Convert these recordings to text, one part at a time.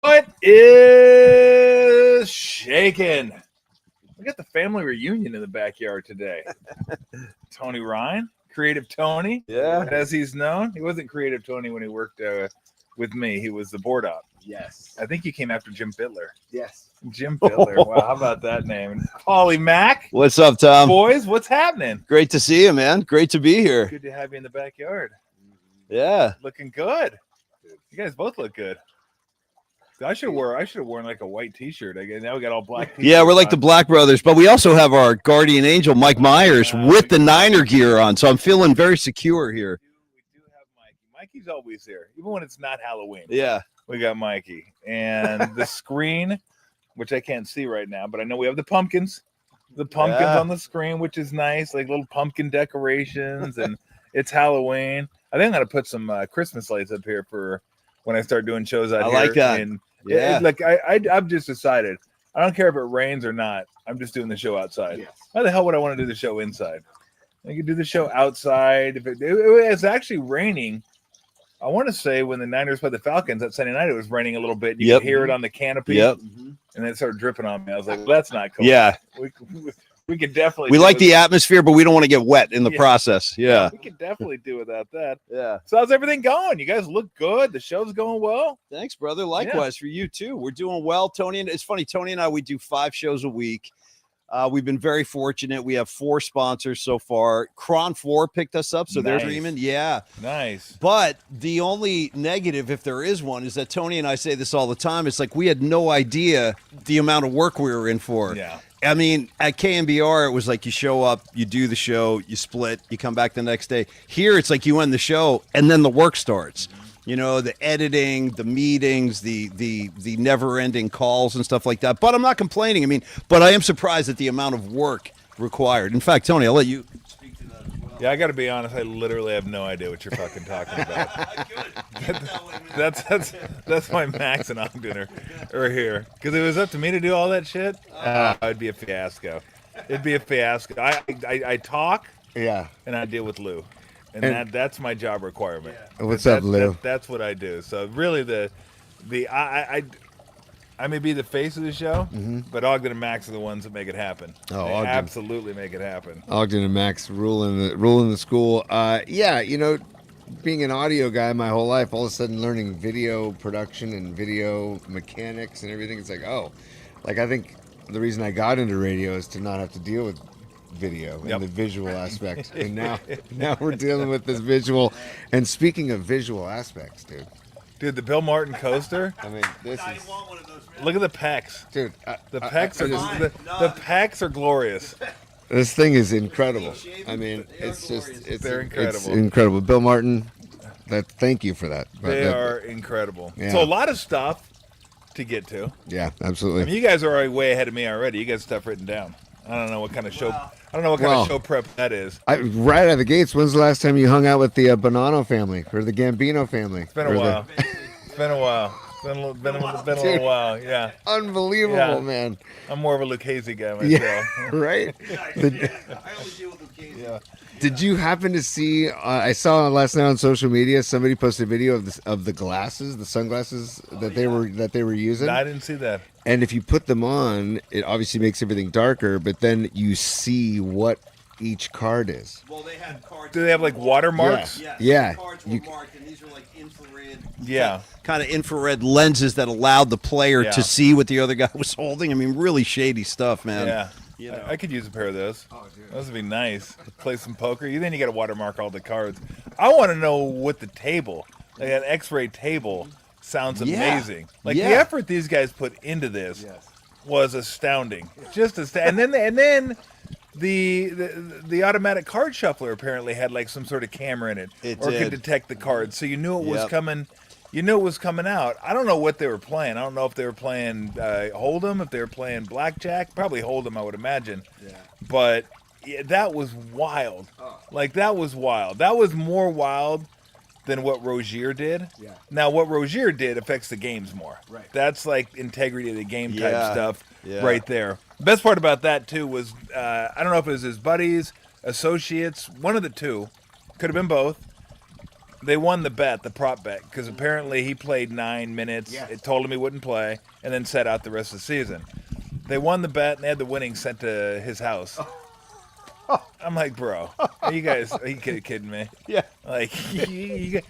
What is shaking? We got the family reunion in the backyard today. Tony Ryan, Creative Tony, as he's known. He wasn't Creative Tony when he worked with me. He was the board op. Yes. I think he came after Jim Fiddler. Yes. Jim Fiddler. Wow, how about that name? Paulie Mac. What's up, Tom? Boys, what's happening? Great to see you, man. Great to be here. Good to have you in the backyard. Yeah. Looking good. You guys both look good. I should have worn like a white T-shirt. Again, now we got all black. Yeah, we're like the Black Brothers, but we also have our guardian angel, Mike Myers, with the Niner gear on. So I'm feeling very secure here. We do have Mikey. Mikey's always here, even when it's not Halloween. Yeah, we got Mikey and the screen, which I can't see right now, but I know we have the pumpkins. The pumpkins on the screen, which is nice, like little pumpkin decorations, and it's Halloween. I think I'm gonna put some Christmas lights up here for when I start doing shows out here. I like that. And yeah, like I've just decided I don't care if it rains or not. I'm just doing the show outside. Yes. Why the hell would I want to do the show inside? I could do the show outside. If it's actually raining, I want to say when the Niners played the Falcons that Sunday night, it was raining a little bit. You could hear it on the canopy. Yep. And then it started dripping on me. I was like, well, that's not cool. Yeah. We could definitely. We like the atmosphere, but we don't want to get wet in the process. Yeah. We could definitely do without that. Yeah. So how's everything going? You guys look good. The show's going well. Thanks, brother. Likewise for you too. We're doing well, Tony. And it's funny, Tony and I, we do 5 shows a week. We've been very fortunate. We have 4 sponsors so far. Cron 4 picked us up, so they're dreaming. Yeah. Nice. But the only negative, if there is one, is that Tony and I say this all the time. It's like we had no idea the amount of work we were in for. Yeah. I mean, at KMBR, it was like you show up, you do the show, you split, you come back the next day. Here, it's like you end the show, and then the work starts. You know, the editing, the meetings, the never-ending calls and stuff like that. But I'm not complaining. I mean, but I am surprised at the amount of work required. In fact, Tony, I'll let you speak to that as well. Yeah, I got to be honest. I literally have no idea what you're fucking talking about. That's why Max and Ogden are here. Because if it was up to me to do all that shit, it'd be a fiasco. It'd be a fiasco. I talk, and I deal with Lou. And that's my job requirement. What's up, Lou? That's what I do. So really, I may be the face of the show, but Ogden and Max are the ones that make it happen. Oh, they Ogden. absolutely make it happen. Ogden and Max ruling the school. Yeah, you know, being an audio guy my whole life, all of a sudden learning video production and video mechanics and everything. It's like, I think the reason I got into radio is to not have to deal with video and the visual aspect. And now we're dealing with this visual. And speaking of visual aspects, dude, the Bill Martin coaster. I mean, this is. Look at the pecs, dude. The pecs the pecs are glorious. This thing is incredible. I mean, they're incredible. It's incredible. Bill Martin, thank you for that. They are incredible. Yeah. So a lot of stuff to get to. Yeah, absolutely. I mean, you guys are already way ahead of me already. You got stuff written down. I don't know what kind of show. I don't know what kind of show prep that is. Right out of the gates. When's the last time you hung out with the Bonanno family or the Gambino family? It's been a while. It's been a while. Been a little while, yeah. Unbelievable, man. I'm more of a Lucchese guy myself. Yeah, right? I only deal with Lucchese. Yeah. Did you happen to see, I saw last night on social media, somebody posted a video of the glasses, the sunglasses that they were using? No, I didn't see that. And if you put them on, it obviously makes everything darker, but then you see what each card is. Well, they had cards. Do they have like watermarks? Yeah. Cards were marked, and these are like infrared. Yeah. Kind of infrared lenses that allowed the player to see what the other guy was holding. I mean, really shady stuff, man. Yeah. You know. I could use a pair of those. Oh, dude. Those would be nice. Play some poker. Then you got to watermark all the cards. I want to know what the table, like an X-ray table, sounds amazing. Like the effort these guys put into this was astounding. Just astounding. And then the automatic card shuffler apparently had like some sort of camera in it, could detect the cards, so you knew it was coming. You knew it was coming out. I don't know what they were playing. I don't know if they were playing Hold'em, if they were playing Blackjack. Probably Hold'em, I would imagine. Yeah. But that was wild. Like, that was wild. That was more wild than what Rozier did. Yeah. Now, what Rozier did affects the games more. Right. That's like integrity of the game type stuff right there. The best part about that, too, was I don't know if it was his buddies, associates, one of the two. Could have been both. they won the bet, the prop bet, because apparently he played 9 minutes. Yeah. It told him he wouldn't play, and then sat out the rest of the season. They won the bet, and they had the winnings sent to his house. I'm like, bro, are you kidding me? Yeah. Like, I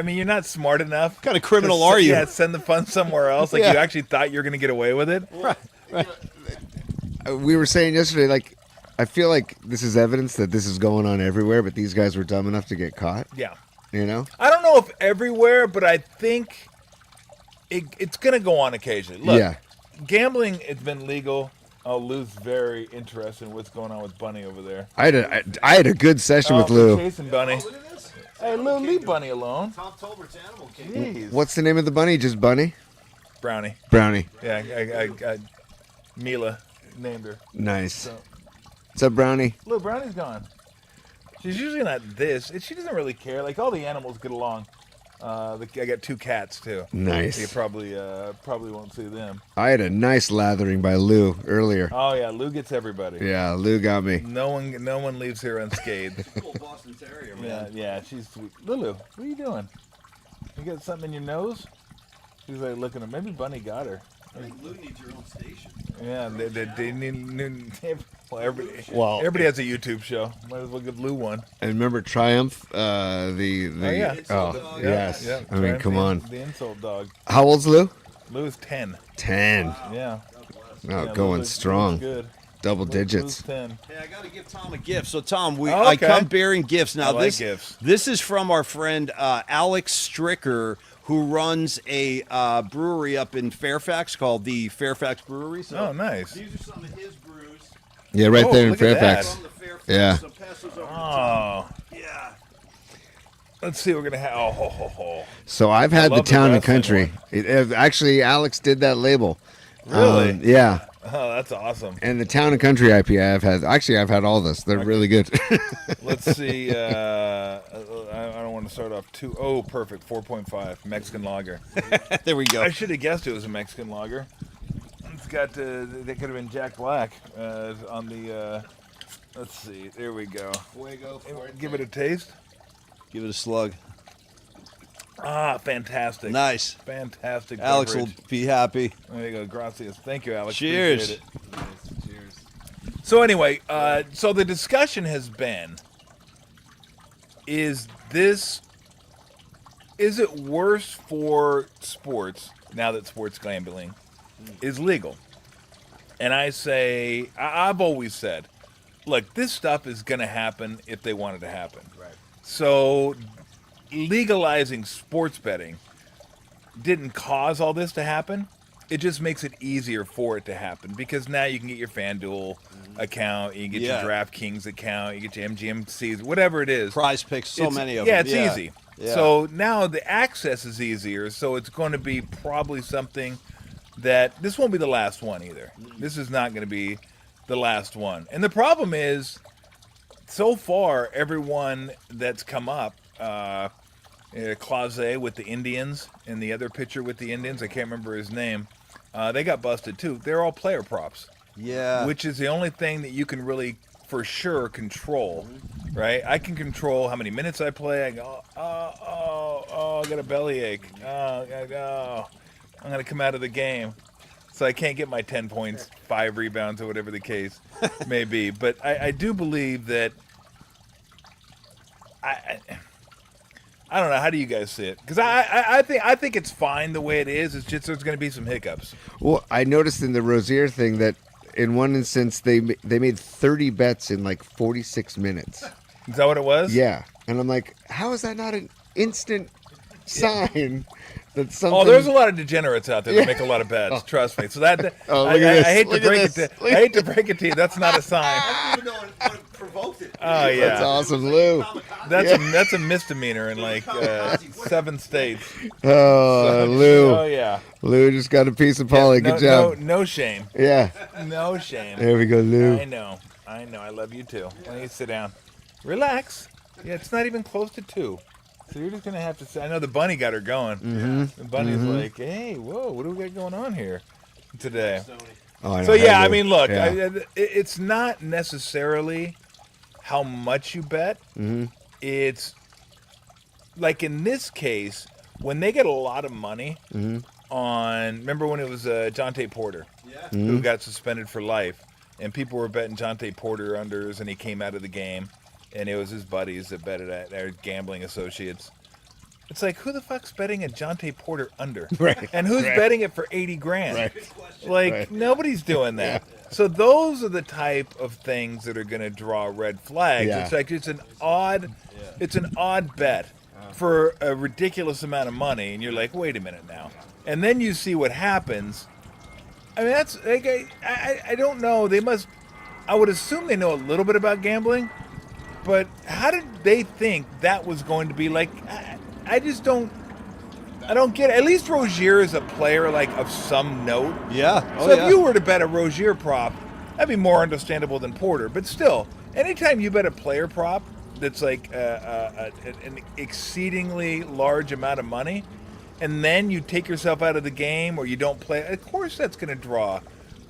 mean, you're not smart enough. What kind of criminal are you? Yeah, send the funds somewhere else. Like, Yeah. you actually thought you were going to get away with it? Right. We were saying yesterday, like, I feel like this is evidence that this is going on everywhere, but these guys were dumb enough to get caught. Yeah. You know? I don't know if everywhere, but I think it's going to go on occasionally. Look, Yeah. gambling has been legal. Oh, Lou's very interested in what's going on with Bunny over there. I had a good session with Lou. Chasing Bunny. Look at this. Hey, Lou, leave Bunny alone. Tom Tolbert's Animal King. Jeez. What's the name of the bunny? Just Bunny? Brownie. Brownie. Yeah, I Mila named her. Nice. So, What's up, Brownie? Lou, Brownie's gone. She's usually not this. She doesn't really care. Like, all the animals get along. I got 2 cats, too. Nice. You probably won't see them. I had a nice lathering by Lou earlier. Oh, yeah, Lou gets everybody. Yeah, Lou got me. No one leaves here unscathed. Cool Boston Terrier, man. Yeah, she's sweet. Lulu, what are you doing? You got something in your nose? She's like looking at. Maybe Bunny got her. I think Lou needs your own station. Yeah, they need. Well, Well- everybody has a YouTube show. Might as well give Lou one. And remember Triumph? The yeah. Insult dog. yes. Yeah, I mean, Triumph come the- on. The insult dog. How old's Lou? Lou's 10. 10. Yeah. Oh, Yeah, going Lou's strong. Good. Double Lou's digits. 10. Hey, I got to give Tom a gift. So, Tom, Oh, I okay. come bearing gifts. Now, I like gifts. This is from our friend Alex Stricker, who runs a brewery up in Fairfax called the Fairfax Brewery. So Oh, nice. These are some of his brews Yeah, right Oh, there in look at Fairfax. from the Fairfax. Yeah. So pass those over to Oh, Tom. Yeah. let's see what we're gonna have. Oh, ho, ho, ho. So I've had the love the town and wrestling country. Actually, Alex did that label. Really? Yeah. Oh, that's awesome. And the town and country IPA I've had. Actually, I've had all this. They're really good. Let's see. I don't want to start off too. Oh, perfect. 4.5 Mexican lager. There we go. I should have guessed it was a Mexican lager. It's got. They could have been Jack Black on the. Let's see. There we go. Give it a taste. Give it a slug. Ah, fantastic. Nice. Fantastic. Alex beverage. will be happy. There you go. Gracias. Thank you, Alex. Cheers. Appreciate it. Cheers. So anyway, so the discussion has been: is it worse for sports now that sports gambling is legal? And I say, I've always said, look, this stuff is going to happen if they want it to happen. Right. So legalizing sports betting didn't cause all this to happen. It just makes it easier for it to happen because now you can get your FanDuel account, you can get Yeah. your DraftKings account, you get your MGMCs, whatever it is. Prize picks, so It's- many of yeah, them. it's easy. Yeah. So now the access is easier, so it's going to be probably something that this won't be the last one either. This is not going to be the last one. And the problem is, so far, everyone that's come up, Clause with the Indians and the other pitcher with the Indians, I can't remember his name, they got busted too. They're all player props, Yeah. which is the only thing that you can really, for sure, control, right? I can control how many minutes I play. I go, I got a bellyache. I'm going to come out of the game. So I can't get my 10 points, 5 rebounds, or whatever the case may be. But I do believe that I don't know. How do you guys see it? Because I think it's fine the way it is. It's just there's going to be some hiccups. Well, I noticed in the Rozier thing that in one instance they made 30 bets in like 46 minutes. Is that what it was? Yeah. And I'm like, how is that not an instant sign that something... Oh, there's a lot of degenerates out there that make a lot of bets. Trust me. So that Oh, I look at this. hate Look to at break this. it. I hate to break it to you. That's not a sign. I don't even know what provoked it. Oh yeah. That's awesome, Lou. That's a misdemeanor in like 7 states. Oh, Lou. Oh yeah. Lou just got a piece of Paulie. Good job. No shame. Yeah. No shame. There we go, Lou. I know. I love you too. Why don't you sit down? Relax. Yeah, it's not even close to 2. So you're just gonna have to say. I know the bunny got her going. The bunny's like, hey, whoa, what do we got going on here today? Oh, I know. So yeah, Hey, I Lou. mean, look, Yeah. it's not necessarily how much you bet. It's like in this case, when they get a lot of money on, remember when it was Jonte Porter who got suspended for life, and people were betting Jonte Porter unders, and he came out of the game, and it was his buddies that betted at their gambling associates. It's like, who the fuck's betting a Jonte Porter under? Right. And who's betting it for 80 grand? Right. Like, nobody's doing that. Yeah. So those are the type of things that are going to draw red flags. Yeah. It's like it's an odd bet for a ridiculous amount of money, and you're like, wait a minute now. And then you see what happens. I mean, that's like, I don't know. They must. I would assume they know a little bit about gambling, but how did they think that was going to be like? I just don't. I don't get it. At least Rozier is a player like of some note. Yeah. So if you were to bet a Rozier prop, that'd be more understandable than Porter. But still, anytime you bet a player prop that's like an exceedingly large amount of money, and then you take yourself out of the game or you don't play, of course that's going to draw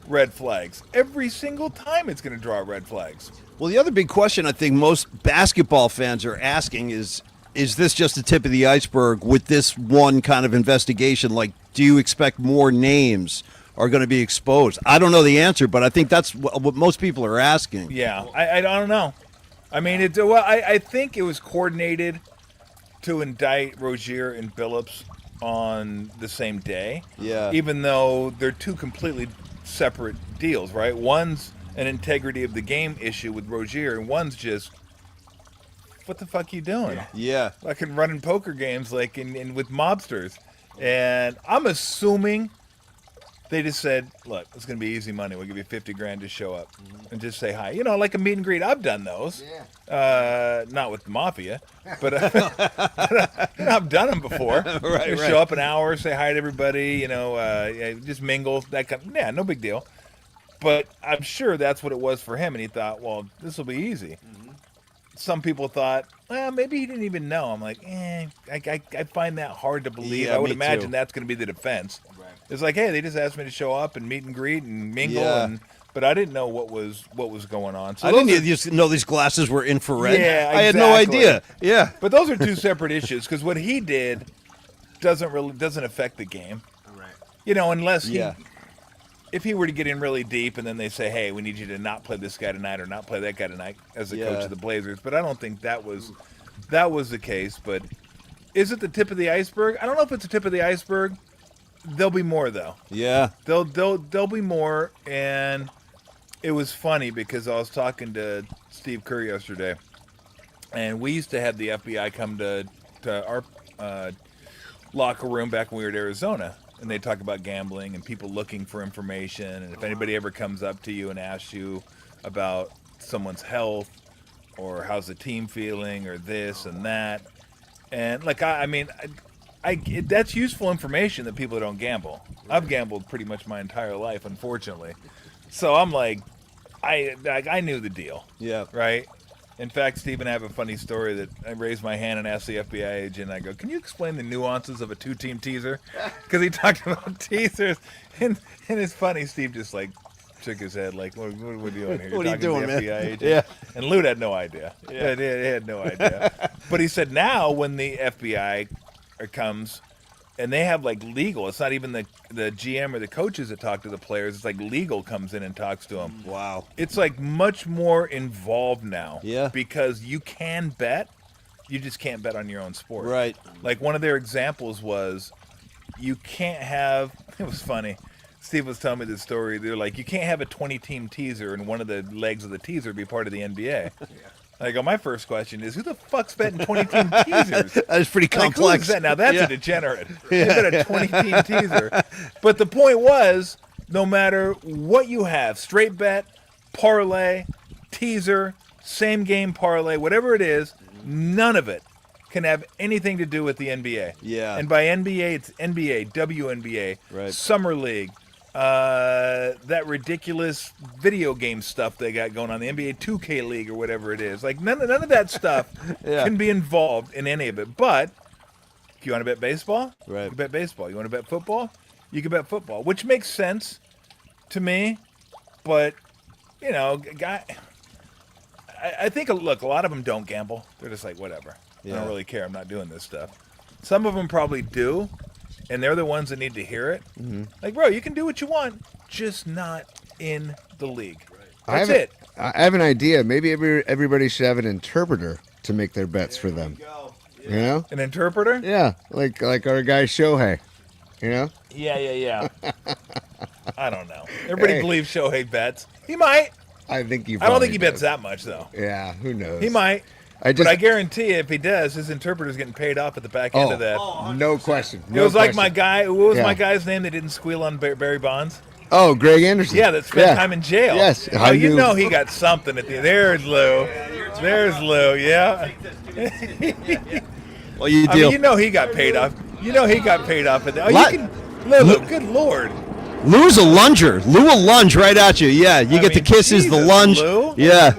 red flags. Every single time it's going to draw red flags. Well, the other big question I think most basketball fans are asking is this just the tip of the iceberg with this one kind of investigation? Like, do you expect more names are going to be exposed? I don't know the answer, but I think that's what most people are asking. Yeah, I don't know. I mean, I think it was coordinated to indict Rozier and Billups on the same day. Yeah. Even though they're two completely separate deals, right? One's an integrity of the game issue with Rozier, and one's just, what the fuck are you doing? Yeah. I can run in poker games like in with mobsters. And I'm assuming they just said, look, it's going to be easy money. We'll give you 50 grand to show up and just say hi. You know, like a meet and greet. I've done those. Yeah. Not with the mafia, but I've done them before. Right. Show up an hour, say hi to everybody, you know, just mingle. That kind of, no big deal. But I'm sure that's what it was for him. And he thought, well, this will be easy. Some people thought, well, maybe he didn't even know. I'm like, I find that hard to believe. Yeah, I would me imagine too. That's going to be the defense. Right. It's like, hey, they just asked me to show up and meet and greet and mingle, but I didn't know what was going on. So I didn't just know these glasses were infrared. Yeah, I had no idea. Yeah, but those are two separate issues because what he did doesn't affect the game. Right. You know, unless if he were to get in really deep and then they say, hey, we need you to not play this guy tonight or not play that guy tonight as the coach of the Blazers. But I don't think that was the case. But is it the tip of the iceberg? I don't know if it's the tip of the iceberg. There'll be more, though. Yeah. There'll be more. And it was funny because I was talking to Steve Kerr yesterday. And we used to have the FBI come to our locker room back when we were at Arizona. And they talk about gambling and people looking for information. And if anybody ever comes up to you and asks you about someone's health or how's the team feeling or this and that. And like, I mean, that's useful information that people don't gamble. I've gambled pretty much my entire life, unfortunately. So I'm like, I knew the deal. Yeah. Right? In fact, Steve and I have a funny story that I raised my hand and asked the FBI agent, I go, can you explain the nuances of a two-team teaser? Because he talked about teasers. And it's funny, Steve just like shook his head like, what are we doing here? What are you doing, man? FBI agent. Yeah. And Lute had no idea. Yeah. He had no idea. But he said now when the FBI comes and they have like legal, it's not even the GM or the coaches that talk to the players, it's like legal comes in and talks to them. Wow. It's like much more involved now. Yeah. Because you can bet, you just can't bet on your own sport. Right. Like one of their examples was you can't have, it was funny, Steve was telling me this story, they're like, you can't have a 20-team teaser and one of the legs of the teaser be part of the NBA. I go, my first question is, who the fuck's betting 20-team teasers? That's pretty complex. Like, who is that? Now, that's a degenerate. They bet a 20-team teaser. But the point was, no matter what you have, straight bet, parlay, teaser, same game parlay, whatever it is, none of it can have anything to do with the NBA. Yeah. And by NBA, it's NBA, WNBA, Right. Summer League, that ridiculous video game stuff they got going on, the NBA 2K League or whatever it is. Like none of that stuff can be involved in any of it. But if you want to bet baseball, Right. you can bet baseball. You want to bet football, you can bet football, which makes sense to me. But you know, I think look, a lot of them don't gamble. They're just like whatever. I don't really care. I'm not doing this stuff. Some of them probably do, and they're the ones that need to hear it. Like, bro, you can do what you want, just not in the league. That's it. I have an idea. Maybe everybody should have an interpreter to make their bets for them. You know? An interpreter? Yeah, like our guy Shohei. You know? Yeah. I don't know. Everybody believes Shohei bets. He might. I think I don't think he bets that much, though. Yeah, who knows? He might. But I guarantee you, if he does, his interpreter's getting paid off at the back end of that. No question. It was like my guy. What was my guy's name that didn't squeal on Barry Bonds? Oh, Greg Anderson. Yeah, that spent time in jail. Yes. You know he got something at the end. There's Lou. There's Lou. Yeah. Well, you I mean, you know he got paid off. You know he got paid off at that. Lou, good Lord. Lou's a lunger. Lou will lunge right at you. Yeah, you get the kisses, the lunge. Lou? Yeah.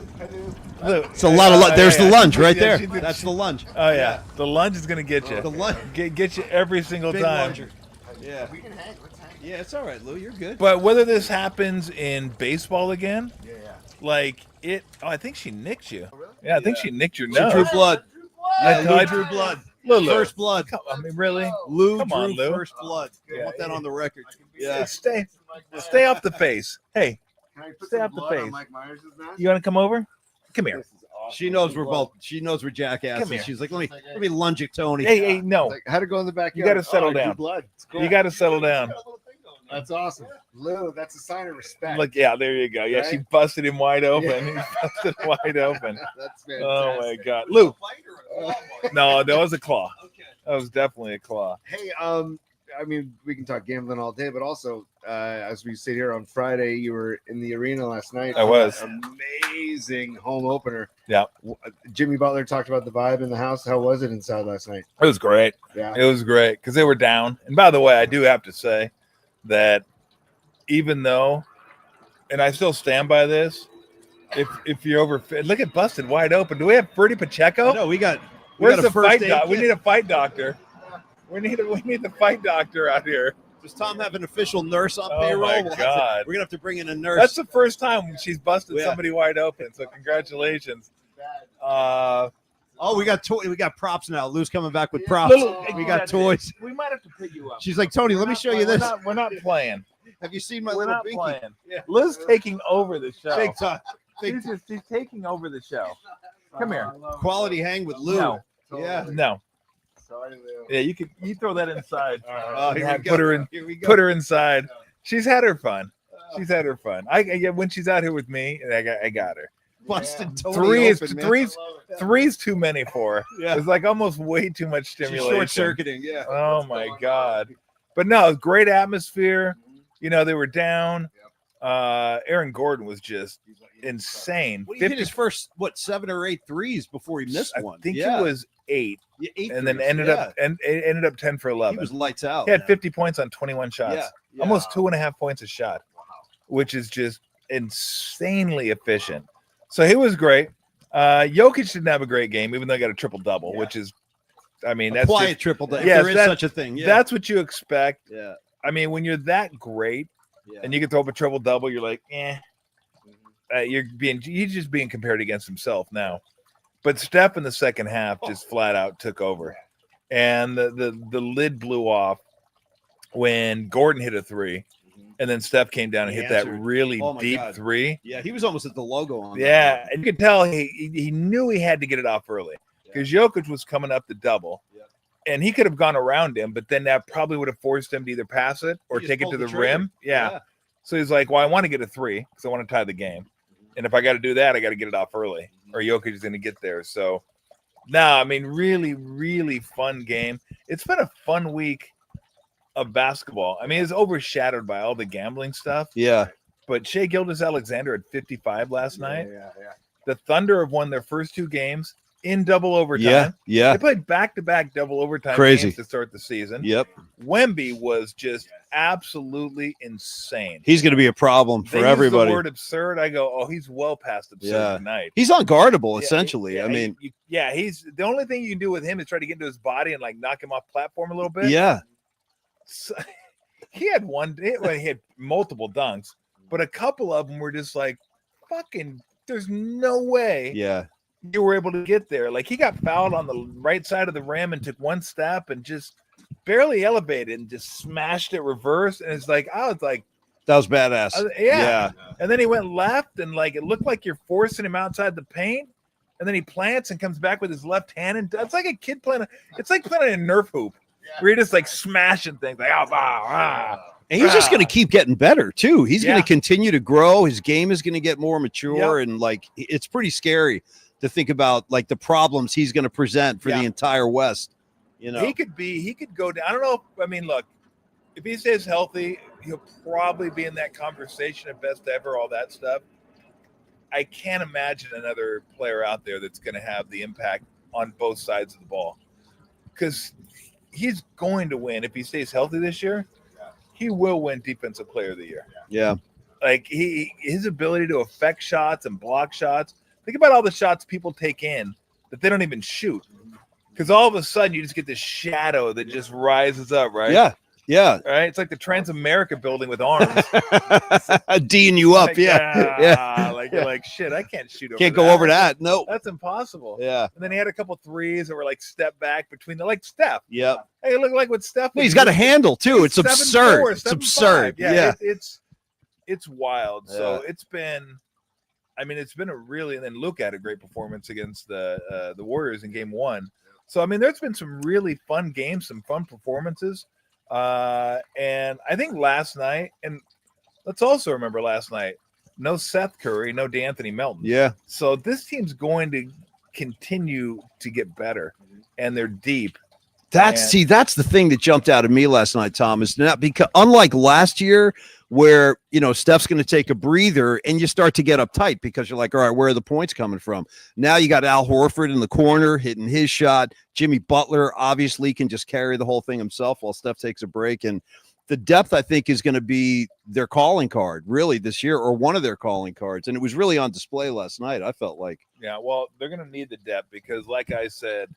Lou. It's a lot of there's the lunge right there. That's the lunge. Oh yeah, the lunge is gonna get you. The lunge get you every single big time. Lunger. Yeah. We can hang. Let's hang. Yeah, it's all right, Lou. You're good. But whether this happens in baseball again, like it. Oh, I think she nicked you. Yeah, I think she nicked your nose. She drew blood. I drew blood. Lou. First blood. I mean, really? Lou Come on, drew Lou. first blood. I want that on the record. Yeah. Stay off the face. Hey, stay off the face. You want to come over? Come here. She knows we're both. She knows we're jackasses. Come here. She's like, let me lunge at Tony. Hey, no. Like, how'd it go in the backyard? You got to settle down. Blood. Cool. You got to settle down. That's awesome. Lou, that's a sign of respect. Look, yeah, there you go. Yeah, Right? she busted him wide open. He busted him wide open. That's Oh fantastic. my God, Lou. No, that was a claw. That was definitely a claw. Hey, I mean, we can talk gambling all day, but also, as we sit here on Friday, you were in the arena last night. I was. Amazing home opener. Yeah. Jimmy Butler talked about the vibe in the house. How was it inside last night? It was great. Yeah. It was great because they were down. And by the way, I do have to say that even though, and I still stand by this, if you're over, look at busted wide open. Do we have Freddie Pacheco? No, we got. Where's a the first fight aid doc? We kit. need a fight doctor. We need the fight doctor out here. Does Tom have an official nurse on Oh, payroll? my We're God. gonna have to bring in a nurse. That's the first time she's busted Yeah. somebody wide open. So congratulations. We got props now. Lou's coming back with props. We got toys. We might have to pick you up. She's like, Tony, let me show you this. We're not playing. Have you seen my We're little not binky? playing. Yeah. Liz's taking over the show. Big time. Big She's taking over the show. Come here. quality hang with Lou. No. Yeah. No. Sorry, Lou. Yeah, you throw that inside. Oh, here Yeah, we go. put her in. Here we go. Put her inside. She's had her fun. She's had her fun. When she's out here with me, I got her. Busted Tony Three's too many for her. Yeah. It's like almost way too much stimulation. Short circuiting. Yeah. Oh my God. But no, great atmosphere. You know, they were down. Aaron Gordon was just insane. Well, he hit his first 7 or 8 threes before he missed one. I think yeah. it was 8, Yeah, 8 and then threes, ended up 10 for 11. He was lights out. He had 50 points on 21 shots. Yeah. Almost 2.5 points a shot, which is just insanely efficient. So he was great. Jokic didn't have a great game, even though he got a triple double, which is, I mean, that's quiet just, triple double. Yes, There is that- such a thing. Yeah. That's what you expect. yeah. I mean, when you're that great and you can throw up a triple double, you're like, you're just being compared against himself now. But Steph in the second half just flat out took over, and the lid blew off when Gordon hit a 3, and then Steph came down and He hit that answered. really Oh my deep God. 3. Yeah, he was almost at the logo on. Yeah, and you could tell he knew he had to get it off early because Jokic was coming up the double. Yeah. And he could have gone around him, but then that probably would have forced him to either pass it or He just take it pulled to the the trigger. rim. Yeah. So he's like, well, I want to get a 3 because I want to tie the game. And if I got to do that, I got to get it off early or Jokic is going to get there. So, no, I mean, really, really fun game. It's been a fun week of basketball. I mean, it's overshadowed by all the gambling stuff. Yeah. But Shai Gilgeous-Alexander had 55 last night. Yeah. The Thunder have won their first 2 games in double overtime. Yeah. Yeah. They played back-to-back double overtime Crazy. games to start the season. Yep. Wemby was just absolutely insane. He's going to be a problem They for use everybody. the word absurd. I go, oh, he's well past absurd Yeah. tonight. He's unguardable, Yeah, essentially. yeah, I mean, he's the only thing you can do with him is try to get into his body and like knock him off platform a little bit. yeah. So, he had he had multiple dunks, but a couple of them were just like, fucking, there's no way Yeah. you were able to get there. Like he got fouled on the right side of the rim and took one step and just barely elevated and just smashed it reverse. And it's like, I was like, that was badass. Yeah. And then he went left and like it looked like you're forcing him outside the paint. And then he plants and comes back with his left hand. And it's like a kid playing. It's like playing a Nerf hoop where you're just like smashing things like, And he's just going to keep getting better too. He's going to continue to grow. His game is going to get more mature. And like, it's pretty scary to think about like the problems he's going to present for the entire West. You know, he could go down. I don't know. I mean, look, if he stays healthy, he'll probably be in that conversation of best ever, all that stuff. I can't imagine another player out there that's going to have the impact on both sides of the ball, because he's going to win if he stays healthy this year. He will win Defensive Player of the Year. Yeah, like his ability to affect shots and block shots. Think about all the shots people take in that they don't even shoot, because all of a sudden you just get this shadow that just rises up, right? Yeah. Right. It's like the Transamerica building with arms. D'ing you up. Like, yeah. You're like, shit, I can't shoot over Can't go over that. No. That's impossible. Yeah. And then he had a couple threes that were like step back between the like Steph. Yep. Hey, it looked like what Steph. He's got a handle too. It's absurd. It's absurd. Yeah. It's wild. Yeah. So it's been a really, and then Luke had a great performance against the Warriors in game 1. So, I mean, there's been some really fun games, some fun performances. And I think last night, and let's also remember last night, no Seth Curry, no DeAnthony Melton. Yeah. So this team's going to continue to get better, and they're deep. That's the thing that jumped out at me last night, Tom, is not because unlike last year where, you know, Steph's going to take a breather and you start to get uptight because you're like, all right, where are the points coming from? Now you got Al Horford in the corner hitting his shot. Jimmy Butler obviously can just carry the whole thing himself while Steph takes a break. And the depth, I think, is going to be their calling card really this year, or one of their calling cards. And it was really on display last night, I felt like. Yeah, well, they're going to need the depth because, like I said,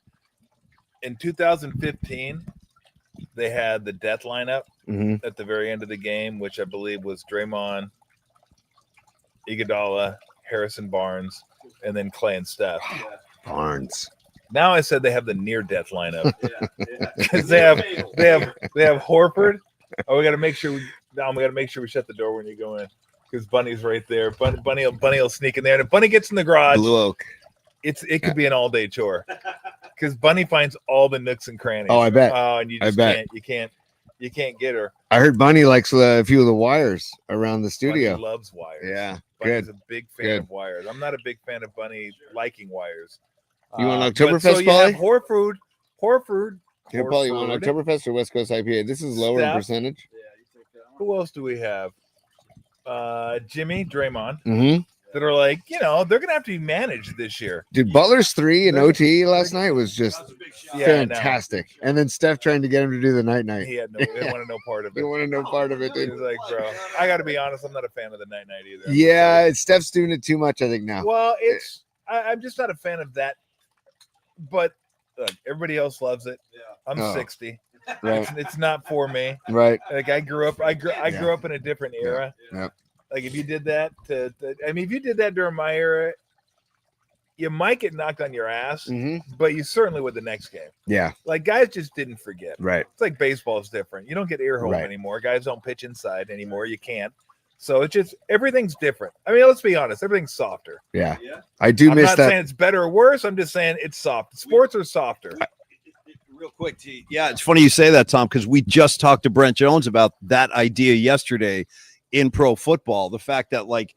in 2015, they had the death lineup at the very end of the game, which I believe was Draymond, Iguodala, Harrison Barnes, and then Clay and Steph. Barnes. Now I said they have the near death lineup because they have Horford. Oh, we got to make sure we shut the door when you go in because Bunny's right there. Bunny will sneak in there, and if Bunny gets in the garage, Blue Oak. It could be an all day chore because Bunny finds all the nooks and crannies. Oh, I bet. Oh, and you just can't get her. I heard Bunny likes a few of the wires around the studio. Bunny loves wires. Yeah, Bunny's a big fan of wires. I'm not a big fan of Bunny liking wires. You want Oktoberfest, so you have Paulie? Horford. Hey, Paulie, you want Oktoberfest or West Coast IPA? This is lower in percentage. Yeah, you take that one. Who else do we have? Jimmy, Draymond. Mm-hmm. That are like, you know, they're gonna have to be managed this year. Dude, Butler's 3 in OT last night was just fantastic. And then Steph trying to get him to do the night. He didn't want to know part of it. He wanted no part of it, dude. He's like, bro, I got to be honest, I'm not a fan of the night either. Yeah, Steph's doing it too much, I think now. Well, I'm just not a fan of that. But look, everybody else loves it. Yeah. I'm 60. Right. It's not for me. Right. Like I grew up in a different era. Yeah. Like if you did that if you did that during my era, you might get knocked on your ass, but you certainly would the next game. Yeah. Like guys just didn't forget. Right. It's like baseball is different. You don't get ear hole anymore. Guys don't pitch inside anymore. You can't. So it's just everything's different. I mean, let's be honest. Everything's softer. Yeah. I do miss that. I'm not saying it's better or worse. I'm just saying it's soft. Sports are softer. Real quick, yeah, it's funny you say that, Tom, because we just talked to Brent Jones about that idea yesterday in pro football. The fact that like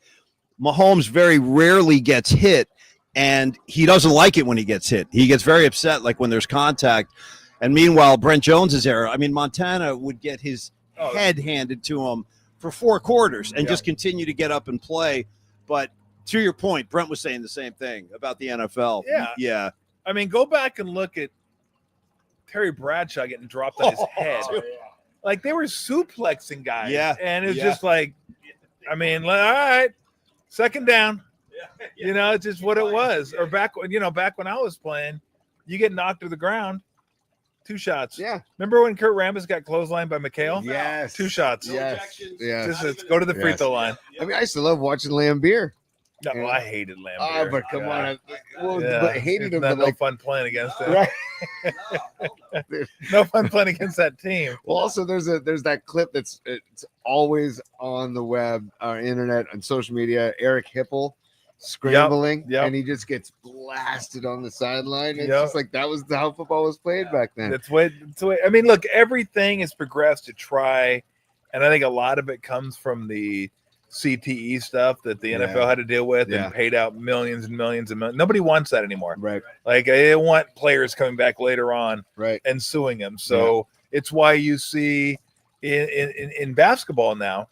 Mahomes very rarely gets hit, and he doesn't like it when he gets hit. He gets very upset like when there's contact. And meanwhile, Brent Jones's era, I mean, Montana would get his head handed to him for 4 quarters and just continue to get up and play. But to your point, Brent was saying the same thing about the NFL. Yeah. I mean, go back and look at Terry Bradshaw getting dropped on his head. Like they were suplexing guys. Yeah. And it's just like, I mean, all right, second down. You know, it's just what it was. Or back when I was playing, you get knocked to the ground, 2 shots. Yeah. Remember when Kurt Rambis got clotheslined by McHale? Yes. 2 shots. Yes. Just go to the free throw line. I mean, I used to love watching Lambeer. No, And- I hated Lambert. Oh, but come on. Well, Yeah. but hated It's him, not but like, no fun playing against him. right. No fun playing against that team. Well, also there's that clip it's always on the web, internet, and social media. Eric Hipple scrambling, Yep. and he just gets blasted on the sideline. It's Yep. just like that was how football was played back then. That's what. I mean, look, everything has progressed to try, and I think a lot of it comes from the CTE stuff that the NFL had to deal with and paid out millions and millions and millions. Nobody wants that anymore. Right. Like they want players coming back later on Right. and suing them. So it's why you see in basketball now.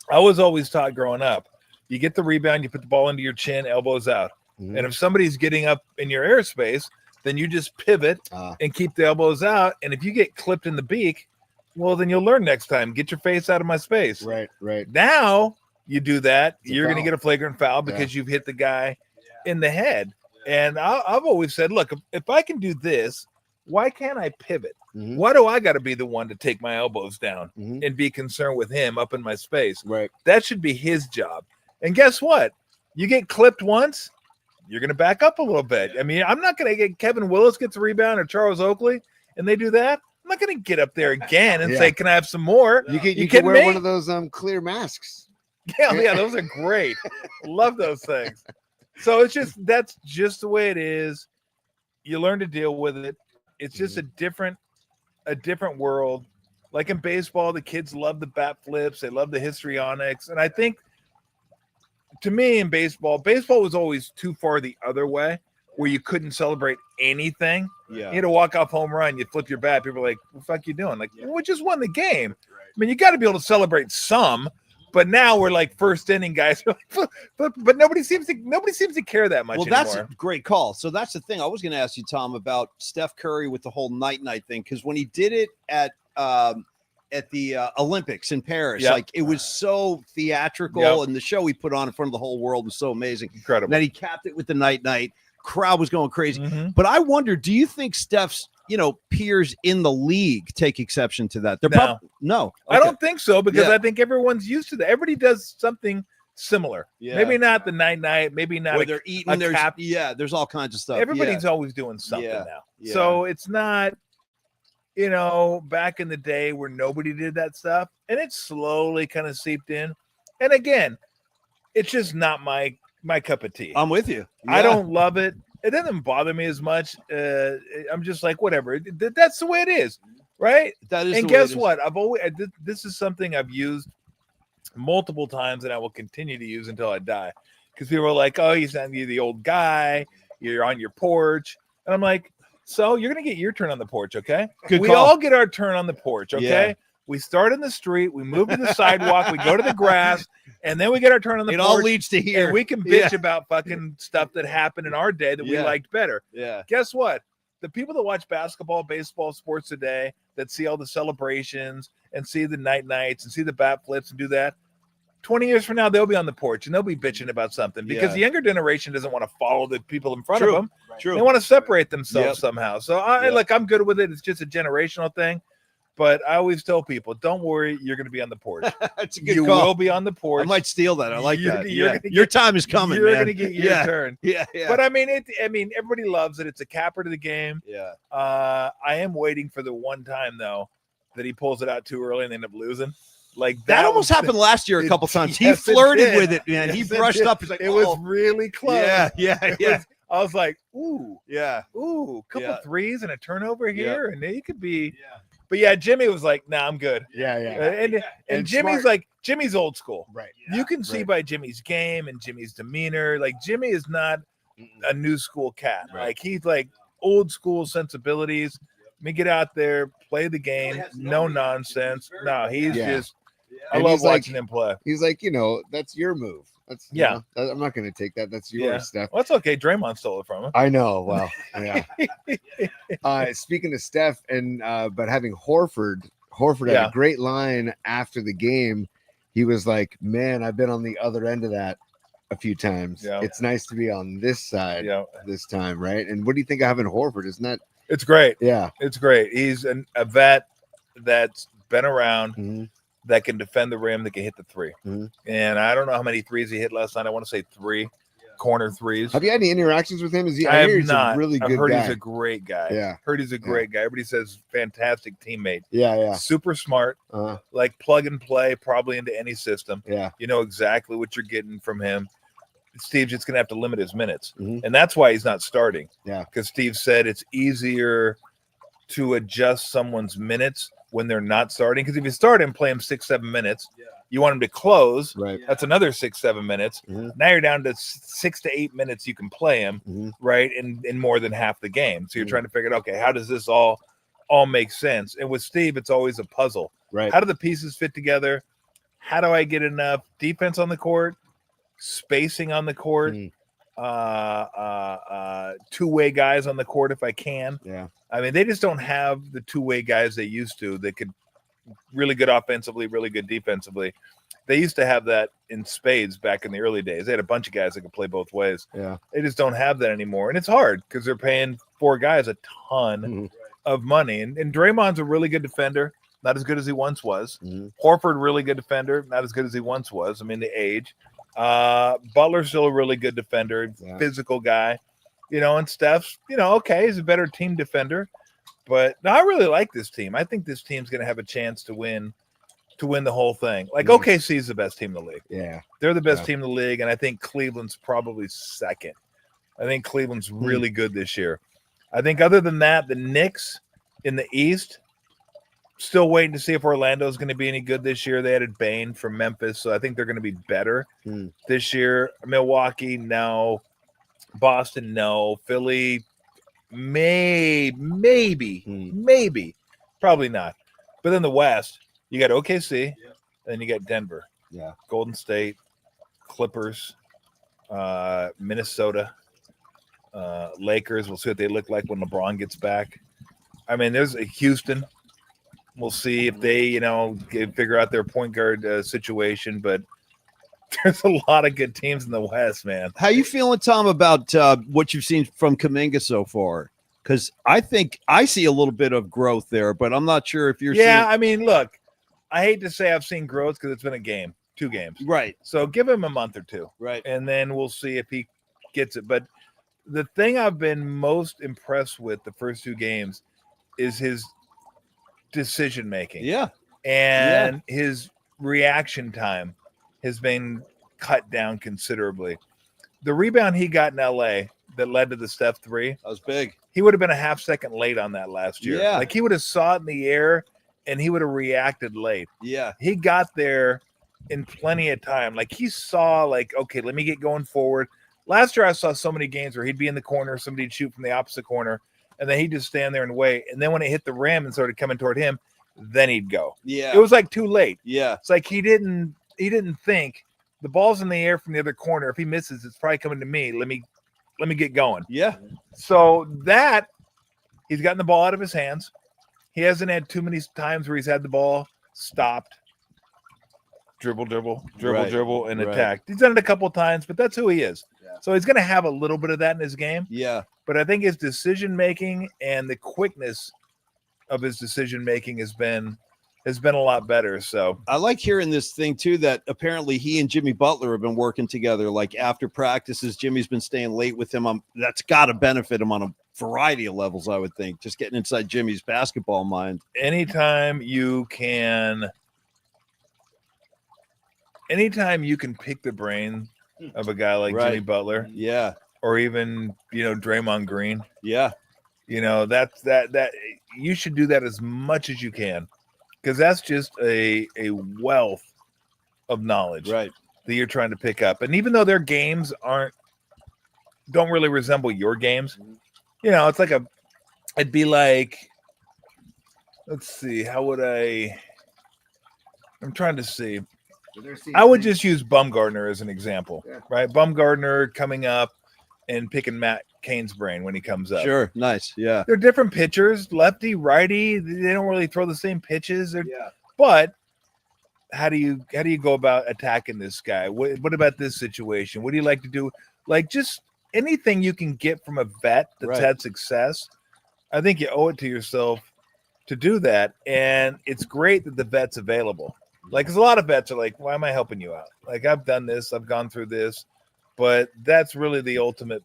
I was always taught growing up, you get the rebound, you put the ball into your chin, elbows out. Mhm. And if somebody's getting up in your airspace, then you just pivot and keep the elbows out. And if you get clipped in the beak, well, then you'll learn next time. Get your face out of my space. Right. Now you do that, It's a you're going to foul. get a flagrant foul because you've hit the guy in the head. And I've always said, look, if I can do this, why can't I pivot? Mhm. Why do I got to be the one to take my elbows down Mhm. and be concerned with him up in my space? Right. That should be his job. And guess what? You get clipped once, you're going to back up a little bit. I mean, I'm not going to get Kevin Willis gets a rebound or Charles Oakley, and they do that. I'm not going to get up there again and say, "Can I have some more?" You can kidding wear me? one of those clear masks. Yeah, those are great. Love those things. So that's just the way it is. You learn to deal with it. It's just a different world. Like in baseball, the kids love the bat flips. They love the histrionics. And I think, to me, in baseball was always too far the other way, where you couldn't celebrate anything. Yeah. You had to walk off home run, you flip your bat. People are like, "What the fuck you doing?" Like, well, we just won the game. I mean, you got to be able to celebrate some. But now we're like first inning guys. but nobody seems to care that much Well, anymore. that's a great call. So that's the thing. I was going to ask you, Tom, about Steph Curry with the whole night thing, because when he did it at the Olympics in Paris, like it was so theatrical, and the show he put on in front of the whole world was so amazing. Incredible. And then he capped it with the night. Crowd was going crazy. Mm-hmm. But I wonder, do you think Steph's peers in the league take exception to that? No. I don't think so, because Yeah. I think everyone's used to that. Everybody does something similar. Yeah. Maybe not the night, maybe not Where they're eating. cap. There's all kinds of stuff. Everybody's always doing something Yeah. now. Yeah. So it's not, back in the day where nobody did that stuff, and it slowly kind of seeped in. And again, it's just not my cup of tea. I'm with you. I don't love it. It doesn't bother me as much. I'm just like, whatever. That's the way it is, right? That is. And the way guess it is. what? This is something I've used multiple times, and I will continue to use until I die. Because people are like, "Oh, you're the old guy. You're on your porch," and I'm like, "So you're gonna get your turn on the porch, okay? Good we call. all get our turn on the porch, okay? Yeah. We start in the street, we move to the sidewalk, we go to the grass, and then we get our turn on the It porch. all leads to here. And we can bitch about fucking stuff that happened in our day that we Yeah. liked better. Yeah. Guess what? The people that watch basketball, baseball, sports today, that see all the celebrations and see the nights and see the bat flips and do that, 20 years from now, they'll be on the porch and they'll be bitching about something, because Yeah. the younger generation doesn't want to follow the people in front True. of them. True. They want to separate themselves Yep. somehow. So Yep. I'm good with it. It's just a generational thing. But I always tell people, don't worry, you're going to be on the porch. That's a good You call. will be on the porch. I might steal that. I like You're- that. you're Yeah. gonna Your get- time is coming, You're man. going to get your turn. Yeah. Yeah. But I mean, everybody loves it. It's a capper to the game. Yeah. I am waiting for the one time though that he pulls it out too early and they end up losing. Like That almost happened last year a couple times. Yes, He it flirted did. with it, man. Yes, He it brushed did. up. He's like, It was "Oh." really close. Yeah. I was like, ooh, Yeah. a couple Yeah. threes and a turnover Yeah. here, and it could be. But yeah, Jimmy was like, "Nah, I'm good." Yeah. And And Jimmy's smart. like, Jimmy's old school. Right. You can see by Jimmy's game and Jimmy's demeanor, like Jimmy is not a new school cat. Right. Like he's like old school sensibilities. Let me get out there, play the game, no nonsense. No, he's Yeah. just. I And love he's like- watching him play. He's like, that's your move. That's I'm not going to take that. That's yours, Yeah. Steph. Well, it's okay. Draymond stole it from him. I know. Well, yeah. Speaking of Steph and but having Horford had Yeah. a great line after the game. He was like, "Man, I've been on the other end of that a few times. Yeah. It's nice to be on this side Yeah, this time, right?" And what do you think of having Horford? Isn't that? it's great. Yeah. It's great. He's a vet that's been around, Mhm. that can defend the rim, that can hit the three. Mm-hmm. And I don't know how many threes he hit last night. I want to say 3 corner threes. Have you had any interactions with him? I have hear he's not. a really I've good heard guy. he's a great guy. Yeah. Heard he's a great guy. Everybody says fantastic teammate. Yeah. Super smart. Like plug and play probably into any system. Yeah. You know exactly what you're getting from him. Steve's just going to have to limit his minutes. Mm-hmm. And that's why he's not starting. Yeah. Because Steve said it's easier to adjust someone's minutes when they're not starting. Because if you start him, play him 6-7 minutes, you want him to close. Right. That's another 6-7 minutes. Mm-hmm. Now you're down to 6 to 8 minutes you can play him, right, in more than half the game. So you're trying to figure out, okay, how does this all make sense? And with Steve, it's always a puzzle. Right. How do the pieces fit together? How do I get enough defense on the court, spacing on the court, two-way guys on the court if I can? Yeah. I mean, they just don't have the two-way guys they used to that could really good offensively, really good defensively. They used to have that in spades back in the early days. They had a bunch of guys that could play both ways. Yeah. They just don't have that anymore. And it's hard because they're paying 4 guys a ton of money. And Draymond's a really good defender, not as good as he once was. Horford, really good defender, not as good as he once was. I mean, the age. Butler's still a really good defender, physical guy. You know, and Steph's, you know, okay, he's a better team defender. But no, I really like this team. I think this team's going to have a chance to win the whole thing. Like OKC is the best team in the league. Yeah. They're the best team in the league, and I think Cleveland's probably second. I think Cleveland's really good this year. I think other than that, the Knicks in the East, still waiting to see if Orlando's going to be any good this year. They added Bane from Memphis, so I think they're going to be better this year. Milwaukee, no. Boston, no. Philly, maybe, probably not. But then the West, you got OKC, and then you got Denver, Golden State, Clippers, Minnesota, Lakers. We'll see what they look like when LeBron gets back. I mean, there's a Houston. We'll see if they, you know, figure out their point guard situation. But there's a lot of good teams in the West, man. How you feeling, Tom, about what you've seen from Kuminga so far? Because I think I see a little bit of growth there, but I'm not sure if you're seeing... I mean, look, I hate to say I've seen growth because it's been 2 games. Right. So give him a month or 2. Right. And then we'll see if he gets it. But the thing I've been most impressed with the first 2 games is his decision-making. Yeah. And his reaction time has been cut down considerably. The rebound he got in L.A. that led to the Steph 3. That was big. He would have been a half second late on that last year. Yeah. Like he would have saw it in the air and he would have reacted late. Yeah. He got there in plenty of time. Like he saw, like, okay, let me get going forward. Last year I saw so many games where he'd be in the corner, somebody'd shoot from the opposite corner, and then he'd just stand there and wait. And then when it hit the rim and started coming toward him, then he'd go. Yeah. It was like too late. Yeah. It's like he didn't think the ball's in the air from the other corner. If he misses, it's probably coming to me. Let me get going. Yeah. So that he's gotten the ball out of his hands. He hasn't had too many times where he's had the ball stopped, dribble, and attack. He's done it a couple of times, but that's who he is. Yeah. So he's going to have a little bit of that in his game. Yeah. But I think his decision-making and the quickness of his decision-making has been a lot better. So I like hearing this thing too, that apparently he and Jimmy Butler have been working together. Like after practices, Jimmy's been staying late with him. That's got to benefit him on a variety of levels, I would think, just getting inside Jimmy's basketball mind. Anytime you can pick the brain of a guy like Jimmy Butler, or even, you know, Draymond Green, you know, that you should do that as much as you can, because that's just a wealth of knowledge that you're trying to pick up. And even though their games don't really resemble your games, you know, it's like it'd be like, let's see, I'm trying to see. I would just use Bumgarner as an example, right? Bumgarner coming up and picking Matt Cain's brain when he comes up. Sure. Nice. Yeah. They're different pitchers, lefty, righty. They don't really throw the same pitches. But how do you go about attacking this guy? What about this situation? What do you like to do? Like, just anything you can get from a vet that's had success. I think you owe it to yourself to do that. And it's great that the vet's available. Like, because a lot of vets are like, why am I helping you out? Like, I've done this, I've gone through this, but that's really the ultimate,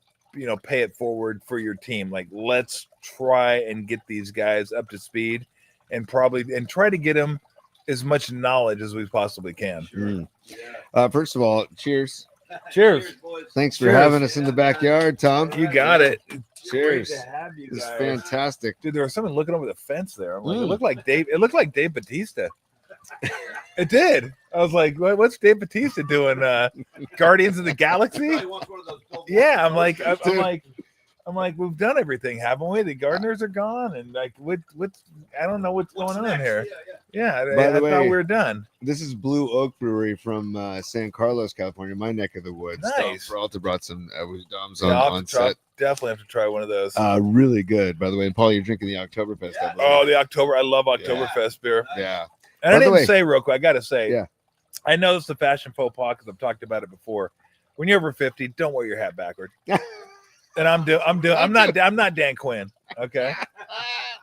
pay it forward for your team. Like, let's try and get these guys up to speed and try to get them as much knowledge as we possibly can. Sure. First of all, cheers. Cheers. Thanks for having us in the backyard, Tom. You got it. Cheers. Great to have you This is guys. fantastic. Dude, there was someone looking over the fence there. I'm like, it looked like Dave Bautista. It did. I was like, what's Dave Bautista doing? Guardians of the Galaxy? Yeah, I'm like, we've done everything, haven't we? The gardeners are gone, and like, what's I don't know what's going on here. Yeah, I thought we were done. This is Blue Oak Brewery from San Carlos, California, my neck of the woods. Nice. Peralta brought some Dom's on try, set. definitely have to try one of those. Really good, by the way. And Paul, you're drinking the Oktoberfest. I love Oktoberfest beer. Yeah. And I didn't say real quick, I gotta say, yeah, I know it's a fashion faux pas because I've talked about it before. When you're over 50, don't wear your hat backward. And I'm not Dan Quinn, okay?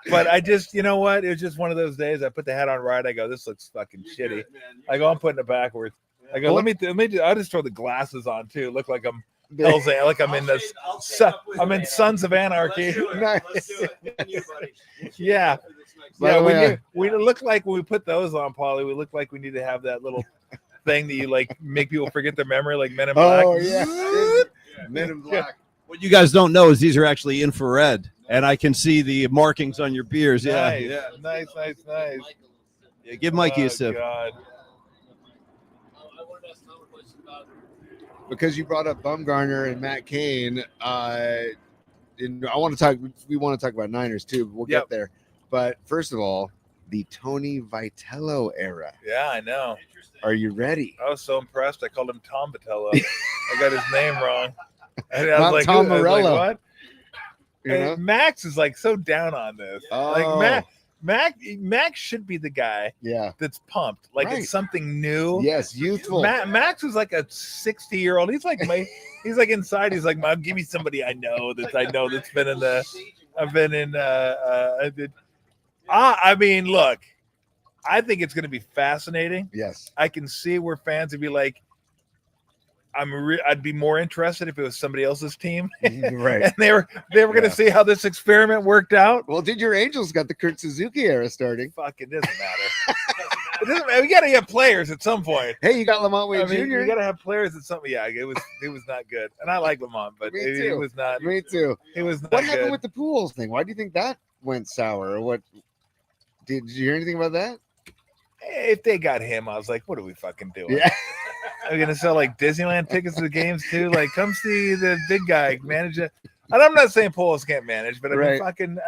But I just, you know what? It was just one of those days. I put the hat on right. I go, this looks fucking shitty. I go, I'm putting it backwards. I go, let me. I'll just throw the glasses on too. Look like I'm like I'm in this. I'm in Sons of Anarchy. Nice. Yeah. Yeah, we look like when we put those on, Paulie, we look like we need to have that little thing that you like make people forget their memory, like Men in Black. Oh yeah, Men in Black. What you guys don't know is these are actually infrared, and I can see the markings on your beers. Nice. Yeah, Nice. yeah. Give Mikey a sip. God. Because you brought up Bumgarner and Matt Cain, we want to talk about Niners too, but we'll get there. But first of all, the Tony Vitello era. Yeah, I know. Are you ready? I was so impressed. I called him Tom Vitello. I got his name wrong. I was Not like, Tom I was like, Morello. what? You know? And Max is like so down on this. Oh. Like Max should be the guy that's pumped. Like it's something new. Yes, youthful. Max was like a 60-year-old. He's like inside. He's like, Mom, give me somebody I know that's been in the. I've been in. I mean, look, I think it's going to be fascinating. Yes, I can see where fans would be like, I'd be more interested if it was somebody else's team, right? And they were going to see how this experiment worked out. Well, did your Angels got the Kurt Suzuki era starting? Fuck, it doesn't matter. It doesn't matter. We got to have players at some point. Hey, you got Lamont Wade Jr. You got to have players at some. Yeah, it was not good, and I like Lamont, but it was not. Me too. It was not. What happened good. with the Pools thing? Why do you think that went sour? Or what? Did you hear anything about that? If they got him, I was like, what are we fucking doing? Yeah. Are we gonna sell like Disneyland tickets to the games too? Like, come see the big guy manage it. And I'm not saying Poles can't manage, but I mean, fucking.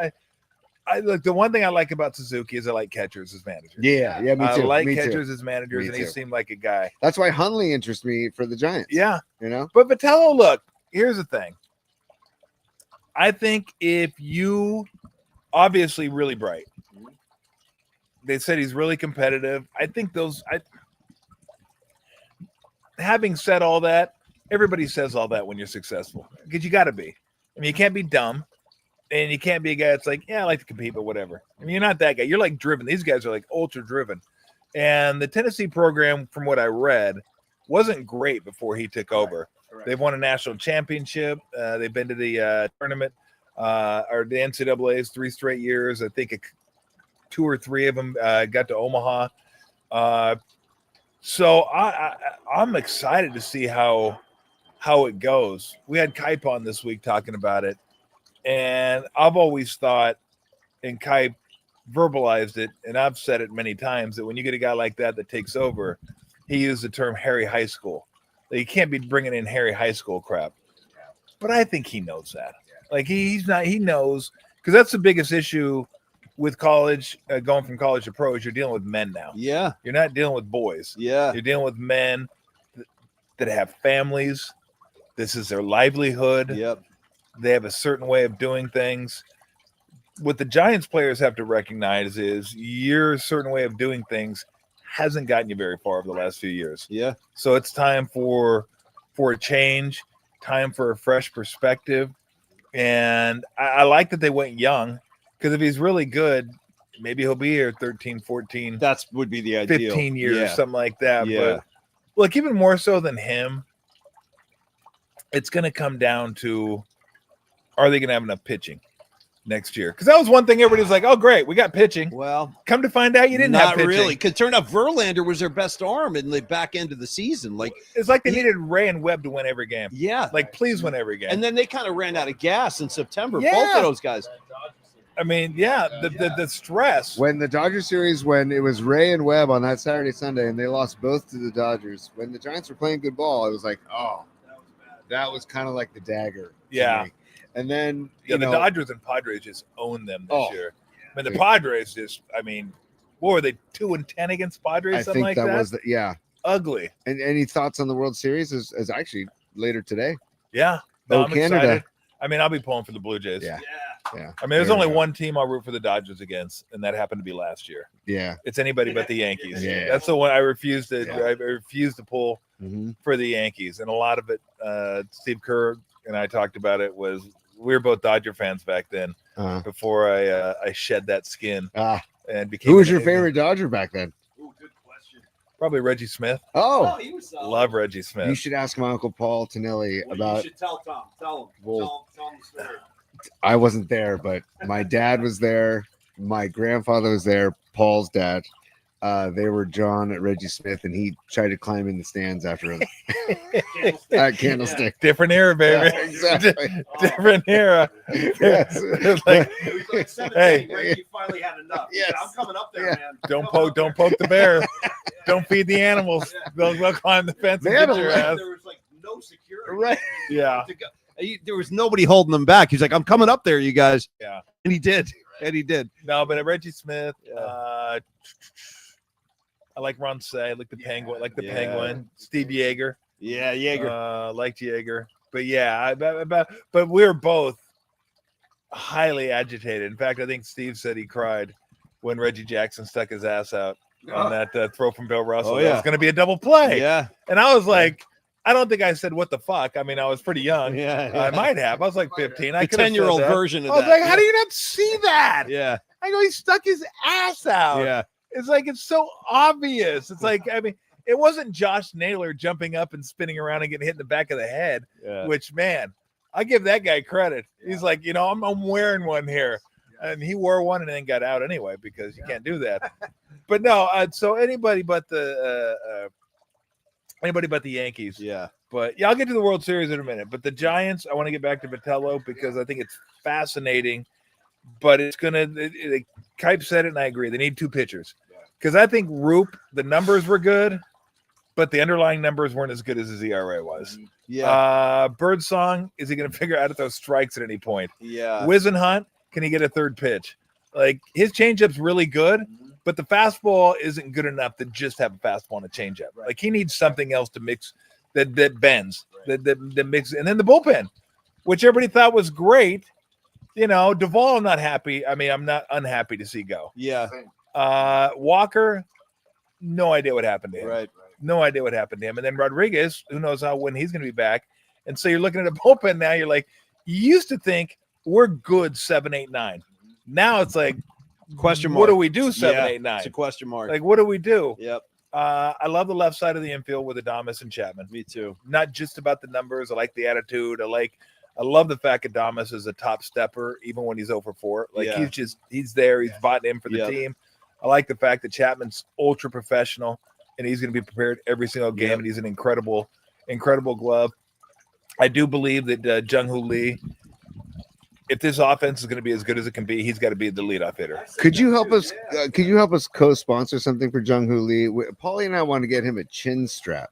I look. The one thing I like about Suzuki is I like catchers as managers. Yeah, me too. I like me catchers too. as managers, and he seemed like a guy. That's why Hundley interests me for the Giants. Yeah, you know. But Vitello, look. Here's the thing. I think if you obviously really bright. They said he's really competitive. I think having said all that, everybody says all that when you're successful because you got to be. I mean, you can't be dumb and you can't be a guy that's like, yeah, I like to compete, but whatever. I mean, you're not that guy. You're like driven. These guys are like ultra driven. And the Tennessee program, from what I read, wasn't great before he took over. Correct. They've won a national championship. They've been to the tournament or the NCAA's 3 straight years. I think 2 or 3 of them got to Omaha. So I'm excited to see how it goes. We had Kipe on this week talking about it. And I've always thought, and Kipe verbalized it, and I've said it many times, that when you get a guy like that takes over, he used the term Harry High School. Like, you can't be bringing in Harry High School crap. But I think he knows that. Like, he knows, because that's the biggest issue with college, going from college to pro, is you're dealing with men now. Yeah. You're not dealing with boys. Yeah. You're dealing with men that have families. This is their livelihood. Yep. They have a certain way of doing things. What the Giants players have to recognize is your certain way of doing things hasn't gotten you very far over the last few years. Yeah. So it's time for a change, time for a fresh perspective. And I like that they went young, because if he's really good, maybe he'll be here 13, 14, That would be the ideal. 15 years, Yeah. something like that. Yeah. But look, even more so than him, it's going to come down to, are they going to have enough pitching next year? Because that was one thing everybody's like, oh, great, we got pitching. Well, come to find out you didn't have not pitching. really. Because turned out Verlander was their best arm in the back end of the season. Like, it's like they needed Ray and Webb to win every game. yeah. Like, please win every game. And then they kind of ran out of gas in September. Yeah. Both of those guys. I mean, yeah, the stress. When the Dodgers series, when it was Ray and Webb on that Saturday, Sunday, and they lost both to the Dodgers, when the Giants were playing good ball, it was like, oh, that was kind of like the dagger. Yeah. Me. And then, Yeah, you the know, Dodgers and Padres just own them this Oh. year. I mean, the Padres just, I mean, what were they, 2-10 against Padres, I something think like that that? was, yeah. Ugly. And any thoughts on the World Series is actually later today. Yeah. No, Oh, I'm Canada. excited. I mean, I'll be pulling for the Blue Jays. Yeah. Yeah. I mean, there's There only we go. one team I'll root for the Dodgers against, and that happened to be last year. Yeah. It's anybody but the Yankees. Yeah. That's the one I refuse to. Yeah. I refuse to pull Mm-hmm. for the Yankees, and a lot of it. Steve Kerr and I talked about it. Was we were both Dodger fans back then. Before I shed that skin and became. Who was your favorite Dodger back then? Ooh, good question. Probably Reggie Smith. Oh, he was Love Reggie Smith. you should ask my uncle Paul Tonelli about. You should tell Tom. Tell him. Well- Tell him the story. I wasn't there, but my dad was there. My grandfather was there. Paul's dad. They were John at Reggie Smith, and he tried to climb in the stands after him. Candlestick. Different era, baby. Yeah, exactly. Different era. Yes. It's like, It was like 17. Hey. Reggie finally had enough. He said, Yes. I'm coming up there, Yeah. man. don't poke the bear. Don't feed the animals. They'll climb the fence and They had get a your leg. ass. There was like no security. Right. Yeah. To go- There was nobody holding them back. He's like, I'm coming up there, you guys. Yeah. And he did. And he did. No, but Reggie Smith. Yeah. I like Ron Say. I like the Penguin. Like the Yeah. Penguin. Steve Yeager. Yeah, Jaeger. Liked Yeager. But yeah, but we were both highly agitated. In fact, I think Steve said he cried when Reggie Jackson stuck his ass out on that throw from Bill Russell. Oh, That yeah. was going to be a double play. Yeah. And I was like, I don't think I said what the fuck. I mean, I was pretty young. Yeah. I might have. I was like 15. I The could have said 10-year-old that. version of I was that. like, how do you not see that? Yeah. I go, he stuck his ass out. Yeah. It's like, it's so obvious. It's like, I mean, it wasn't Josh Naylor jumping up and spinning around and getting hit in the back of the head, Yeah. which, man, I give that guy credit. He's like, you know, I'm wearing one here. And he wore one and then got out anyway because you can't do that. But no, so anybody but the Yankees. Yeah. But yeah, I'll get to the World Series in a minute. But the Giants, I want to get back to Vitello because I think it's fascinating. But it's gonna. Kipe said it, and I agree. They need two pitchers because I think Roop, the numbers were good, but the underlying numbers weren't as good as his ERA was. Yeah. Birdsong, is he going to figure out if those strikes at any point? Yeah. Wizenhunt, can he get a third pitch? Like his changeup's really good, but the fastball isn't good enough to just have a fastball and a changeup. Like he needs something else to mix that bends, that mix, and then the bullpen, which everybody thought was great. You know, Duvall, I'm not happy. I mean, I'm not unhappy to see go. Yeah. Walker, no idea what happened to him. Right. No idea what happened to him. And then Rodriguez, who knows when he's going to be back. And so you're looking at a bullpen now. You're like, you used to think we're good 7, 8, 9. Now it's like, Question mark. what do we do 7, Yeah, 8, 9? It's a question mark. Like, what do we do? Yep. I love the left side of the infield with Adames and Chapman. Me too. Not just about the numbers. I like the attitude. I love the fact Adames is a top stepper, even when he's over 4. Like Yeah. he's there. He's bought in for the Yep. team. I like the fact that Chapman's ultra professional and he's going to be prepared every single game. Yep. And he's an incredible glove. I do believe that Jung-Hoo Lee, if this offense is going to be as good as it can be, he's got to be the leadoff hitter. Could you help us? Could you help us co-sponsor something for Jung-Hoo Lee? Paulie and I want to get him a chin strap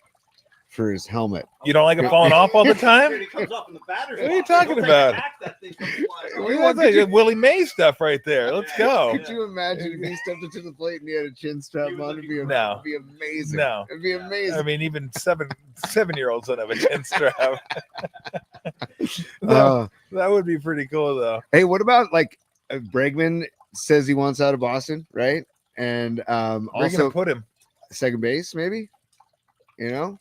for his helmet. You don't like him falling off all the time? Dude, he comes up in the batter's What are you box. talking He'll take about? back, that thing comes flying We off. want that Willie Mays stuff right there. Let's go. Could you imagine if he stepped up to the plate and he had a chin strap on? It'd be, No. it'd be amazing. No. It'd be amazing. I mean, even 7-year-olds don't have a chin strap. Uh, That would be pretty cool, though. hey, what about like Bregman says he wants out of Boston, right? And Where you also gonna put him? second base, maybe. You know,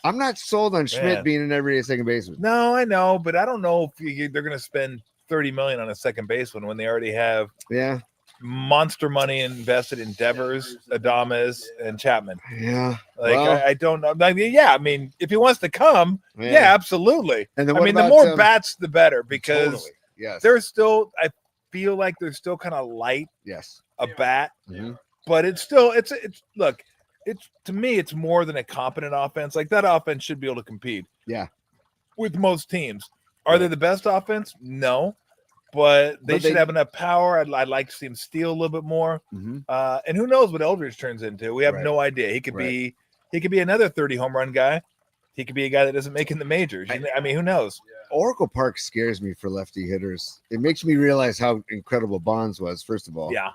I'm not sold on Schmidt Man. being an everyday second baseman. No, I know, but I don't know if they're going to spend $30 million on a second baseman when they already have Yeah, monster money invested in Devers, Adames, and Chapman. Yeah. Like well, I don't know. I mean, yeah, I mean, if he wants to come, yeah, absolutely. And then I what mean, the about, more bats, the better, because totally. Yes. there's still, I feel like they're still kind of light Yes. a bat, Mhm. but it's still, it's look, it's to me, it's more than a competent offense. Like that offense should be able to compete. Yeah. With most teams, are they the best offense? No. But they should have enough power. I'd like to see him steal a little bit more. Mm-hmm. And who knows what Eldridge turns into? We have Right. no idea. He could be another 30 home run guy. He could be a guy that doesn't make it in the majors. I mean, who knows? Oracle Park scares me for lefty hitters. It makes me realize how incredible Bonds was, first of all. Yeah.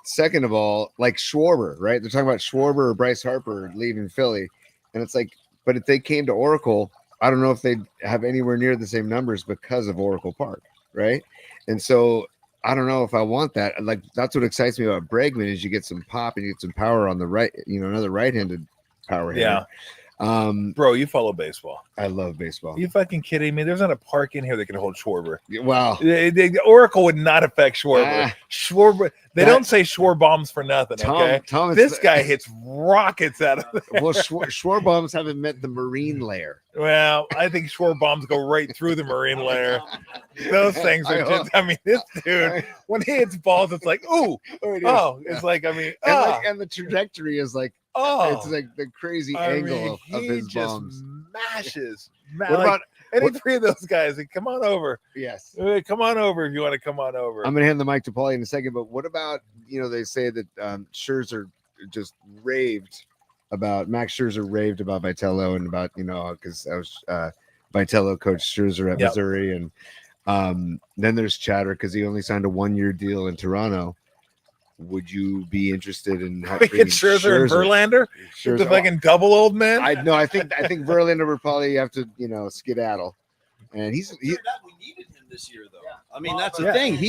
Second of all, like Schwarber, right? They're talking about Schwarber or Bryce Harper leaving Philly. And it's like, but if they came to Oracle, I don't know if they'd have anywhere near the same numbers because of Oracle Park, right? And so I don't know if I want that. Like that's what excites me about Bregman is you get some pop and you get some power on the right, another right-handed power hitter. Yeah. Bro, you follow baseball. I love baseball. Are you fucking kidding me? There's not a park in here that can hold Schwarber. Wow. The Oracle would not affect Schwarber. Schwarber. They don't say Schwar bombs for nothing. Okay, this guy hits rockets out of it. Well, Schwar bombs haven't met the marine layer. Well, I think Schwar bombs go right through the marine layer. Those things are just. I mean, this dude when he hits balls, it's like ooh, it's like I mean, and the trajectory is like. It's like the crazy angle of his bombs. Mashes. What about any three of those guys? Like, come on over. Yes. Come on over if you want to come on over. I'm going to hand the mic to Paulie in a second, but what about, they say that Scherzer just raved about, Max Scherzer raved about Vitello and about, because I was Vitello coached Scherzer at Missouri. And then there's chatter because he only signed a 1-year deal in Toronto. Would you be interested in having Scherzer and Verlander? The fucking double old man? I think Verlander would probably have to, skedaddle. And he's we needed him this year, though. Yeah. I mean, that's the thing. Would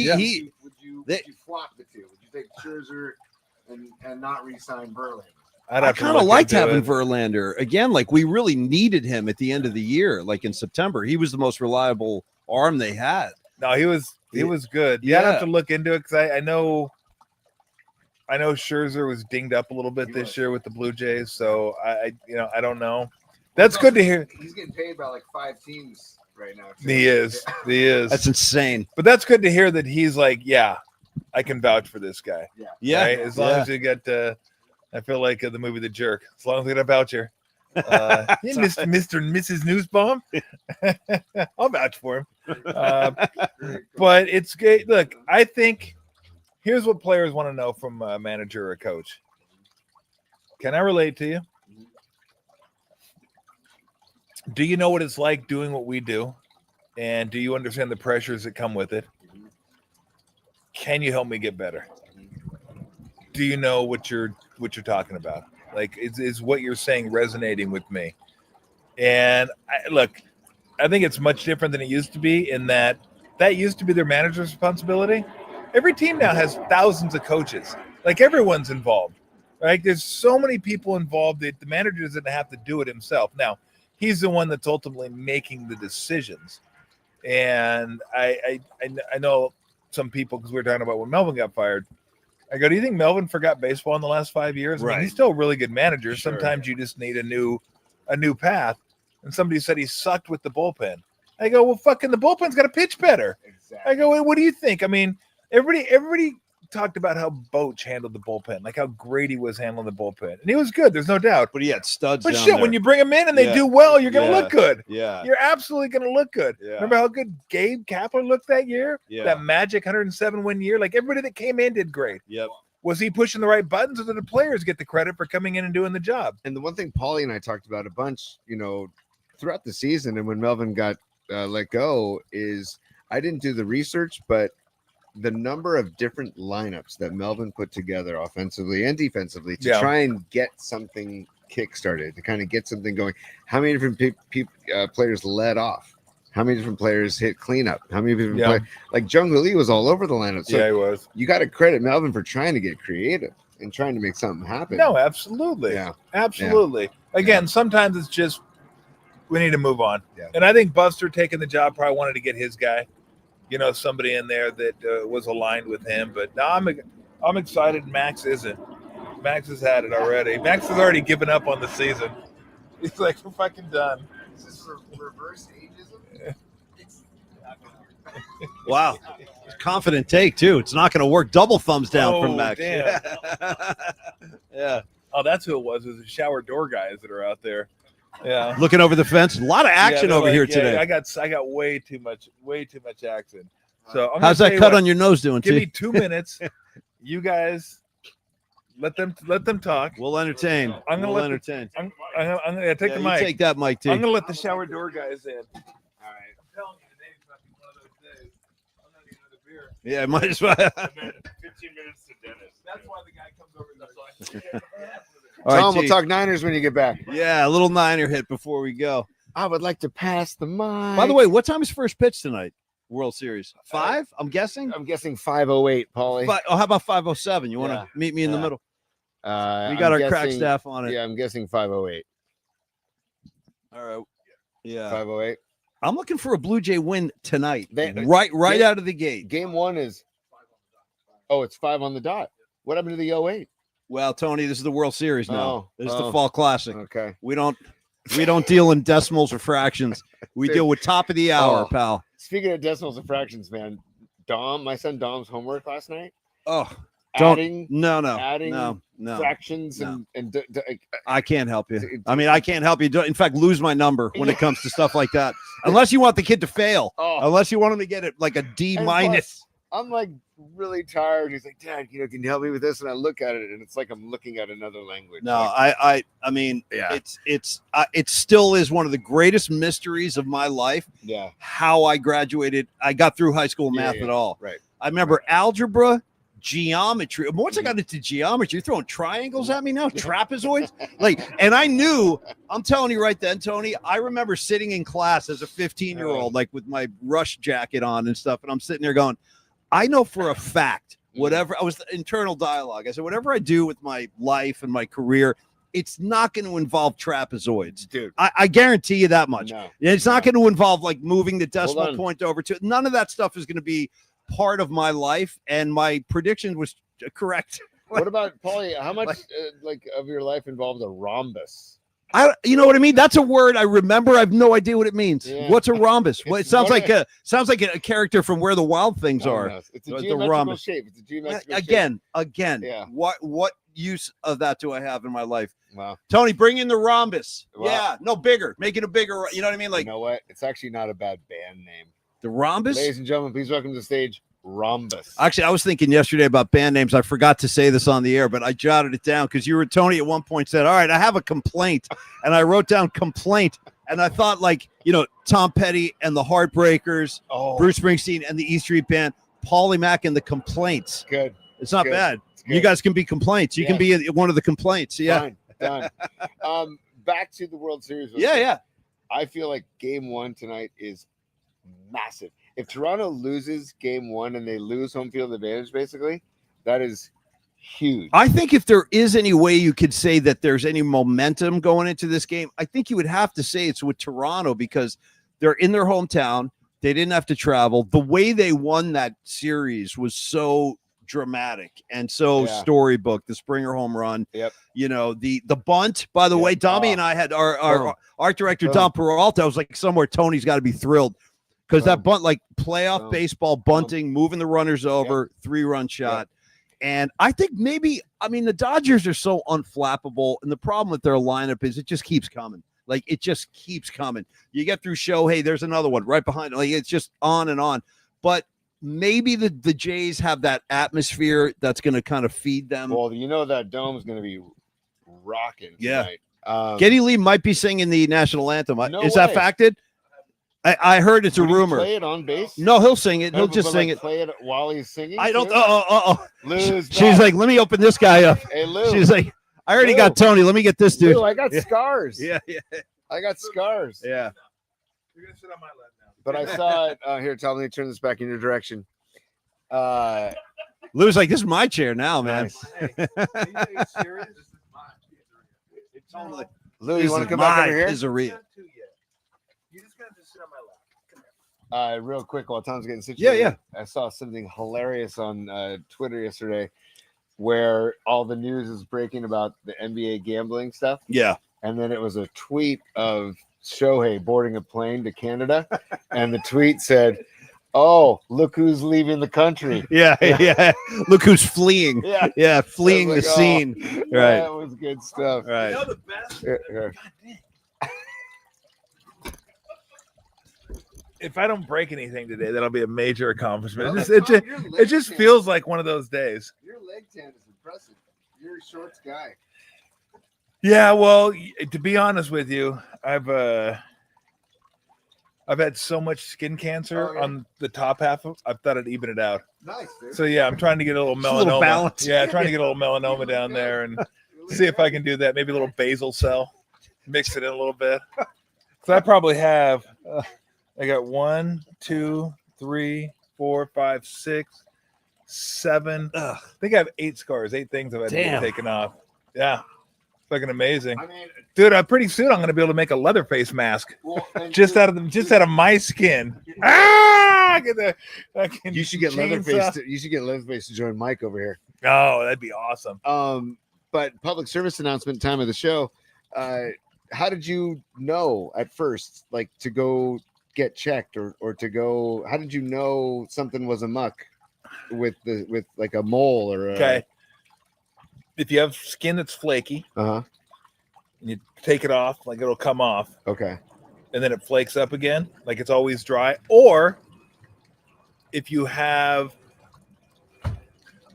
you flop the two? Would you take Scherzer and not re-sign Verlander? I kind of liked having Verlander again. Like we really needed him at the end of the year, like in September. He was the most reliable arm they had. No, he was good. Yeah, I'd have to look into it because I know Scherzer was dinged up a little bit this year with the Blue Jays, so I don't know. That's good to hear. He's getting paid by like 5 teams right now. Too. He is. That's insane. But that's good to hear that he's like, yeah, I can vouch for this guy. Yeah. Right? As long as you get, I feel like the movie The Jerk. As long as they got a voucher. Mr. and Mrs. Newsbaum. I'll vouch for him. But it's good. Look, I think. Here's what players want to know from a manager or a coach. Can I relate to you? Do you know what it's like doing what we do? And do you understand the pressures that come with it? Can you help me get better? Do you know what you're talking about? Like, is what you're saying resonating with me? And I think it's much different than it used to be in that used to be their manager's responsibility. Every team now has thousands of coaches. Like everyone's involved, right? There's so many people involved that the manager doesn't have to do it himself. Now, he's the one that's ultimately making the decisions. And I know some people, because we were talking about when Melvin got fired. I go, do you think Melvin forgot baseball in the last 5 years? Right. I mean, he's still a really good manager. Sure. Sometimes you just need a new path. And somebody said he sucked with the bullpen. I go, well, fucking the bullpen's got to pitch better. Exactly. I go, well, what do you think? I mean, everybody talked about how Boach handled the bullpen, like how great he was handling the bullpen. And he was good, there's no doubt. But he had studs. But shit, when you bring them in and they do well, you're going to look good. Yeah. You're absolutely going to look good. Yeah. Remember how good Gabe Kapler looked that year? Yeah. That magic 107 win year? Like everybody that came in did great. Yep. Was he pushing the right buttons, or did the players get the credit for coming in and doing the job? And the one thing Paulie and I talked about a bunch, throughout the season and when Melvin got let go is I didn't do the research, but the number of different lineups that Melvin put together offensively and defensively to try and get something kick-started, to kind of get something going. How many different players led off? How many different players hit cleanup? How many different players? Like Jung Hoo Lee was all over the lineup. So he was. You got to credit Melvin for trying to get creative and trying to make something happen. No, absolutely. Yeah. Absolutely. Yeah. Again, sometimes it's just we need to move on. Yeah. And I think Buster taking the job probably wanted to get his guy. Somebody in there that was aligned with him. But no, I'm excited. Max isn't. Max has had it already. Max has already given up on the season. He's like, we're fucking done. Is this reverse ageism? Wow. Confident take, too. It's not going to work. Double thumbs down from Max. Damn. Yeah. Oh, that's who it was. It was the shower door guys that are out there. Yeah. Looking over the fence. A lot of action over here today. I got way too much action. So how's that cut on your nose doing? Give me 2 minutes. You guys let them talk. We'll entertain. I'm gonna entertain. I'm gonna take the mic. Take that mic, too. I'm gonna let the shower door guys in. All right. I'm telling you, today's fucking one of those days. I'm not getting another beer. Yeah, might as well. 15 minutes to Dennis. That's why the guy comes over and All right, Tom, we'll T. talk Niners when you get back. Yeah, a little Niner hit before we go. I would like to pass the mic. By the way, what time is first pitch tonight? World Series 5, I'm guessing. I'm guessing 5:08, Paulie. How about 5:07? You want to meet me in the middle? We got our crack staff on it. Yeah, I'm guessing 5:08. All right. Yeah. 5:08. I'm looking for a Blue Jay win tonight. They- Out of the gate. Game 1 is. Oh, it's 5 on the dot. What happened to the 08? Well, Tony, this is the World Series now. Oh, This is the Fall Classic. Okay. We don't deal in decimals or fractions. We deal with top of the hour, pal. Speaking of decimals and fractions, man, my son Dom's homework last night. Oh, Adding no. fractions No. and I can't help you. I mean, I can't help you. In fact, lose my number when it comes to stuff like that. Unless you want the kid to fail. Unless you want him to get it like a D minus. I'm like really tired. He's like, Dad, can you help me with this? And I look at it, and it's like I'm looking at another language. No, like, I mean, Yeah. it still is one of the greatest mysteries of my life. Yeah. How I graduated, I got through high school math at all. Right. I remember algebra, geometry. Once I got into geometry, you're throwing triangles at me now, trapezoids. And I knew, I'm telling you right then, Tony, I remember sitting in class as a 15-year-old, like with my rush jacket on and stuff. And I'm sitting there going, I know for a fact, whatever, I was the internal dialogue. I said, whatever I do with my life and my career, it's not going to involve trapezoids. Dude. I guarantee you that much. No. It's not going to involve like moving the Hold decimal on. point over to none of that stuff is going to be part of my life. And my prediction was correct. What about Paulie? How much of your life involved a rhombus? You know what I mean? That's a word I remember. I have no idea what it means. Yeah. What's a rhombus? Well, it sounds more like a character from Where the Wild Things Are. No, it's a The geometrical rhombus. shape. It's a geometrical Again. Yeah. What use of that do I have in my life? Wow. Tony, bring in the rhombus. Wow. Yeah, no, bigger. Making it bigger. You know what I mean? Like You know what? It's actually not a bad band name. the rhombus. Ladies and gentlemen, please welcome to the stage Rhombus. Actually, I was thinking yesterday about band names. I forgot to say this on the air, but I jotted it down because Tony at one point said, all right, I have a complaint. And I wrote down complaint. And I thought Tom Petty and the Heartbreakers, Bruce Springsteen and the E Street Band, Paulie Mack and the Complaints. Good. It's not Good. bad. It's good. You guys can be complaints. You can be one of the complaints. Yeah. Fine. Back to the World Series. Yeah. I feel like game 1 tonight is massive. If Toronto loses game 1 and they lose home field advantage, basically, that is huge. I think if there is any way you could say that there's any momentum going into this game, I think you would have to say it's with Toronto because they're in their hometown. They didn't have to travel. The way they won that series was so dramatic and so storybook. The Springer home run. Yep. The bunt, by the way, Dommy and I had our art director, Don Peralta. I was like, somewhere Tony's got to be thrilled. Because that bunt, like playoff baseball bunting, moving the runners over, 3-run shot. And I think the Dodgers are so unflappable. And the problem with their lineup is it just keeps coming. Like, it just keeps coming. You get through Shohei, there's another one right behind. Like, it's just on and on. But maybe the Jays have that atmosphere that's going to kind of feed them. Well, that dome's going to be rocking tonight. Geddy Lee might be singing the national anthem. No is way. that facted? I heard it's a rumor. Play it on base? No, he'll sing it. He'll just sing it. Play it while he's singing. I don't. Lou's She's back. like, let me open this guy up. Hey, Lou. She's like, I already Lou. got Tony. Let me get this dude. Lou, I got scars. Yeah. I got scars. Yeah. You're gonna sit on my lap now. But I saw it here. Tell me to turn this back in your direction. Lou's like, this is my chair now, man. Hey, are you serious? This is mine. It's totally. Lou, you want to come back over here? Pizzeria. You just gotta sit on my lap. Come here. Real quick while Tom's getting situated. Yeah. I saw something hilarious on Twitter yesterday. where all the news is breaking about the NBA gambling stuff. Yeah. And then it was a tweet of Shohei boarding a plane to Canada. And the tweet said, "Oh, look who's leaving the country." Yeah. Look who's fleeing. Yeah. Fleeing the scene. Right. That was good stuff. Right. You know the best? Yeah. If I don't break anything today, that'll be a major accomplishment. It just feels like one of those days. Your leg tan is impressive. You're a shorts guy. Yeah, well, to be honest with you, I've had so much skin cancer on the top half. I thought I'd even it out. Nice, dude. So yeah, I'm trying to get a little melanoma. A little balance. Yeah, trying to get a little melanoma down there and see if I can do that. Maybe a little basal cell, mix it in a little bit. So I probably have. I got 1, 2, 3, 4, 5, 6, 7. I think I have 8 scars, 8 things I've had to get taken off. Yeah. Fucking amazing. I mean, dude, pretty soon I'm gonna be able to make a Leatherface mask. well, just out of my skin. Get the fucking you should get chainsaw. Leatherface. You should get Leatherface to join Mike over here. Oh, that'd be awesome. But public service announcement time of the show. How did you know at first, like, to go get checked or to go? How did you know something was amok with like a mole or okay? If you have skin that's flaky, you take it off, like it'll come off. Okay. And then it flakes up again, like it's always dry. Or if you have,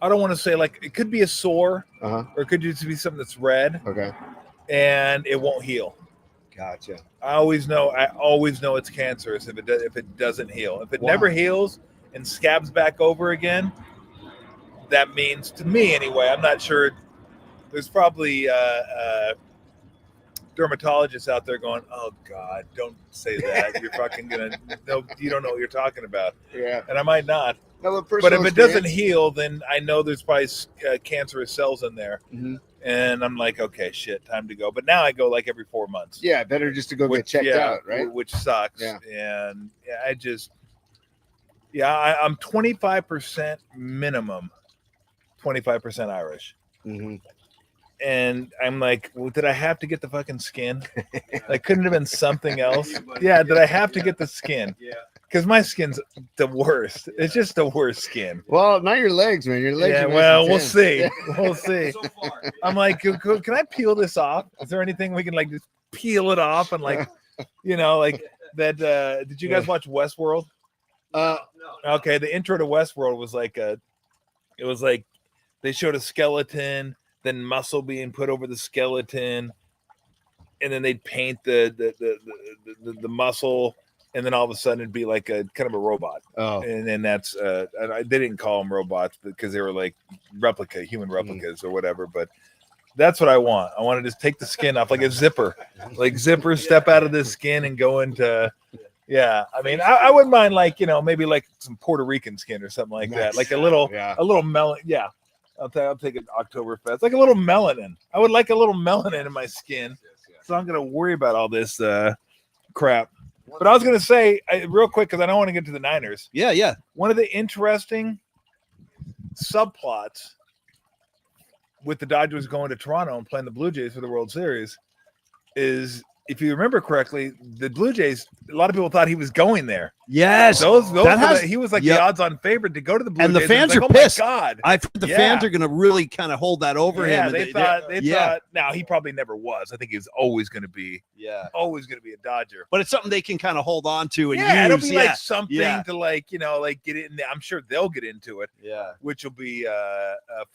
I don't want to say, like, it could be a sore, or it could just be something that's red. Okay. And it won't heal. Gotcha. I always know it's cancerous if it doesn't heal. If it never heals and scabs back over again, that means, to me anyway, I'm not sure. There's probably dermatologists out there going, "Oh God, don't say that. You're fucking gonna no. You don't know what you're talking about." Yeah. And I might not. No, but if it doesn't heal, then I know there's probably cancerous cells in there. Mm-hmm. And I'm like, okay, shit, time to go. But now I go like every 4 months. Yeah, better just to go get checked out, right? Which sucks. Yeah. And I'm 25% minimum, 25% Irish. Mm-hmm. And I'm like, well, did I have to get the fucking skin? Like, couldn't it have been something else? Yeah, did I have to get the skin? Yeah. Because my skin's the worst. It's just the worst skin. Well, not your legs, man. Your legs. Yeah, well, we'll see. We'll see. So far, I'm like, can I peel this off? Is there anything we can, like, just peel it off and, like, like that? Did you guys watch Westworld? No. Okay, the intro to Westworld was like it was like they showed a skeleton, then muscle being put over the skeleton, and then they'd paint the muscle. And then all of a sudden it'd be like a kind of a robot. Oh, and then that's they didn't call them robots because they were like human replicas or whatever. But that's what I want. I want to just take the skin off like a zipper, step out of this skin and go into. Yeah, I mean, I wouldn't mind, like, maybe like some Puerto Rican skin or something like that, like a little melon. Yeah, I'll take an Oktoberfest, like a little melanin. I would like a little melanin in my skin, so I'm gonna worry about all this crap. But I was going to say, real quick, because I don't want to get to the Niners. Yeah. One of the interesting subplots with the Dodgers going to Toronto and playing the Blue Jays for the World Series is, if you remember correctly, the Blue Jays, a lot of people thought he was going there. Yes. He was like the odds-on favorite to go to the Blue Jays. And the fans are pissed. Oh, my God. I think the fans are going to really kind of hold that over him. They thought, now he probably never was. I think he was always going to be a Dodger. But it's something they can kind of hold on to and use. It'll be like something to get in there. I'm sure they'll get into it. Yeah. Which will be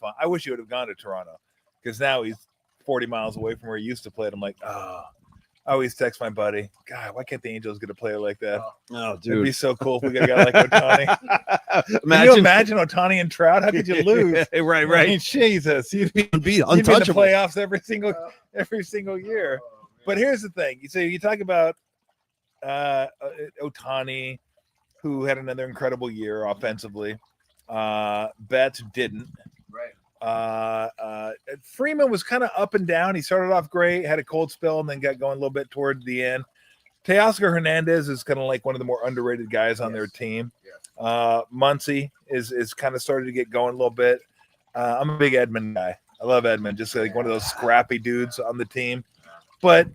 fun. I wish he would have gone to Toronto, because now he's 40 miles away from where he used to play. And I'm like, I always text my buddy, God, why can't the Angels get a player like that? Oh, dude. It'd be so cool if we got a guy like Ohtani. Can you imagine Ohtani and Trout? How could you lose? Right. I mean, Jesus. You'd be untouchable. You'd be in the playoffs every single year. But here's the thing. So you talk about Ohtani, who had another incredible year offensively. Betts didn't. Right. Freeman was kind of up and down. He started off great, had a cold spell, and then got going a little bit toward the end. Teoscar Hernandez is kind of like one of the more underrated guys on their team. Muncy is kind of started to get going a little bit. I'm a big Edmund guy. I love Edmund, just like one of those scrappy dudes on the team. But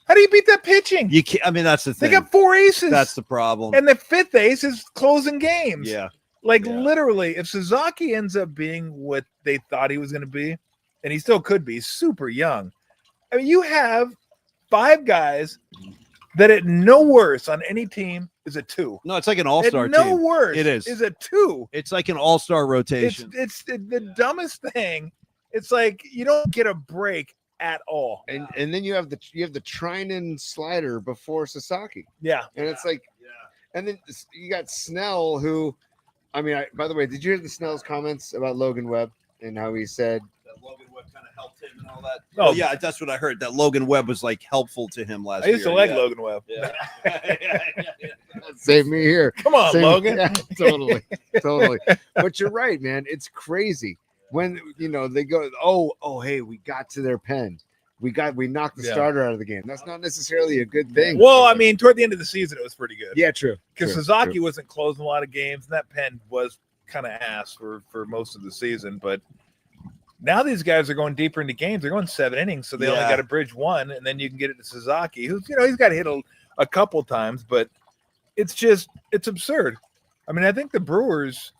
how do you beat that pitching? You can't. I mean, that's the thing. They got 4 aces. That's the problem. And the 5th ace is closing games. Yeah. Like Yeah. literally, if Suzuki ends up being what they thought he was going to be, and he still could be, super young. I mean, you have 5 guys that at no worse on any team is a 2. No, it's like an all-star At no team. worse It is. a 2. It's like an all-star rotation. It's the dumbest thing. It's like you don't get a break at all. And then you have the Trinan slider before Sasaki. Yeah. And it's like, and then you got Snell, who, I mean, by the way, did you hear the Snell's comments about Logan Webb and how he said that Logan Webb kind of helped him and all that? Oh. Oh, yeah, that's what I heard. That Logan Webb was like helpful to him last I year. used to like yeah. Logan Webb. Yeah. save me here? Come on, Same- Logan. Yeah, totally. But you're right, man. It's crazy when they go, oh, hey, we got to their pen. We knocked the Yeah. starter out of the game. That's not necessarily a good thing. Well, I mean, toward the end of the season, it was pretty good. yeah, true. Because True, Sasaki true. wasn't closing a lot of games, and that pen was kind of ass for most of the season. But now these guys are going deeper into games. They're going 7 innings, so they only Yeah. got to bridge 1, and then you can get it to Sasaki, who's he's got hit a couple times, but it's absurd. I mean, I think the Brewers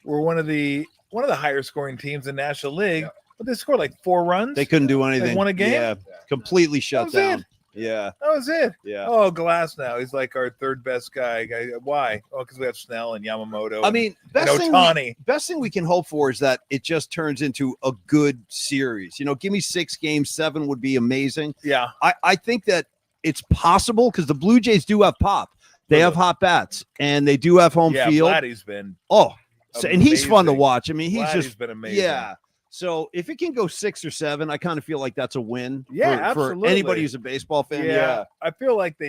were one of the higher scoring teams in National League, but they scored like 4 runs. They couldn't do anything. won a game? Yeah, completely That shut was down. it. Yeah, That was it. yeah. Oh, Glass now. He's like our 3rd best guy. Why? Oh, because we have Snell and Yamamoto. I mean, and best thing we can hope for is that it just turns into a good series. Give me 6 games, 7 would be amazing. yeah. I think that it's possible because the Blue Jays do have pop. They have hot bats and they do have home Yeah, field. Vladdy's been And he's fun to amazing. watch. I mean, he's Vladdy's just been amazing. yeah. So if it can go 6 or 7, I kind of feel like that's a win. Yeah, for absolutely. anybody who's a baseball fan. Yeah. I feel like they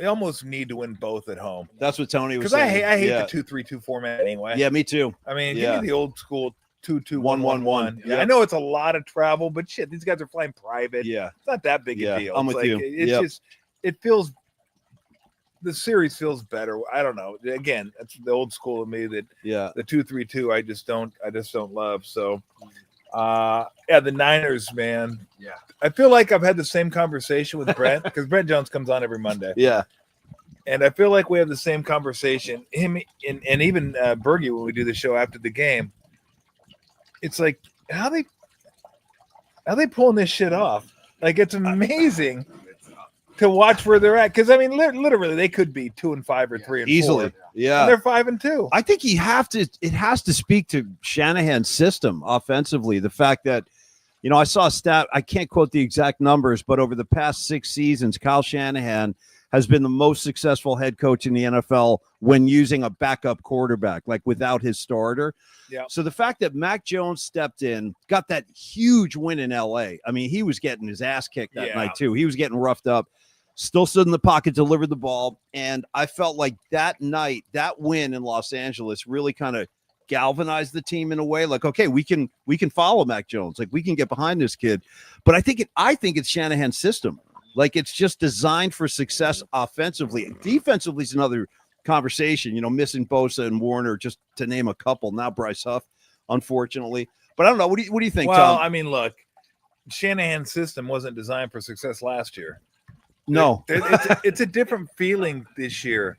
almost need to win both at home. That's what Tony was Because saying. I hate yeah. the 2-3-2 format anyway. Yeah, me too. I mean, Yeah. give me the old school 2-2-1-1-1. 1-1-1. Yeah, Yep. I know it's a lot of travel, but shit, these guys are flying private. Yeah. It's not that big Yeah, a deal. I'm It's with you. It's Yep. just the series feels better. I don't know. Again, that's the old school of me that Yeah. the 2-3-2 I just don't love. So the Niners, man. Yeah. I feel like I've had the same conversation with Brent because Brent Jones comes on every Monday. Yeah. And I feel like we have the same conversation. Him and even Bergie when we do the show after the game. It's like how they pulling this shit off. Like it's amazing to watch where they're at. Because I mean, literally, they could be 2-5 or 3-4 Easily. And Yeah. they're 5-2. I think it has to speak to Shanahan's system offensively. The fact that, I saw a stat, I can't quote the exact numbers, but over the past 6 seasons, Kyle Shanahan has been the most successful head coach in the NFL when using a backup quarterback, like without his starter. Yeah. So the fact that Mac Jones stepped in, got that huge win in LA. I mean, he was getting his ass kicked that night too. He was getting roughed up. Still stood in the pocket, delivered the ball. And I felt like that night, that win in Los Angeles really kind of galvanized the team in a way like, okay, we can follow Mac Jones. Like we can get behind this kid. But I think it's Shanahan's system. Like it's just designed for success offensively. Defensively is another conversation, missing Bosa and Warner, just to name a couple. Now Bryce Huff, unfortunately. But I don't know. What do you think, Well, Tom? I mean, look, Shanahan's system wasn't designed for success last year. No. It's a different feeling this year.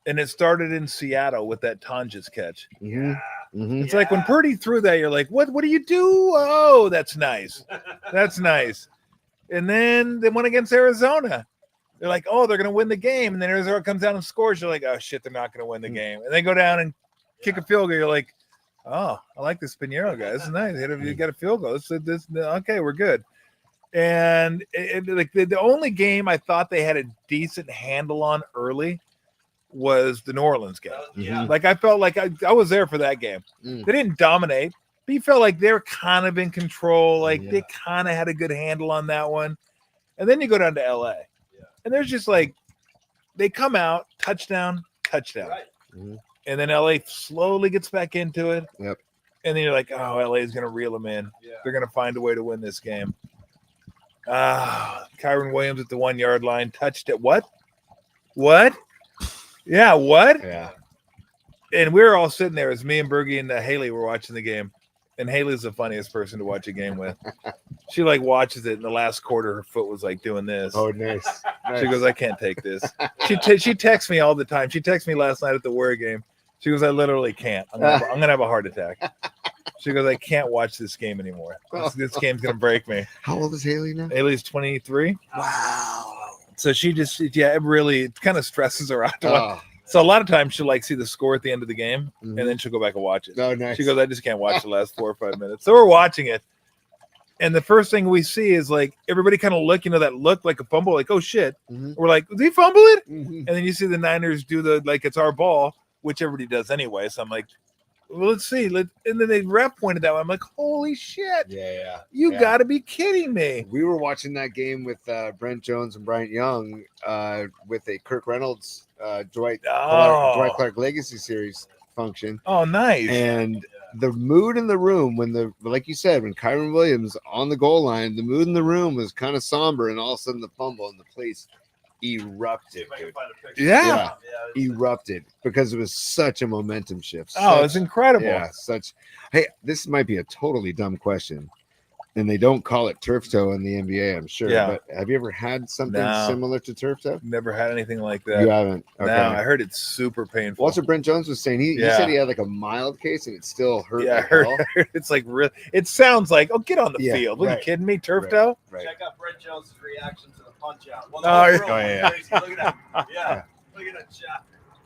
And it started in Seattle with that Tonjes catch. It's like when Purdy threw that, you're like, what do you do? Oh, that's nice. That's nice. And then they went against Arizona. They're like, oh, they're going to win the game. And then Arizona comes down and scores. You're like, oh, shit, they're not going to win the game. And they go down and kick a field goal. You're like, oh, I like this Pinheiro guy. This is nice. You got a field goal. Okay, we're good. And like the only game I thought they had a decent handle on early was the New Orleans game. Yeah. Like I felt like I was there for that game. Mm. They didn't dominate, but you felt like they were kind of in control. Like they kind of had a good handle on that one. And then you go down to LA, and there's just like they come out touchdown. Right. And then LA slowly gets back into it. Yep. And then you're like, oh, LA is going to reel them in. Yeah. They're going to find a way to win this game. Kyron Williams at the 1 yard line touched it. What? Yeah, what? Yeah. And we were all sitting there as me and Bergie and Haley were watching the game. And Haley's the funniest person to watch a game with. She like watches it in the last quarter. Her foot was like doing this. Oh, nice. She goes, I can't take this. She texts me all the time. She texted me last night at the Warrior game. She goes, I literally can't. I'm gonna have a heart attack. She goes, I can't watch this game anymore. This game's gonna break me. How old is Haley now? Haley's 23. Wow. So she just, it really kind of stresses her out to watch. So a lot of times she'll like see the score at the end of the game, and then she'll go back and watch it. Oh, nice. She goes, I just can't watch the last 4 or 5 minutes. So we're watching it, and the first thing we see is like everybody kind of look, that look like a fumble, like, oh shit. We're like, did he fumble it? And then you see the Niners do the like it's our ball, which everybody does anyway. So I'm like, well, let's see. And then the ref pointed that way. I'm like, holy shit. Yeah. You got to be kidding me. We were watching that game with Brent Jones and Bryant Young with a Kirk Reynolds, Dwight Clark Legacy Series function. Oh, nice. And the mood in the room like you said, when Kyron Williams on the goal line, the mood in the room was kind of somber, and all of a sudden the fumble and the place erupted. Yeah. Erupted because it was such a momentum shift. It's incredible. Yeah, hey, this might be a totally dumb question, and they don't call it turf toe in the NBA, I'm sure. Yeah. But have you ever had something similar to turf toe? Never had anything like that. You haven't? Okay. No, I heard it's super painful. Well, that's what Brent Jones was saying. He said he had like a mild case and it still hurt. Yeah, I heard it's like real. It sounds like, get on the field. Are you kidding me? Turf toe? Right. Check out Brent Jones' reaction to the punch out. Well, yeah. Look at that. Yeah. Look at that shot.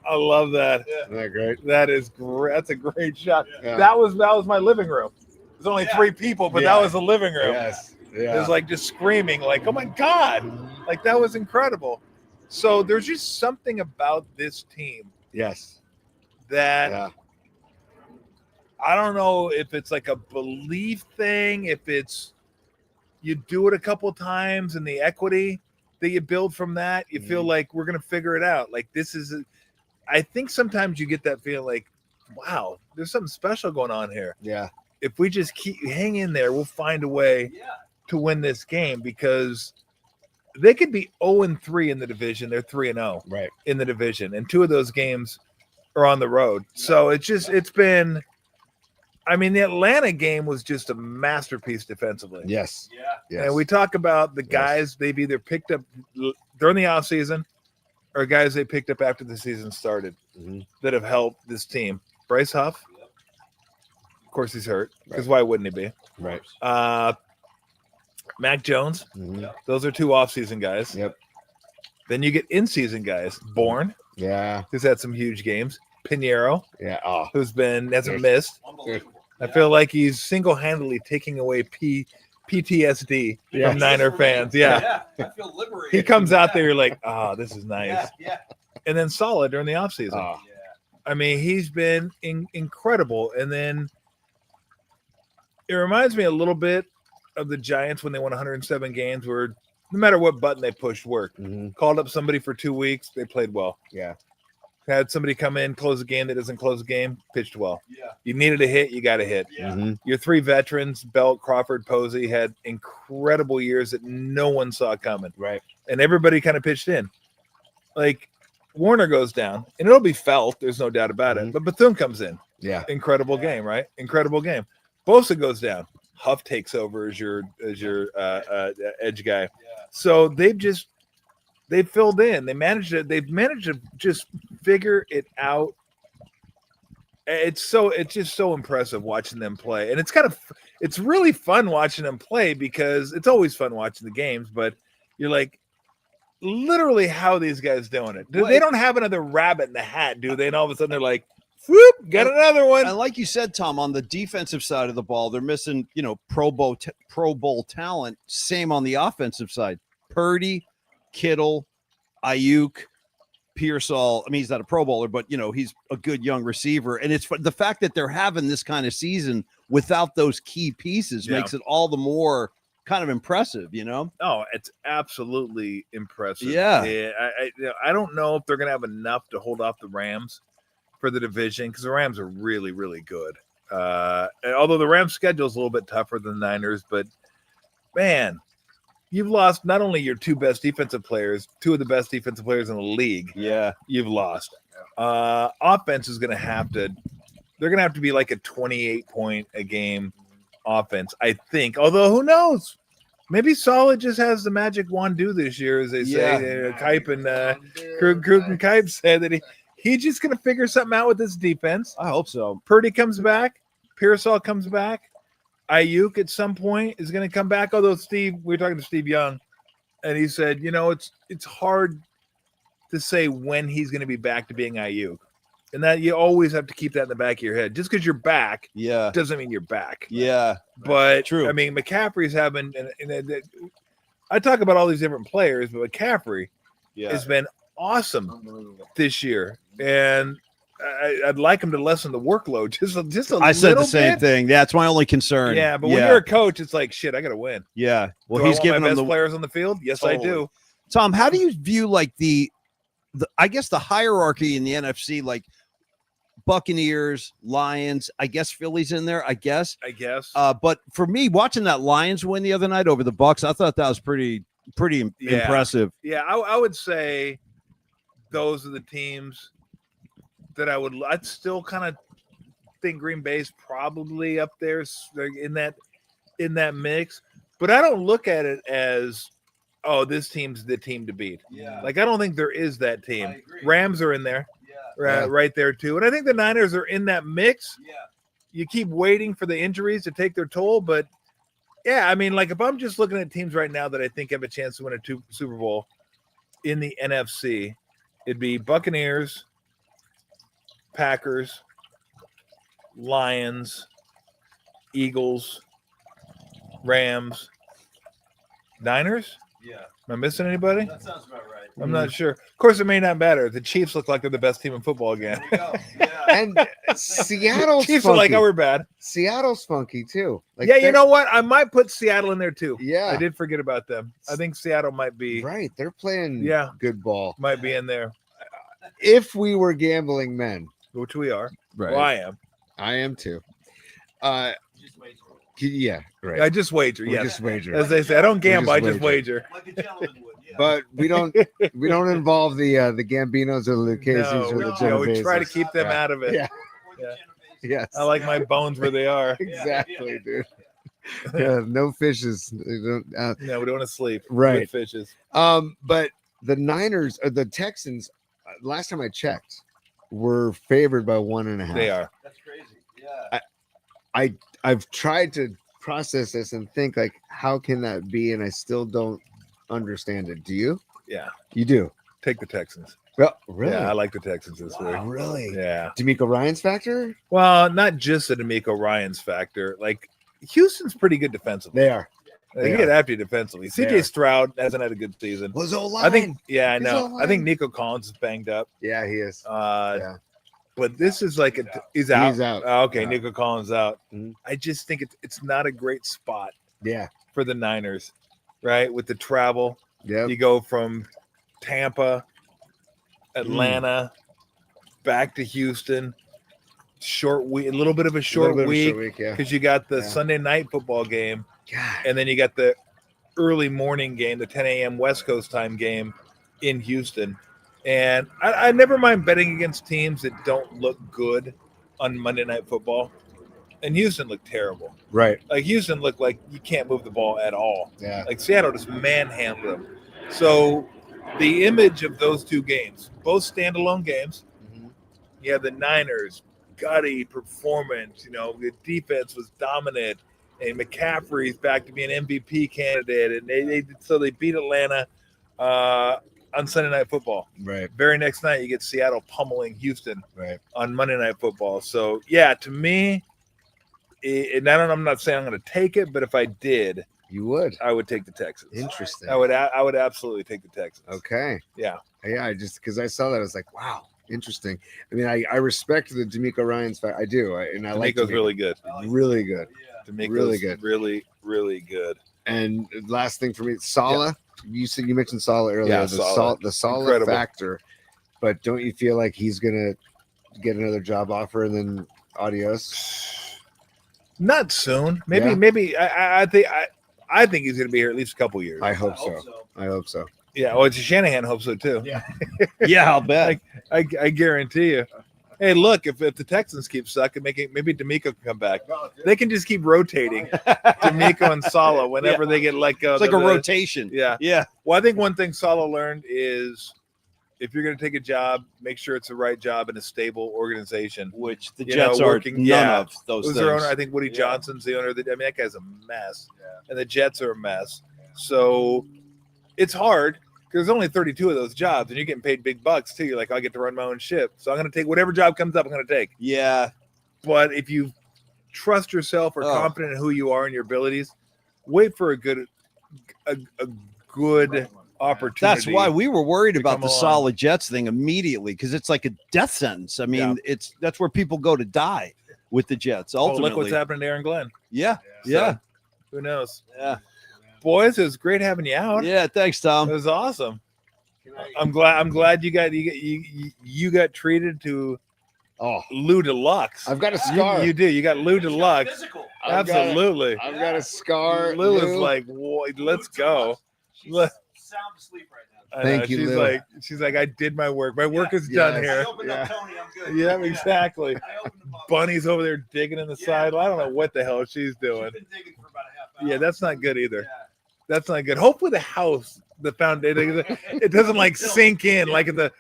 I love that. Isn't that great? That is great. That's a great shot. Yeah. That was my living room. There's only 3 people, but that was the living room. Yes. Yeah. It was like just screaming, like, oh my God. Like that was incredible. So there's just something about this team. Yes. That I don't know if it's like a belief thing, if it's you do it a couple times and the equity that you build from that, you feel like we're going to figure it out. Like I think sometimes you get that feeling like, wow, there's something special going on here. Yeah. If we just hang in there, we'll find a way to win this game, because they could be 0-3 in the division. They're 3-0 in the division. And 2 of those games are on the road. So it's been, I mean, the Atlanta game was just a masterpiece defensively. Yes. Yeah. And we talk about the guys they've either picked up during the offseason or guys they picked up after the season started that have helped this team. Bryce Huff, of course, he's hurt, because why wouldn't he be? Right. Mac Jones, those are 2 offseason guys. Yep. Then you get in-season guys. Bourne, who's had some huge games. Pinheiro, who's hasn't missed. Unbelievable. I feel like he's single-handedly taking away PTSD from Niner fans. Yeah. I feel liberated. He comes out there, you're like, this is nice. Yeah. And then solid during the offseason. Yeah. I mean, he's been incredible. And then it reminds me a little bit of the Giants when they won 107 games, where no matter what button they pushed, worked. Called up somebody for 2 weeks, they played well. Yeah. Had somebody come in, close a game that doesn't close the game, pitched well. Yeah. You needed a hit, you got a hit. Yeah. Your 3 veterans, Belt, Crawford, Posey, had incredible years that no one saw coming. Right. And everybody kind of pitched in. Like, Warner goes down, and it'll be felt, there's no doubt about it. But Bethune comes in. Yeah. Incredible game, right? Incredible game. Bosa goes down. Huff takes over as your edge guy. Yeah. So they've filled in. They've managed to just figure it out. It's just so impressive watching them play. And it's really fun watching them play, because it's always fun watching the games, but you're like, literally, how are these guys doing it? They don't have another rabbit in the hat, do they? And all of a sudden they're like, whoop, got another one. And like you said, Tom, on the defensive side of the ball, they're missing, Pro Bowl talent. Same on the offensive side. Purdy, Kittle, Ayuk, Pearsall. I mean, he's not a Pro Bowler, but he's a good young receiver. And it's the fact that they're having this kind of season without those key pieces makes it all the more kind of impressive, Oh, it's absolutely impressive. Yeah. I don't know if they're going to have enough to hold off the Rams for the division, because the Rams are really, really good. Although the Rams' schedule is a little bit tougher than the Niners, but man, you've lost not only your 2 best defensive players, 2 of the best defensive players in the league. Yeah. You've lost. Offense is going to have to. They're going to have to be like a 28-point a game offense, I think. Although who knows? Maybe Solid just has the magic wand do this year, as they say. Kipe and Krug and Kipe said that he's just going to figure something out with this defense. I hope so. Purdy comes back. Pearsall comes back. Ayuk at some point is going to come back. Although we were talking to Steve Young, and he said, it's hard to say when he's going to be back to being Ayuk. And that you always have to keep that in the back of your head. Just because you're back doesn't mean you're back. Yeah. But true. I mean, McCaffrey's having I talk about all these different players, but McCaffrey has been awesome this year. And I'd like him to lessen the workload just a little bit. I said the same thing. That's my only concern. Yeah, but when you're a coach, it's like, shit, I got to win. Yeah. Well, do he's I want giving my them best players on the field. Yes, I do. Tom, how do you view like the I guess the hierarchy in the NFC, like Buccaneers, Lions, I guess Philly's in there, I guess. But for me, watching that Lions win the other night over the Bucs, I thought that was pretty impressive. Yeah, I would say those are the teams that I'd still kind of think Green Bay's probably up there in that mix. But I don't look at it as, oh, this team's the team to beat. Yeah. Like, I don't think there is that team. I agree. Rams are in there. Right there too, and I think the Niners are in that mix. Yeah, You keep waiting for the injuries to take their toll, but yeah, I mean, like if I'm just looking at teams right now that I think have a chance to win a Super Bowl in the NFC, it'd be Buccaneers, Packers, Lions, Eagles, Rams, Niners. yeah. Am I missing anybody? That sounds about right. I'm not sure. Of course, it may not matter. The Chiefs look like they're the best team in football again. There you go. Yeah. And Seattle's Chiefs funky. are like, oh, we're bad. Seattle's funky too. Like Yeah, you know what? I might put Seattle in there too. Yeah. I did forget about them. I think Seattle might be right. They're playing Yeah. good ball. might be in there, If we were gambling men, which we are. Right. Well, I am. I am too. Just wait for it. Yeah, right. I just wager. We Yes, just wager. as they say, I don't gamble. I just just wager. Like a gentleman would. Yeah. But we don't involve the Gambinos or the Lucchese's No, or we, the we try to Genoveses. keep them Yeah. out of it. Yeah. Or the Yeah. Genovese. Yes. I like my bones where they are. Exactly, dude. Yeah, no fishes. They don't, No, we don't want to sleep. Right. With fishes. but the Niners or the Texans, last time I checked, were favored by 1.5. They are. That's crazy. Yeah. I've tried to process this and think like, how can that be? And I still don't understand it. Do you? Yeah. You do. Take the Texans. Well, really? Yeah, I like the Texans this week. Really? Yeah. D'Amico Ryan's factor? Well, not just the D'Amico Ryan's factor. Like Houston's pretty good defensively. They are. They They get are. after you defensively. They CJ are. Stroud hasn't had a good season. Was O-line. I think. Yeah, I His know. O-line. I think Nico Collins is banged up. Yeah, he is. Yeah. But this is like he's out. He's out. Oh, okay, Yeah. Nico Collins out. Mhm. I just think it's not a great spot Yeah. for the Niners, right? With the travel, Yep. you go from Tampa, Atlanta, back to Houston. Short week, a little bit of a short Little bit of a week yeah. because you got the Yeah. Sunday night football game, God. and then you got the early morning game, the 10 a.m. West Coast time game in Houston. And I never mind betting against teams that don't look good on Monday Night Football. And Houston looked terrible. Right. Like Houston looked like you can't move the ball at all. Yeah. Like Seattle just manhandled them. So the image of those two games, both standalone games, Mhm. you have the Niners, gutty performance. You know, the defense was dominant, and McCaffrey's back to be an MVP candidate, and they beat Atlanta on Sunday Night Football. Right. Very next night, you get Seattle pummeling Houston Right. on Monday Night Football. So yeah, to me, and I'm not saying I'm going to take it, but if I did, You would. I would take the Texans. Interesting. I would absolutely take the Texans. Okay. Yeah. Yeah. I just because I saw that, I was like, wow, interesting. I mean, I respect the D'Amico Ryan's fact. I do. And I like D'Amico's really good. really good. Yeah. D'Amico's Really good. Really, really good. And last thing for me, Saleh. You mentioned Saleh earlier. Yeah, the Saleh. Saleh Incredible. factor. But don't you feel like he's gonna get another job offer and then adios? Not soon. Maybe. Yeah. Maybe. I think he's going to be here at least a couple years. I hope I hope so. so. I hope so. Yeah, well, Shanahan hopes so too. Yeah, I'll bet. I guarantee you. Hey, look, if the Texans keep sucking, maybe D'Amico can come back. They can just keep rotating D'Amico and Sala whenever they get let go. It's like a rotation. Yeah. Yeah. Well, I think one thing Sala learned is if you're going to take a job, make sure it's the right job in a stable organization. Which the You know, Jets are working- none yeah. of those Who's things. their owner? I think Woody Johnson's the owner. That guy's a mess. And the Jets are a mess. So it's hard because there's only 32 of those jobs, and you're getting paid big bucks too. You're like, I get to run my own ship, so I'm going to take whatever job comes up. I'm going to take. Yeah. But if you trust yourself or confident in who you are and your abilities, wait for a good opportunity. That's why we were worried about come the along. solid Jets thing immediately, because it's like a death sentence. I mean, that's where people go to die with the Jets. Oh, Ultimately, look what's happening to Aaron Glenn. Yeah. So, Yeah. Who knows? Yeah. Boys, it was great having you out. Yeah. Thanks, It Tom. was awesome. I'm glad you got treated to Lou Deluxe. I've got a scar. You do. You got Lou Deluxe. Physical. Absolutely. I've got a scar. Lou is like, let's go. She's Let- sound asleep right now. I Thank know. you, She's Lou. she's like, I did my work. My work is done Yes. here. I opened up Tony. I'm good. Yeah, exactly. I opened him up. Bunny's over there digging in the side. I don't know what the hell she's doing. She's been digging for about a half hour. Yeah, that's not good either. Yeah. That's not good. Hopefully the house, the foundation, it doesn't like sink in like the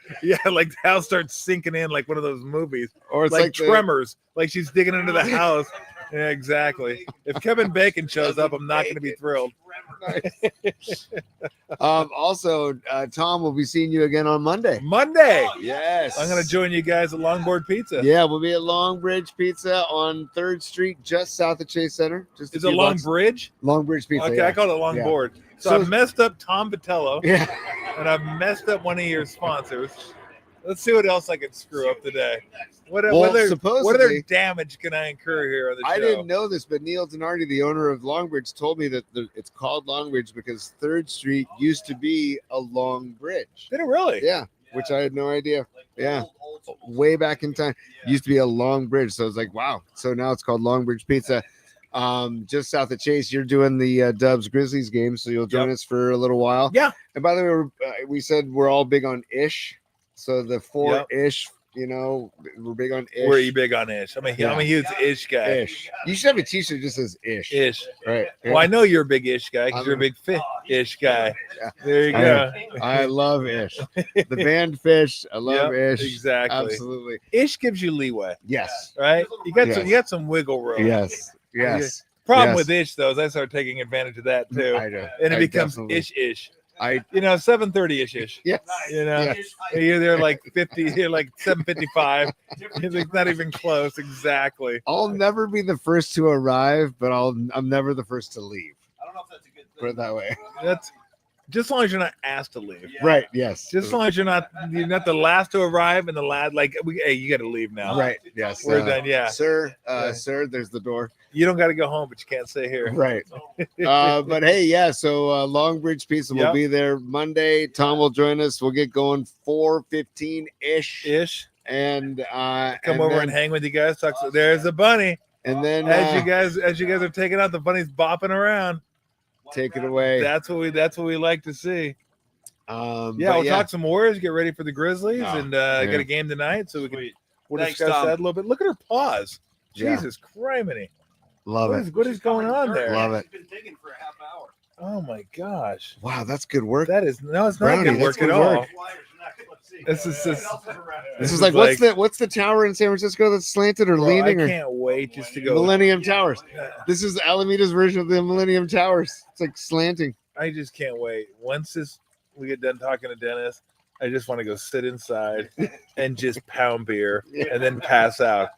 house starts sinking in like one of those movies, Or it's like, like, Tremors, like she's digging into the house. Yeah, exactly. If Kevin Bacon shows up, I'm not going to be thrilled. Also, Tom will be seeing you again on Monday. Monday, Yes. I'm going to join you guys at Longboard Pizza. Yeah, we'll be at Longbridge Pizza on 3rd Street, just south of Chase Center. Just Is it Long Bridge? Longbridge Pizza. Okay, yeah. I call it Longboard. So, So- I've messed up Tom Vitello, Yeah. and I've messed up one of your sponsors. Let's see what else I can screw up today. What Well, other supposedly- damage can I incur here on the show? I didn't know this, but Neil Denardi, the owner of Longbridge, told me that it's called Longbridge because 3rd Street used to be a long bridge. Did it really? Yeah, which I had no idea. Yeah. Old school. Way back in time, used to be a long bridge. So I was like, wow. So now it's called Longbridge Pizza. Just south of Chase, you're doing the Dubs Grizzlies game, so you'll join us for a little while. Yeah. And by the way, we said we're all big on ish. So the 4-ish, we're big on ish. Were you big on ish? I'm a huge ish guy. Ish. You should have a T-shirt that just says ish. Ish. Right. Well, I know you're a big ish guy because I'm you're a big ish guy. Yeah. There you I go. I love ish. The band Fish. I love Yep, ish. exactly. Absolutely. Ish gives you leeway, Yes. right? You got Yes. you got some wiggle room. Yes. Yes. Problem Yes. with ish though is I start taking advantage of that too, I know. and it I becomes definitely- ish. I 7:30 ish. yes. You know, Yes. you're there like 50, you're like 7:55. It's not even close. Exactly. I'll never be the first to arrive, but I'm never the first to leave. I don't know if that's a good thing. Put it that way. That's just as long as you're not asked to leave. Yeah. Right. Yes. Just as long as you're not the last to arrive and the last hey, you got to leave now. Right. Yes. We're done. Yeah, Sir, Yeah. sir, there's the door. you don't got to go home, but you can't stay here. Right. But hey, yeah. So Longbridge Pizza will Yep. be there Monday. Tom will join us. We'll get going 4:15 ish, Ish. and Come over and hang with you guys. Talk. There's a bunny. and then As you guys are taking out, the bunny's bopping around. take it away. That's what we like to see. Yeah, Yeah, we'll talk some Warriors. Get ready for the Grizzlies, Oh, and yeah. get a game tonight, so Sweet. we'll Thanks, discuss Tom. that a little bit. Look at her paws. Yeah. Jesus criminy. Love it. What is going on there? Love it. She's been digging for a half hour. Oh my gosh. Wow, that's good work. That is it's not Brownie, good that's work good at all. work. This is just This is like what's the tower in San Francisco that's slanted or Bro, leaning I or can't wait just to go. Millennium Towers? This is Alameda's version of the Millennium Towers. It's like slanting. I just can't wait. Once we get done talking to Dennis, I just want to go sit inside and just pound beer and then pass out.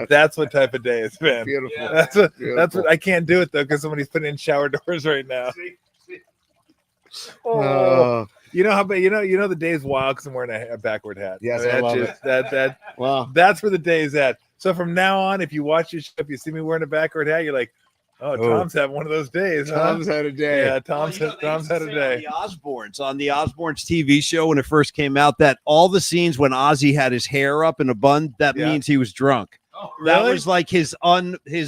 That's what type of day it's been. Beautiful. That's what Beautiful. I can't do it though because somebody's putting in shower doors right now. Oh, Oh, you know how you know the day's wild because I'm wearing a backward hat. Yes, mean, I love that wow. that's where the day is at. So from now on, if you watch your show, if you see me wearing a backward hat, you're like, oh, Tom's having one of those days. Huh? Tom's had a day. Yeah, Tom's had a day. The Osbournes on the Osbournes TV show when it first came out, that all the scenes when Ozzy had his hair up in a bun, that Yeah. means he was drunk. Oh, That Really? was like his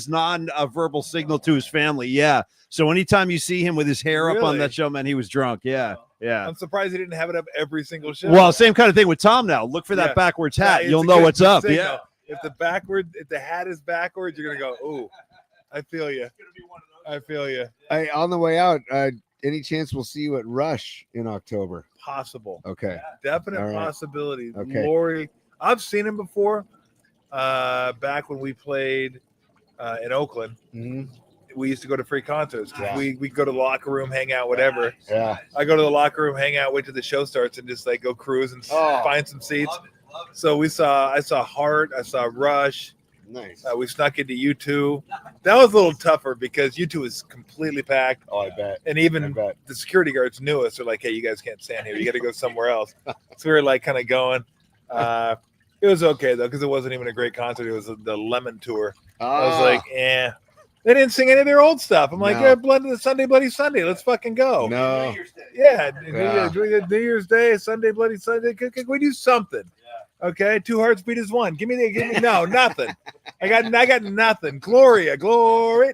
non-verbal signal to his family. Yeah. So anytime you see him with his hair up on Really? that show, man, he was drunk. Yeah. Yeah. I'm surprised he didn't have it up every single show. Well, same kind of thing with Tom now. Look for Yeah. that backwards hat. It's You'll a know good what's up. signal. Yeah. If the hat is backwards, you're gonna go, ooh, I feel you. I feel you. Hey, on the way out, any chance we'll see you at Rush in October? Possible. Okay. Definite All right. possibility. Okay. Lori, I've seen him before. Back when we played in Oakland, Mhm. we used to go to free concerts. Yeah. We go to the locker room, hang out, whatever. Yeah. I go to the locker room, hang out, wait till the show starts, and just like go cruise and Oh. find some seats. So I saw Heart, I saw Rush. Nice. We snuck into U2. That was a little tougher because U2 is completely packed. Oh, I bet. And I even bet. the security guards knew us. They're like, hey, you guys can't stand here. You got to go somewhere else. So we were like kind of going. It was okay, though, because it wasn't even a great concert. It was the Lemon Tour. I was like, eh. They didn't sing any of their old stuff. I'm like, No. yeah, Bloody Sunday, Bloody Sunday. Let's fucking go. no. Yeah, Yeah. New Year's Day, Sunday, Bloody Sunday. Can we do something? Okay, two hearts beat as one. Give me no, nothing. I got nothing. Glory,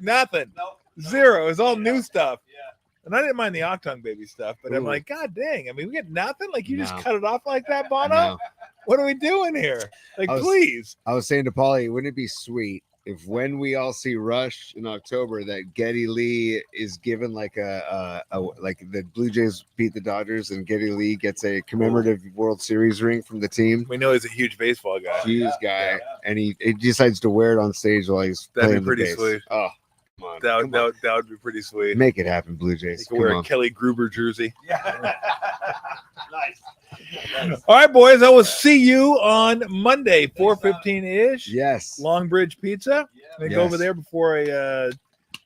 nothing. Zero. It's all new stuff. And I didn't mind the Octung Baby stuff, but I'm Ooh. like, God dang! I mean, we get nothing. Like you just No. cut it off like that, Bono. No. What are we doing here? Like, I was- please. I was saying to Paulie, wouldn't it be sweet if when we all see Rush in October, that Geddy Lee is given like a like the Blue Jays beat the Dodgers and Geddy Lee gets a commemorative World Series ring from the team. We know he's a huge baseball guy. Huge guy, and he decides to wear it on stage while he's That'd be playing the pretty bass. sweet. Oh, come on, That come on. would be pretty sweet. Make it happen, Blue Jays. You could Come wear a on. Kelly Gruber jersey. Nice. All right, boys. I will see you on Monday, 4:15 ish. Yes. Longbridge Pizza. I go over Yes. there before I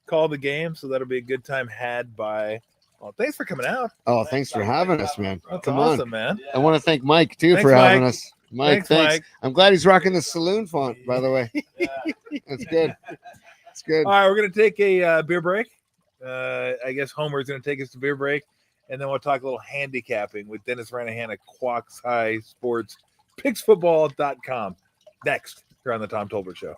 call the game, so that'll be a good time had by. Well, thanks for coming out. Oh, thanks for having us, man. That's Come awesome, on. man. I want to thank Mike too Thanks, for having Mike. us. Mike, Thanks, Mike. I'm glad he's rocking the saloon font, by the way. That's good. It's good. All right, we're gonna take a beer break. I guess Homer's gonna take us to beer break, and then we'll talk a little handicapping with Dennis Ranahan at Quox High Sports, pigsfootball.com. Next, here on the Tom Tolbert Show.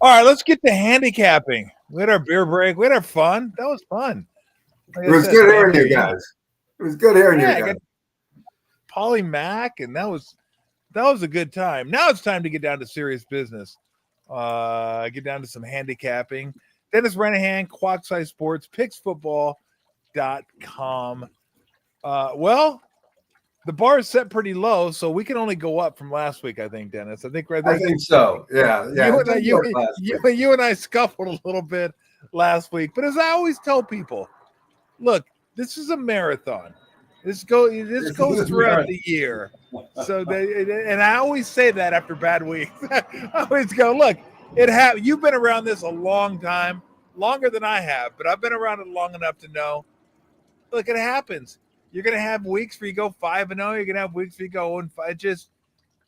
All right, let's get to handicapping. We had our beer break. We had our fun. That was fun. Like It I was said, good man, hearing you guys. It was good hearing Yeah, I you got guys. Paulie Mack, and that was a good time. Now it's time to get down to serious business. Get down to some handicapping. Dennis Renahan, Quackside Sports, PicksFootball.com. Well, the bar is set pretty low, so we can only go up from last week, I think, Dennis. I think right there. I think so. Yeah. You and I, It didn't work last week. you and I scuffled a little bit last week, but as I always tell people, look, this is a marathon. This goes throughout the year. So and I always say that after bad weeks. I always go, look, you've been around this a long time, longer than I have, but I've been around it long enough to know. Look, it happens. You're gonna have weeks where you go 5-0. You're gonna have weeks where you go 0-5.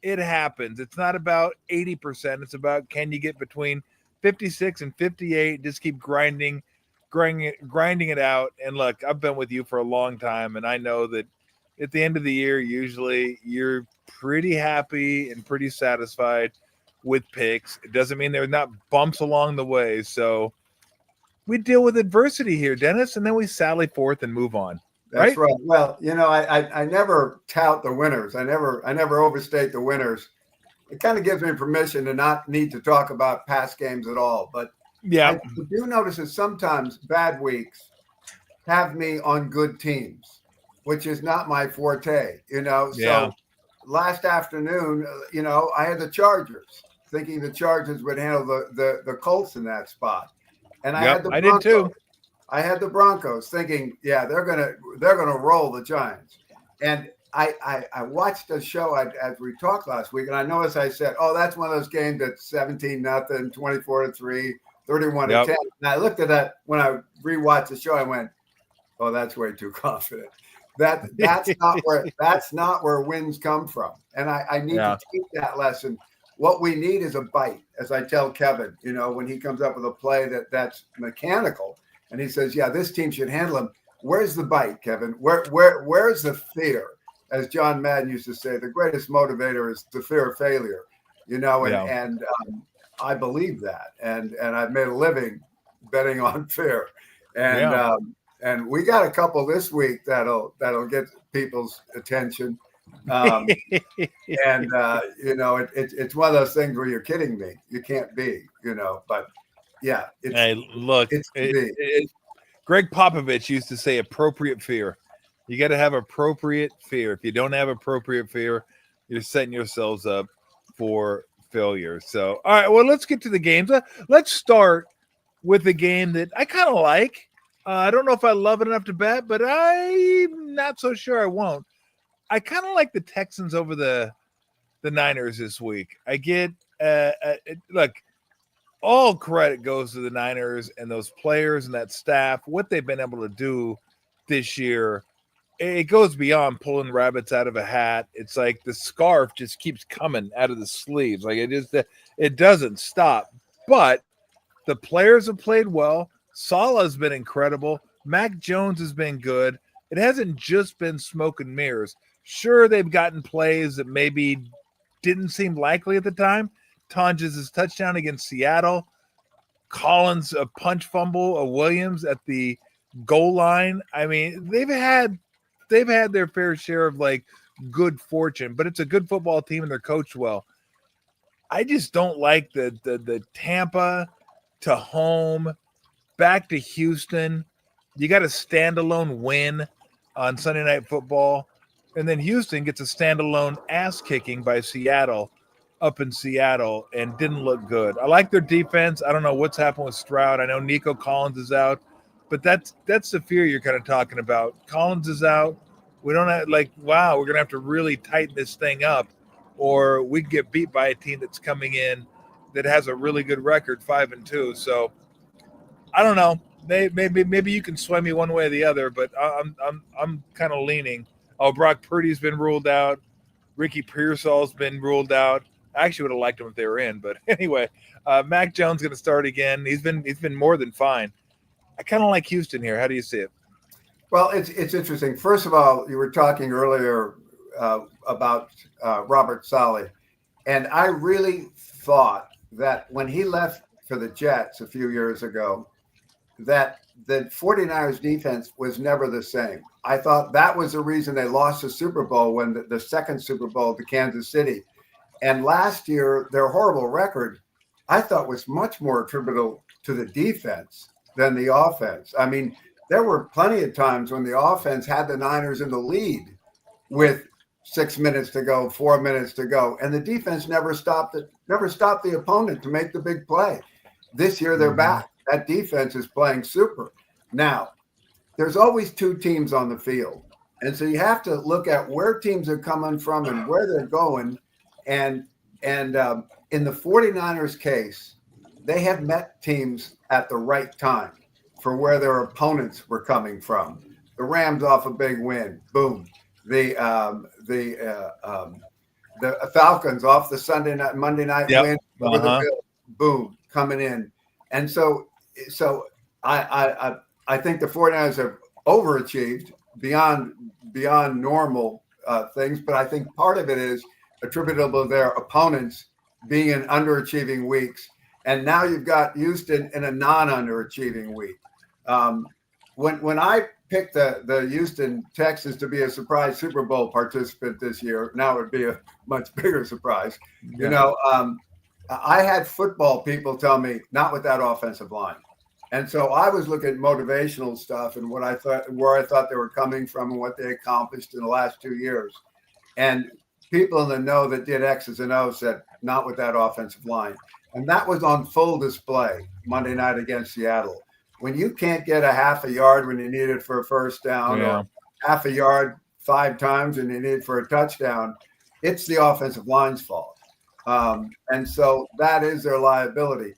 It happens. It's not about 80%. It's about can you get between 56 and 58. Just keep grinding it out. And look, I've been with you for a long time, and I know that at the end of the year, usually you're pretty happy and pretty satisfied with picks. It doesn't mean there are not bumps along the way. So we deal with adversity here, Dennis, and then we sally forth and move on. That's right. Well, I never tout the winners. I never overstate the winners. It kind of gives me permission to not need to talk about past games at all. But yeah, I do notice that sometimes bad weeks have me on good teams, which is not my forte. So last afternoon, I had the Chargers, thinking the Chargers would handle the Colts in that spot, and I did too. I had the Broncos thinking, yeah, they're gonna roll the Giants. And I watched the show as we talked last week, and I noticed I said, oh, that's one of those games that's 17-0, 24-3, 31-10. And I looked at that when I rewatched the show. I went, oh, that's way too confident. That's not where wins come from. And I need to teach that lesson. What we need is a bite, as I tell Kevin, when he comes up with a play that's mechanical. And he says, yeah, this team should handle him. Where's the bite, Kevin? Where's the fear? As John Madden used to say, the greatest motivator is the fear of failure, and I believe that. And I've made a living betting on fear. And we got a couple this week that'll get people's attention. It's one of those things where you're kidding me. You can't be, but yeah. Greg Popovich used to say appropriate fear. You got to have appropriate fear. If you don't have appropriate fear, you're setting yourselves up for failure. So, all right, well, let's get to the games. Let's start with a game that I kind of like. I don't know if I love it enough to bet, but I'm not so sure I won't. I kind of like the Texans over the Niners this week. I get look. All credit goes to the Niners and those players and that staff, what they've been able to do this year. It goes beyond pulling rabbits out of a hat. It's like the scarf just keeps coming out of the sleeves. Like it doesn't stop. But the players have played well. Salah's been incredible. Mac Jones has been good. It hasn't just been smoke and mirrors. Sure, they've gotten plays that maybe didn't seem likely at the time. Tonjes' touchdown against Seattle. Collins, a punch fumble, a Williams at the goal line. I mean, they've had their fair share of like good fortune, but it's a good football team and they're coached well. I just don't like the Tampa to home, back to Houston. You got a standalone win on Sunday Night Football, and then Houston gets a standalone ass kicking by Seattle up in Seattle and didn't look good. I like their defense. I don't know what's happened with Stroud. I know Nico Collins is out, but that's the fear you're kind of talking about. Collins is out. We don't have we're going to have to really tighten this thing up or we get beat by a team that's coming in that has a really good record, 5-2. So I don't know. Maybe you can sway me one way or the other, but I'm kind of leaning. Oh, Brock Purdy's been ruled out. Ricky Pearsall's been ruled out. I actually would have liked them if they were in, but anyway, Mac Jones going to start again. He's been more than fine. I kind of like Houston here. How do you see it? Well, it's interesting. First of all, you were talking earlier about Robert Saleh, and I really thought that when he left for the Jets a few years ago that the 49ers defense was never the same. I thought that was the reason they lost the Super Bowl when the second Super Bowl to Kansas City. And last year, their horrible record, I thought was much more attributable to the defense than the offense. I mean, there were plenty of times when the offense had the Niners in the lead with 6 minutes to go, 4 minutes to go, and the defense never stopped the opponent to make the big play. This year, they're back. That defense is playing super. Now, there's always two teams on the field. And so you have to look at where teams are coming from and where they're going. And in the 49ers case, they have met teams at the right time for where their opponents were coming from. The Rams off a big win. Boom. The Falcons off the Monday night win over the Bills. Boom. Coming in. And so I think the 49ers have overachieved beyond normal things, but I think part of it is attributable to their opponents being in underachieving weeks. And now you've got Houston in a non-underachieving week. When I picked the Houston Texans to be a surprise Super Bowl participant this year, now it would be a much bigger surprise. Yeah. You know, I had football people tell me, not with that offensive line. And so I was looking at motivational stuff and where I thought they were coming from and what they accomplished in the last 2 years. And people in the know that did X's and O's said, not with that offensive line. And that was on full display Monday night against Seattle. When you can't get a half a yard when you need it for a first down or half a yard 5 times and you need it for a touchdown, it's the offensive line's fault. And so that is their liability.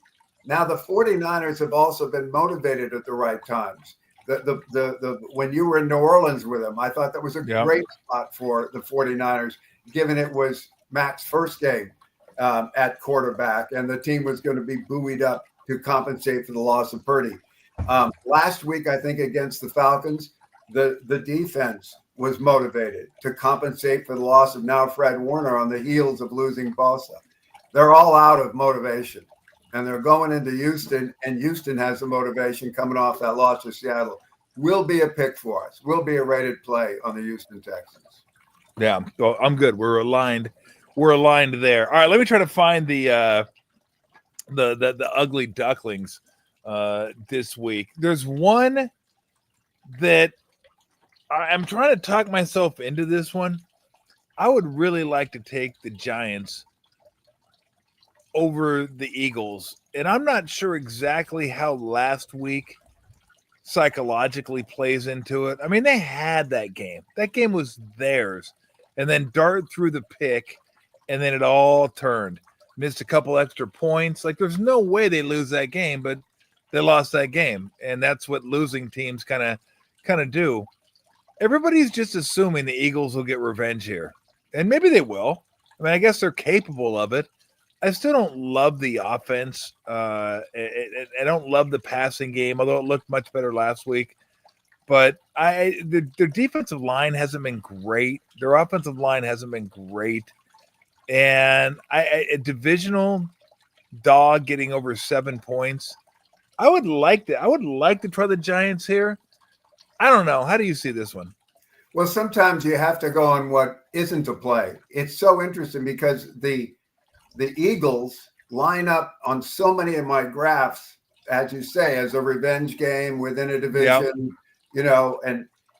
Now, the 49ers have also been motivated at the right times. When you were in New Orleans with them, I thought that was a great spot for the 49ers, given it was Mac's first game at quarterback, and the team was going to be buoyed up to compensate for the loss of Purdy. Last week, I think, against the Falcons, the defense was motivated to compensate for the loss of now Fred Warner on the heels of losing Bosa. They're all out of motivation. And they're going into Houston, and Houston has the motivation coming off that loss to Seattle. Will be a pick for us. Will be a rated play on the Houston Texans. Yeah, well, I'm good. We're aligned. We're aligned there. All right, let me try to find the ugly ducklings this week. There's one that I'm trying to talk myself into this one. I would really like to take the Giants over the Eagles. And I'm not sure exactly how last week psychologically plays into it. I mean, they had that game. That game was theirs. And then Dart threw the pick, and then it all turned. Missed a couple extra points. Like, there's no way they lose that game, but they lost that game. And that's what losing teams kind of do. Everybody's just assuming the Eagles will get revenge here. And maybe they will. I mean, I guess they're capable of it. I still don't love the offense. I don't love the passing game, although it looked much better last week. But their defensive line hasn't been great. Their offensive line hasn't been great. And a divisional dog getting over 7 points. I would like to try the Giants here. I don't know. How do you see this one? Well, sometimes you have to go on what isn't a play. It's so interesting because the Eagles line up on so many of my graphs, as you say, as a revenge game within a division, you know,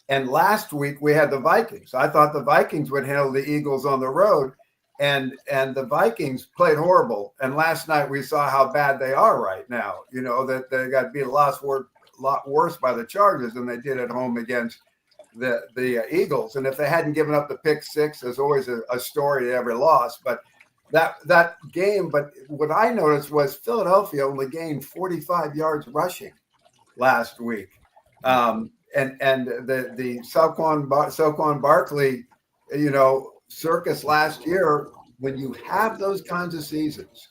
and last week we had the Vikings. I thought the Vikings would handle the Eagles on the road, and the Vikings played horrible. And last night we saw how bad they are right now, you know, that they got beat a lot worse by the Chargers than they did at home against the Eagles. And if they hadn't given up the pick six, there's always a story to every loss. But that game, but what I noticed was Philadelphia only gained 45 yards rushing last week. And the Saquon Barkley, you know, circus last year, when you have those kinds of seasons,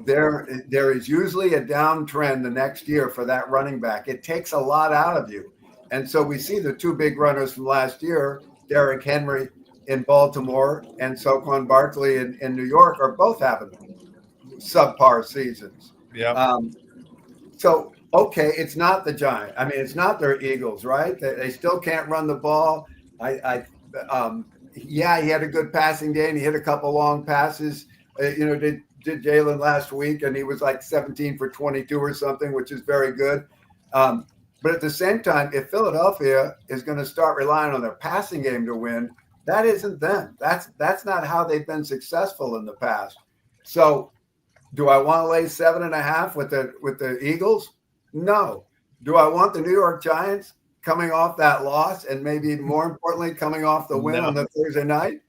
there is usually a downtrend the next year for that running back. It takes a lot out of you. And so we see the two big runners from last year, Derrick Henry in Baltimore and Saquon Barkley in New York, are both having subpar seasons. Yeah. So, okay, it's not the Giants. I mean, it's not their Eagles, right? They still can't run the ball. Yeah, he had a good passing day and he hit a couple long passes. Did Jalen last week, and he was like 17 for 22 or something, which is very good. But at the same time, if Philadelphia is going to start relying on their passing game to win, that isn't them. That's not how they've been successful in the past. So, do I want to lay 7.5 with the Eagles? No. Do I want the New York Giants coming off that loss and maybe more importantly coming off the win on the Thursday night?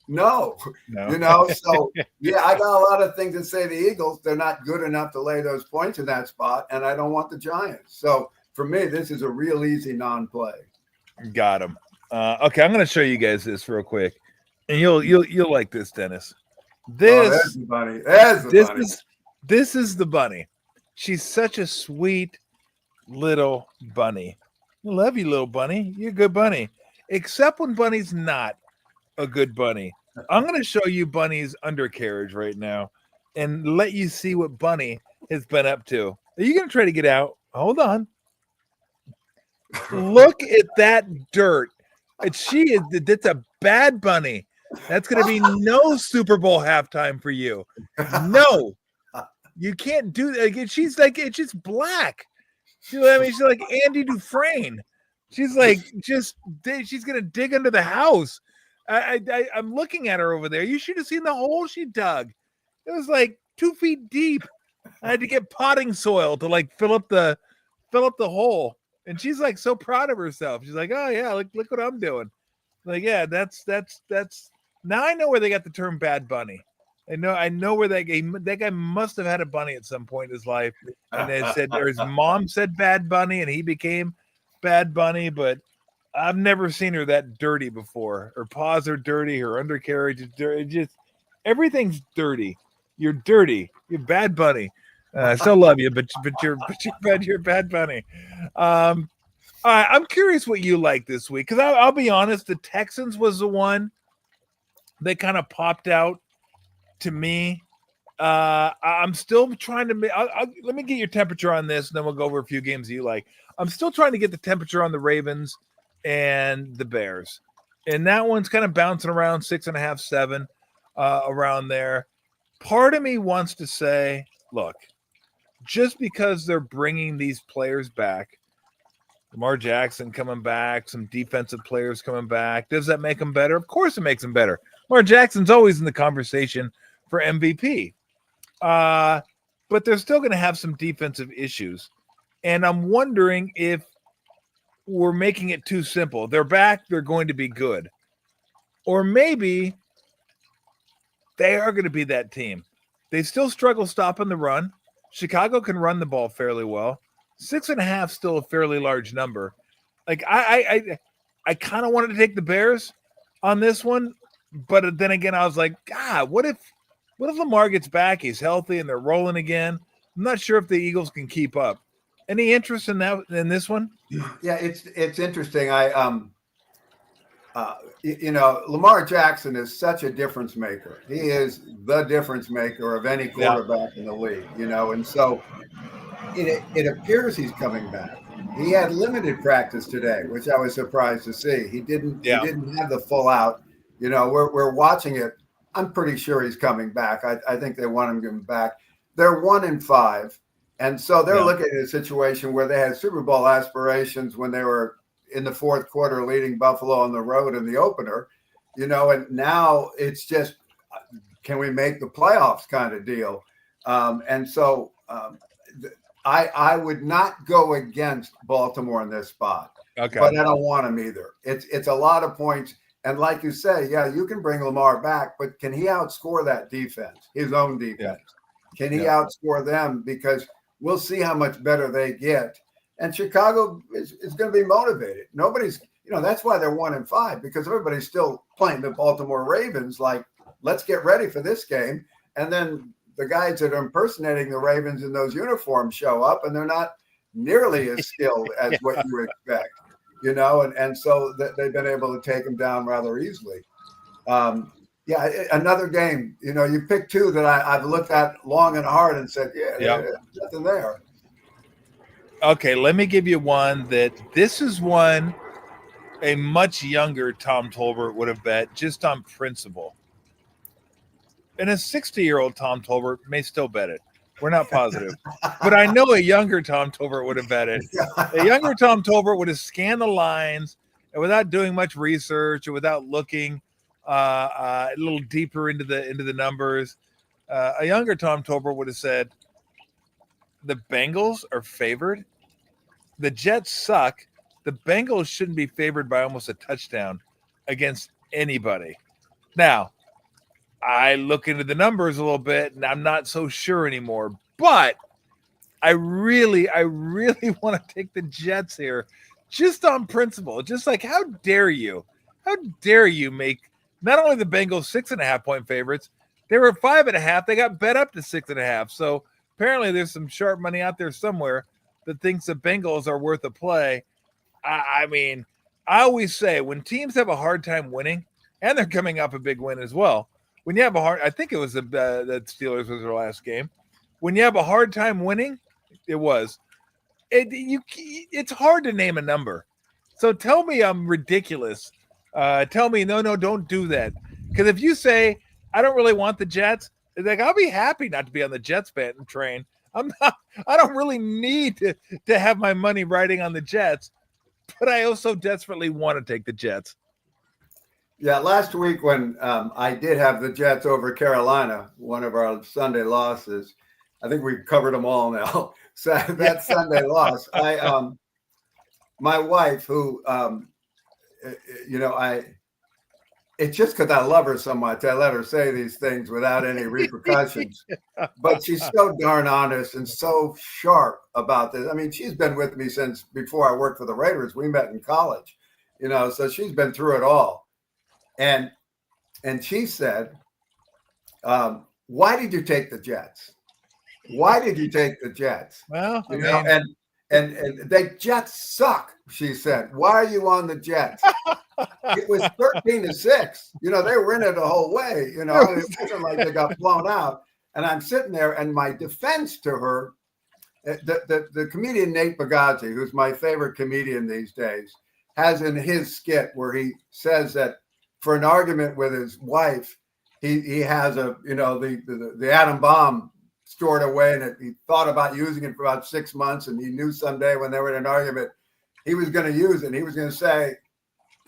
No. So yeah, I got a lot of things to say the Eagles. They're not good enough to lay those points in that spot, and I don't want the Giants. So for me, this is a real easy non-play. Got him. Okay, I'm going to show you guys this real quick, and you'll like this, Dennis. There's the bunny. There's the bunny. This is the bunny. She's such a sweet little bunny. I love you, little bunny. You're a good bunny. Except when Bunny's not a good bunny. I'm going to show you Bunny's undercarriage right now and let you see what Bunny has been up to. Are you going to try to get out? Hold on. Look at that dirt. That's a bad bunny. That's going to be no Super Bowl halftime for you. No. You can't do that. She's like, it's just black. She's like Andy Dufresne. She's like, she's going to dig under the house. I'm looking at her over there. You should have seen the hole she dug. It was like 2 feet deep. I had to get potting soil to like fill up the hole. And she's like so proud of herself. She's like, oh yeah, look what I'm doing. Like, yeah, that's now I know where they got the term bad bunny. I know where that guy must have had a bunny at some point in his life. And they said, or his mom said bad bunny and he became bad bunny, but I've never seen her that dirty before. Her paws are dirty, her undercarriage is dirty. Just everything's dirty. You're dirty. You're bad bunny. I still love you, but you're a bad bunny. All right, I'm curious what you like this week, because I'll be honest, the Texans was the one that kind of popped out to me. I'm still trying to let me get your temperature on this, and then we'll go over a few games that you like. I'm still trying to get the temperature on the Ravens and the Bears, and that one's kind of bouncing around 6.5, 7, around there. Part of me wants to say, look, just because they're bringing these players back, Lamar Jackson coming back, some defensive players coming back, does that make them better? Of course it makes them better. Lamar Jackson's always in the conversation for MVP. But they're still going to have some defensive issues. And I'm wondering if we're making it too simple. They're back, they're going to be good. Or maybe they are going to be that team. They still struggle stopping the run. Chicago can run the ball fairly well. 6.5 still a fairly large number. Like I kind of wanted to take the Bears on this one, but then again, I was like, God, what if Lamar gets back, he's healthy, and they're rolling again? I'm not sure if the Eagles can keep up. Any interest in this one? Yeah, it's interesting. Lamar Jackson is such a difference maker. He is the difference maker of any quarterback in the league, and so it appears he's coming back. He had limited practice today, which I was surprised to see. He didn't have the full out. We're watching it. I'm pretty sure he's coming back. I think they want him to come back. They're 1-5, and so they're looking at a situation where they had Super Bowl aspirations when they were in the fourth quarter leading Buffalo on the road in the opener, and now it's just, can we make the playoffs kind of deal? And so I would not go against Baltimore in this spot, but I don't want him either. It's a lot of points. And like you say, yeah, you can bring Lamar back, but can he outscore that defense, his own defense? Can he outscore them? Because we'll see how much better they get. And Chicago is going to be motivated. Nobody's, that's why they're 1-5, because everybody's still playing the Baltimore Ravens. Like, let's get ready for this game. And then the guys that are impersonating the Ravens in those uniforms show up, and they're not nearly as skilled as what you expect, and so they've been able to take them down rather easily. Yeah, another game. You know, you pick two that I've looked at long and hard and said, there's nothing there. Okay, let me give you one this is one a much younger Tom Tolbert would have bet just on principle. And a 60-year-old Tom Tolbert may still bet it. We're not positive. But I know a younger Tom Tolbert would have bet it. A younger Tom Tolbert would have scanned the lines and without doing much research or without looking a little deeper into the numbers. A younger Tom Tolbert would have said, the Bengals are favored. The Jets suck. The Bengals shouldn't be favored by almost a touchdown against anybody. Now, I look into the numbers a little bit, and I'm not so sure anymore. But I really want to take the Jets here, just on principle. Just like, how dare you? How dare you make not only the Bengals 6.5-point favorites? They were 5.5. They got bet up to 6.5. So apparently, there's some sharp money out there somewhere that thinks the Bengals are worth a play. I mean, I always say when teams have a hard time winning, and they're coming up a big win as well. When you have I think it was the Steelers was their last game. When you have a hard time winning, it's hard to name a number. So tell me I'm ridiculous. Tell me no, don't do that. Because if you say I don't really want the Jets, like I'll be happy not to be on the Jets betting train. I don't really need to have my money riding on the Jets, but I also desperately want to take the Jets. Yeah, last week when I did have the Jets over Carolina, one of our Sunday losses, I think we've covered them all now. So that Sunday loss, my wife, who, it's just because I love her so much. I let her say these things without any repercussions. But she's so darn honest and so sharp about this. I mean, she's been with me since before I worked for the Raiders. We met in college, so she's been through it all. And she said, why did you take the Jets? Why did you take the Jets? Well, and the Jets suck, she said. Why are you on the Jets? It was 13-6. They were in it the whole way. It wasn't like they got blown out. And I'm sitting there, and my defense to her, the comedian Nate Bugazzi, who's my favorite comedian these days, has in his skit where he says that for an argument with his wife, he has the atom bomb stored away, and he thought about using it for about 6 months, and he knew someday when they were in an argument, he was going to use it. And he was going to say,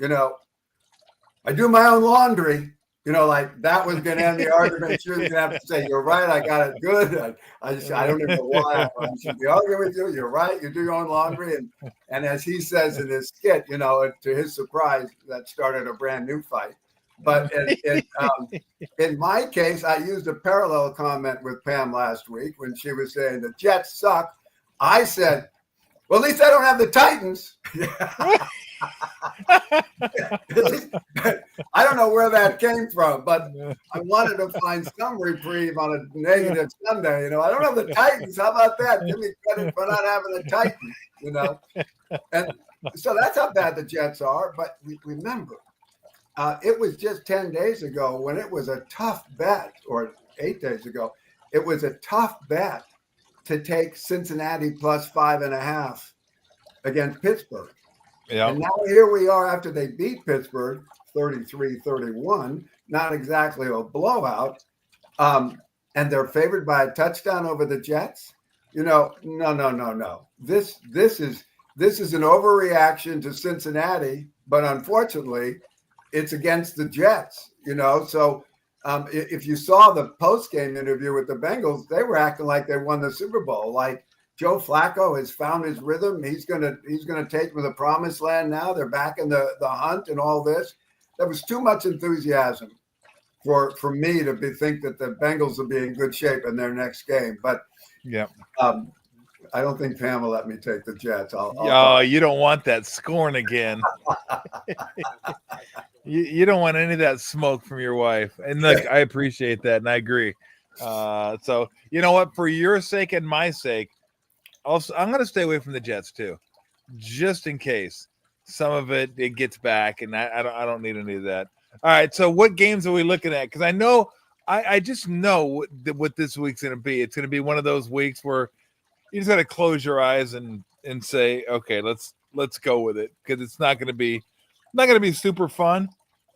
I do my own laundry. Like that was going to end the argument. She was going to have to say, you're right, I got it good. I don't even know why I should be arguing with you. You're right, you do your own laundry. And as he says in his skit, to his surprise, that started a brand new fight. But in my case, I used a parallel comment with Pam last week when she was saying the Jets suck. I said, well, at least I don't have the Titans. I don't know where that came from, but I wanted to find some reprieve on a negative Sunday. I don't have the Titans. How about that? Give me credit for not having the Titans, And so that's how bad the Jets are. But remember, it was just 10 days ago when it was a tough bet, or 8 days ago, it was a tough bet to take Cincinnati plus 5.5 against Pittsburgh. Yeah. And now here we are after they beat Pittsburgh 33-31, not exactly a blowout. And they're favored by a touchdown over the Jets. No. This is an overreaction to Cincinnati, but unfortunately, it's against the Jets, So if you saw the post-game interview with the Bengals, they were acting like they won the Super Bowl. Like Joe Flacco has found his rhythm. He's gonna take them to the promised land now. They're back in the hunt and all this. There was too much enthusiasm for me to think that the Bengals will be in good shape in their next game. But yeah, I don't think Pam will let me take the Jets. You don't want that scorn again. You don't want any of that smoke from your wife. And look, I appreciate that, and I agree. So you know what? For your sake and my sake, also, I'm going to stay away from the Jets too, just in case some of it gets back, and I don't need any of that. All right. So what games are we looking at? Because I know, I just know what this week's going to be. It's going to be one of those weeks where you just got to close your eyes and say, okay, let's go with it, because it's not going to be super fun.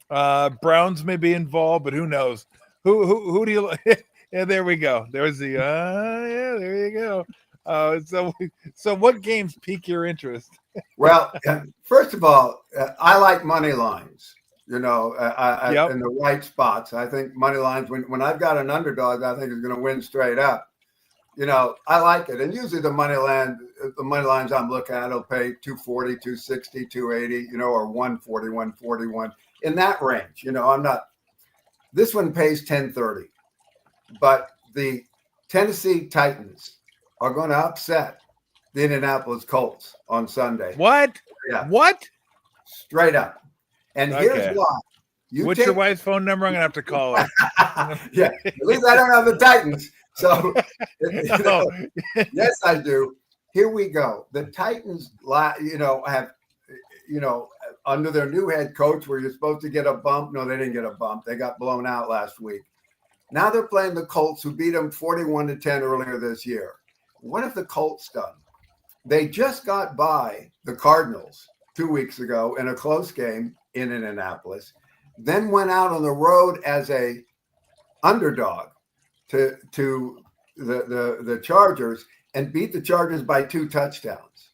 Browns may be involved, but who knows? Who do you? Yeah, there we go. There's the yeah, there you go. So what games pique your interest? Well, first of all, I like money lines. In the right spots. I think money lines, when I've got an underdog, I think is going to win straight up. I like it. And usually the money lines I'm looking at will pay 240, 260, 280, or 140, 141 in that range. This one pays 1030, but the Tennessee Titans are going to upset the Indianapolis Colts on Sunday. What? Yeah. What? Straight up. And here's why. What's your wife's phone number? I'm going to have to call her. Yeah. At least I don't have the Titans. So, yes, I do. Here we go. The Titans, have, under their new head coach, where you're supposed to get a bump. No, they didn't get a bump. They got blown out last week. Now they're playing the Colts, who beat them 41-10 earlier this year. What have the Colts done? They just got by the Cardinals 2 weeks ago in a close game in Indianapolis, then went out on the road as a underdog to the Chargers and beat the Chargers by 2 touchdowns.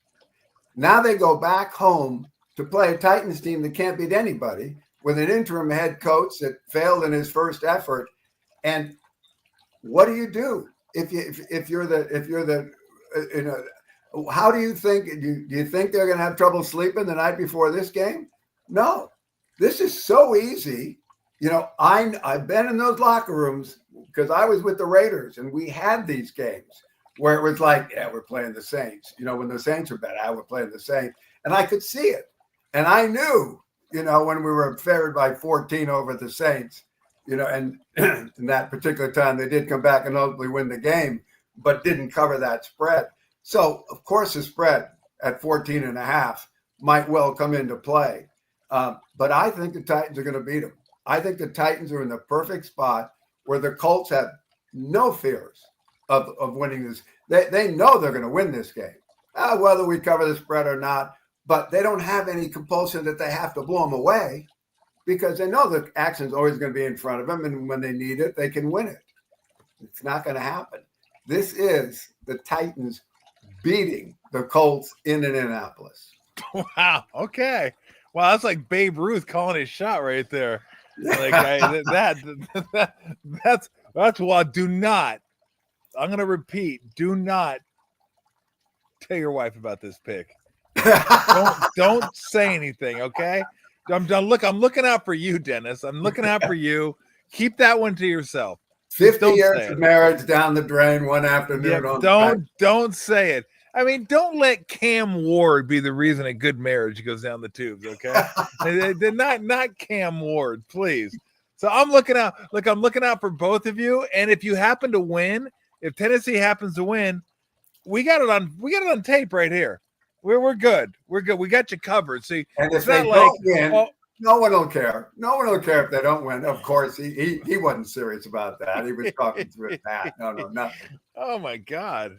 Now they go back home to play a Titans team that can't beat anybody, with an interim head coach that failed in his first effort. And what do you do if you're the how do you think? Do you think they're going to have trouble sleeping the night before this game? No, this is so easy. I've been in those locker rooms because I was with the Raiders, and we had these games where it was like, yeah, we're playing the Saints. When the Saints are bad, we're playing the Saints, and I could see it, and I knew, when we were favored by 14 over the Saints, and in that particular time they did come back and ultimately win the game, but didn't cover that spread. So of course the spread at 14.5 might well come into play. But I think the Titans are going to beat them. I think the Titans are in the perfect spot where the Colts have no fears of winning this. They know they're going to win this game, whether we cover the spread or not. But they don't have any compulsion that they have to blow them away, because they know the action's always going to be in front of them, and when they need it, they can win it. It's not going to happen. This is the Titans beating the Colts in Indianapolis. Wow. Okay. Wow, that's like Babe Ruth calling his shot right there. Like that's why. Do not. I'm going to repeat. Do not tell your wife about this pick. Don't say anything. Okay. I'm looking out for you, Dennis. I'm looking out for you. Keep that one to yourself. 50 years of marriage down the drain one afternoon. Yeah, don't say it. I mean, don't let Cam Ward be the reason a good marriage goes down the tubes, okay? They're not Cam Ward, please. So I'm looking out. Look, I'm looking out for both of you. And if you happen to win, if Tennessee happens to win, we got it on tape right here. We're good. We're good. We got you covered. See, and if they don't win, no one will care. No one will care if they don't win. Of course, he wasn't serious about that. He was talking through his hat. No, nothing. Oh my God.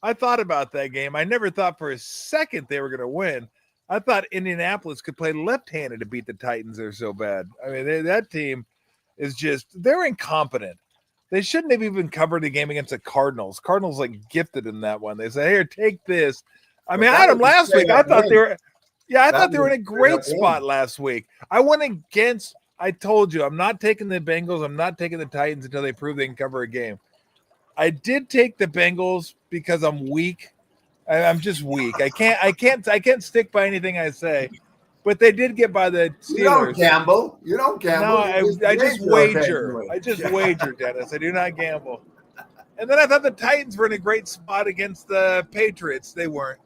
I thought about that game. I never thought for a second they were going to win. I thought Indianapolis could play left-handed to beat the Titans. They're so bad. I mean, that team is they're incompetent. They shouldn't have even covered the game against the Cardinals. Cardinals gifted in that one. They say, here, take this. I mean, I had them last week. I thought they were in a great spot last week. I told you, I'm not taking the Bengals. I'm not taking the Titans until they prove they can cover a game. I did take the Bengals because I'm weak. I'm just weak. I can't stick by anything I say. But they did get by the Steelers. You don't gamble. No, I just wager. I just wager, Dennis. I do not gamble. And then I thought the Titans were in a great spot against the Patriots. They weren't.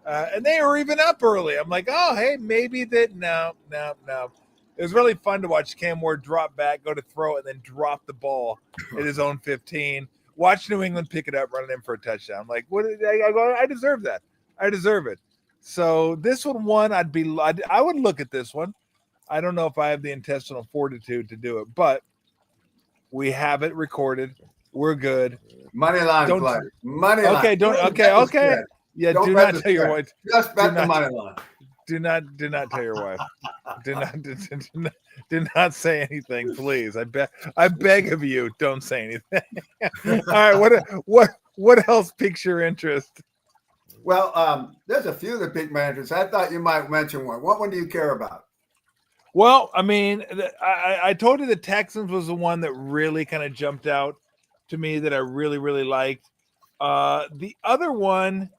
And they were even up early. I'm like, oh, hey, maybe that. No. It was really fun to watch Cam Ward drop back, go to throw, and then drop the ball at his own 15. Watch New England pick it up, running in for a touchdown. I'm like, what? I deserve that. I deserve it. So this one, I would look at this one. I don't know if I have the intestinal fortitude to do it, but we have it recorded. We're good. Money line Don't- play. Money line. Okay, don't. Don't Okay, bet the okay. spread. Yeah, Don't do bet not the tell your spread. wife. Just bet do the not- money line. Do not tell your wife. Do not say anything, please. I beg of you, don't say anything. All right, what else piques your interest? Well, there's a few that piqued my interest. I thought you might mention one. What one do you care about? Well, I mean, I told you the Texans was the one that really kind of jumped out to me that I really, really liked. The other one,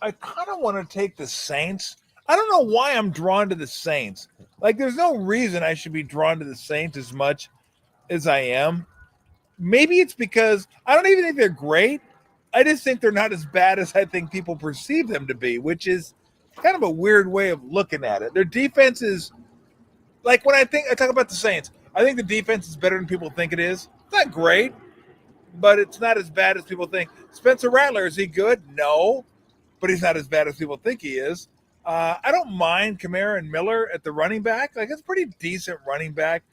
I kind of want to take the Saints. I don't know why I'm drawn to the Saints. Like, there's no reason I should be drawn to the Saints as much as I am. Maybe it's because I don't even think they're great. I just think they're not as bad as I think people perceive them to be, which is kind of a weird way of looking at it. Their defense is like when I talk about the Saints, I think the defense is better than people think it is. It's not great, but it's not as bad as people think. Spencer Rattler, is he good? No, but he's not as bad as people think he is. I don't mind Kamara and Miller at the running back. Like, it's a pretty decent running back.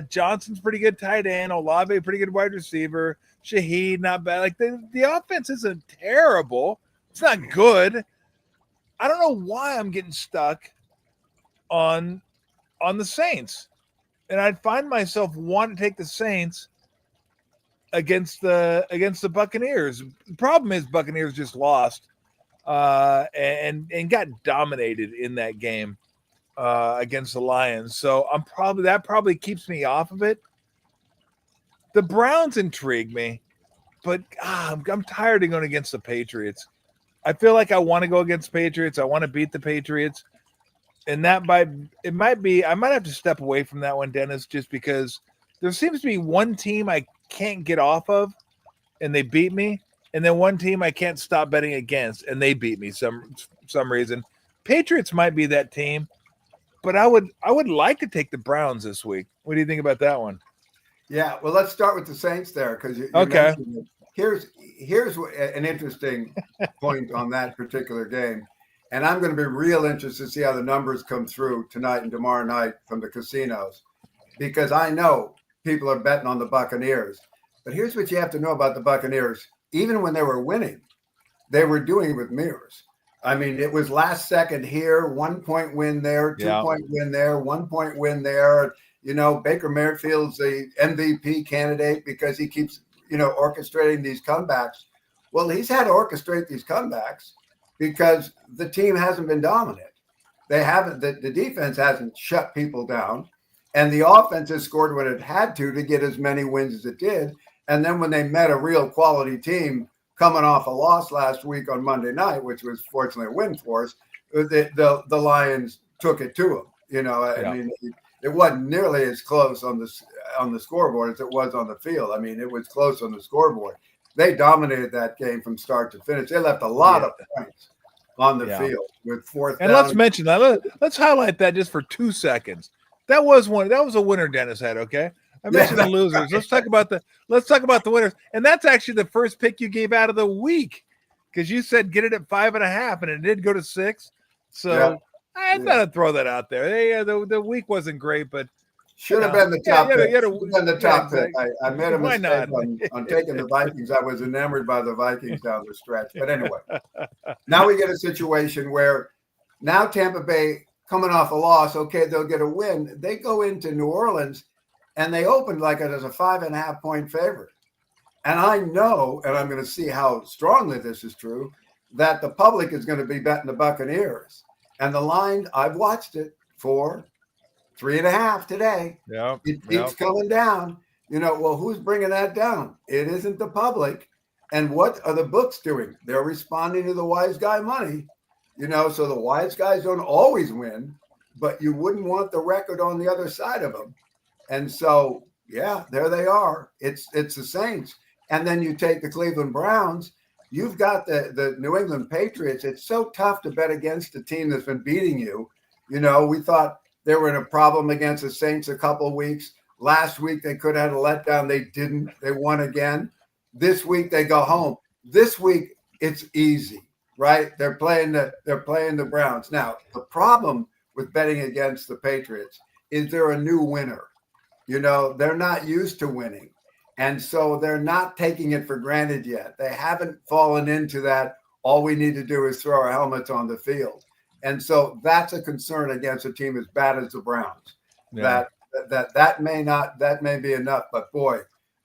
Johnson's pretty good tight end. Olave, pretty good wide receiver. Shaheed, not bad. Like, the offense isn't terrible. It's not good. I don't know why I'm getting stuck on the Saints. And I'd find myself wanting to take the Saints against the Buccaneers. The problem is Buccaneers just lost and got dominated in that game against the Lions. So that probably keeps me off of it. The Browns intrigue me, but I'm tired of going against the Patriots. I feel like I want to go against Patriots. I want to beat the Patriots. And I might have to step away from that one, Dennis, just because there seems to be one team I can't get off of and they beat me. And then one team I can't stop betting against and they beat me some reason. Patriots might be that team, but I would like to take the Browns this week. What do you think about that one? Yeah, well, let's start with the Saints there because you Okay. mentioned it. Here's an interesting point on that particular game, and I'm going to be real interested to see how the numbers come through tonight and tomorrow night from the casinos, because I know people are betting on the Buccaneers. But here's what you have to know about the Buccaneers: even when they were winning, they were doing it with mirrors. I mean, it was last second here, 1 point win there, 2 point win there, 1 point win there. You know, Baker Mayfield's the MVP candidate because he keeps, orchestrating these comebacks. Well, he's had to orchestrate these comebacks because the team hasn't been dominant. They haven't, the defense hasn't shut people down, and the offense has scored when it had to get as many wins as it did. And then when they met a real quality team coming off a loss last week on Monday night, which was fortunately a win for us, the Lions took it to them. I mean, it wasn't nearly as close on the scoreboard as it was on the field. I mean, it was close on the scoreboard. They dominated that game from start to finish. They left a lot of points on the field with fourth down. And let's mention that. Let's highlight that just for 2 seconds. That was a winner Dennis had, okay? I mentioned the losers. Let's talk about the winners. And that's actually the first pick you gave out of the week, because you said get it at 5.5, and it did go to 6. So I thought I'd throw that out there. The week wasn't great, but should have been the top pick. Should have been the top pick. Exactly. I made a Why mistake not? on taking the Vikings. I was enamored by the Vikings down the stretch. But anyway, now we get a situation where now Tampa Bay coming off a loss. Okay, they'll get a win. They go into New Orleans and they opened like it as a 5.5 point favorite. And I know, and I'm going to see how strongly this is true, that the public is going to be betting the Buccaneers. And the line, I've watched it for 3.5 today. Yeah, it keeps coming down. Well, who's bringing that down? It isn't the public. And what are the books doing? They're responding to the wise guy money. So the wise guys don't always win, but you wouldn't want the record on the other side of them. And so, there they are. It's the Saints. And then you take the Cleveland Browns. You've got the New England Patriots. It's so tough to bet against a team that's been beating you. We thought they were in a problem against the Saints a couple of weeks. Last week, they could have had a letdown. They didn't. They won again. This week, they go home. This week, it's easy, right? They're playing the Browns. Now, the problem with betting against the Patriots is they're a new winner. You know, they're not used to winning. And so they're not taking it for granted yet. They haven't fallen into that. All we need to do is throw our helmets on the field. And so that's a concern against a team as bad as the Browns. Yeah. That may be enough. But boy,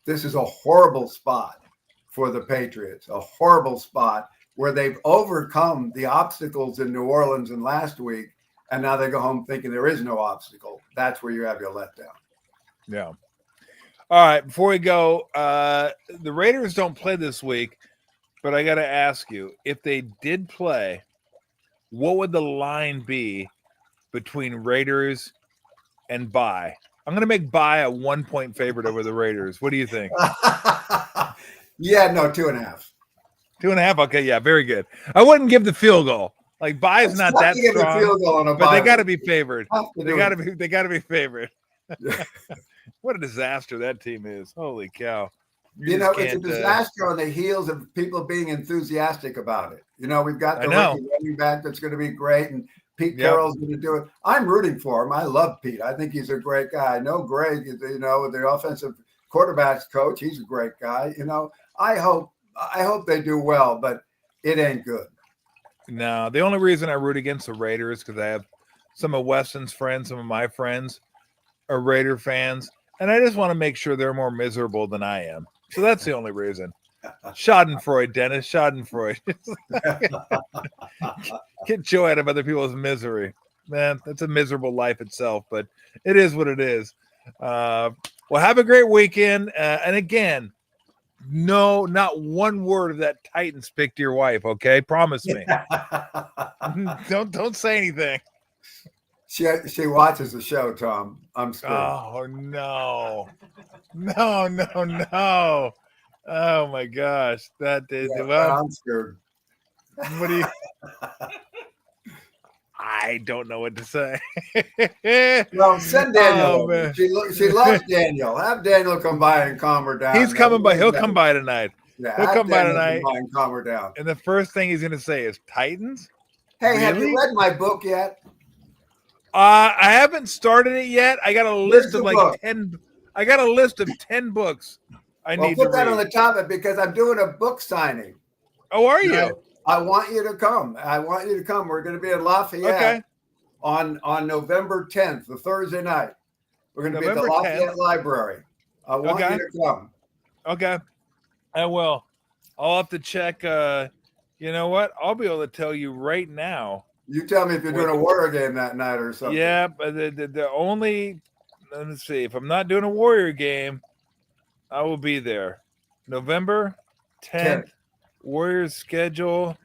this is a horrible spot for the Patriots, a horrible spot where they've overcome the obstacles in New Orleans and last week. And now they go home thinking there is no obstacle. That's where you have your letdown. Yeah. All right. Before we go, the Raiders don't play this week, but I got to ask you, if they did play, what would the line be between Raiders and bye? I'm going to make bye a 1-point favorite over the Raiders. What do you think? Yeah, no, 2.5. 2.5. Okay. Yeah. Very good. I wouldn't give the field goal. Like bye is not that strong, field goal on a but bye they got to week. be favored. They got to be favored. Yeah. What a disaster that team is. Holy cow. You know, it's a disaster on the heels of people being enthusiastic about it. You know, we've got the rookie running back that's going to be great, and Pete Carroll's going to do it. I'm rooting for him. I love Pete. I think he's a great guy. I know Greg, you know, the offensive quarterbacks coach, he's a great guy. You know, I hope they do well, but it ain't good. No, the only reason I root against the Raiders is because I have some of Weston's friends, some of my friends are Raider fans, and I just want to make sure they're more miserable than I am. So that's the only reason. Schadenfreude, Dennis. Schadenfreude. Get joy out of other people's misery. Man, that's a miserable life itself, but it is what it is. Well, have a great weekend. And again, no, not one word of that Titans pick to your wife, okay? Promise me. Don't say anything. She watches the show, Tom. I'm screwed. Oh no. No. Oh my gosh. That did well. I'm screwed. What do you I don't know what to say. Well, send Daniel. Oh, she loves Daniel. Have Daniel come by and calm her down. He's coming by. He'll come by tonight. Yeah, he'll come by tonight and calm her down. And the first thing he's going to say is Titans. Hey, really? have you read my book yet? I haven't started it yet. I got a list of like book? 10. I got a list of 10 books I need to put that read. on the topic because I'm doing a book signing. Oh, are you? I want you to come. We're going to be in Lafayette on November 10th, the Thursday night. We're going to be at the Lafayette Library. I want you to come. Okay. I will. I'll have to check. You know what? I'll be able to tell you right now. You tell me if you're doing a Warrior game that night or something. Yeah, but the only, let me see. If I'm not doing a Warrior game, I will be there. November 10th. Warriors schedule.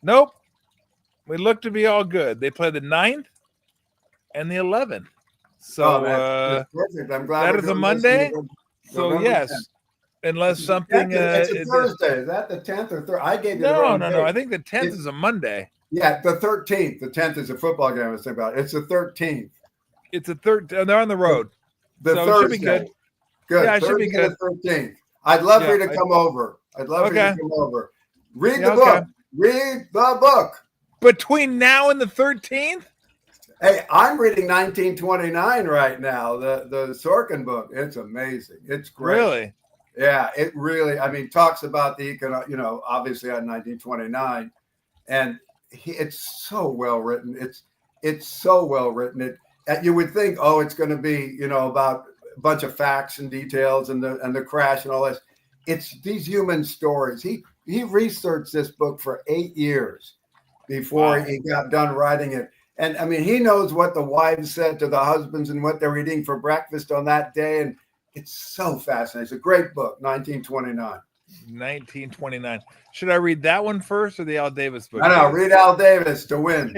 Nope. We look to be all good. They play the 9th and the 11th. So that's perfect. I'm glad that is a Monday. So yes, 10th. Unless something. It's a Thursday. Is that the 10th or 3rd? I gave you No. I think the 10th is a Monday. Yeah, the 13th. The 10th is a football game I was thinking about. It's the 13th. It's a third. They're on the road. The so Thursday. It should be good. Good. Yeah, it should be good. The 13th. I'd love for you to come over. Read the book. Read the book. Between now and the 13th? Hey, I'm reading 1929 right now, the Sorkin book. It's amazing. It's great. Really? Yeah, it really, talks about the obviously on 1929. And it's so well written. It's so well written. You would think, it's going to be, about a bunch of facts and details and the crash and all this. It's these human stories. He researched this book for 8 years before he got done writing it. And he knows what the wives said to the husbands and what they're eating for breakfast on that day. And it's so fascinating. It's a great book, 1929. 1929. Should I read that one first or the Al Davis book? I know. Read Al Davis to win.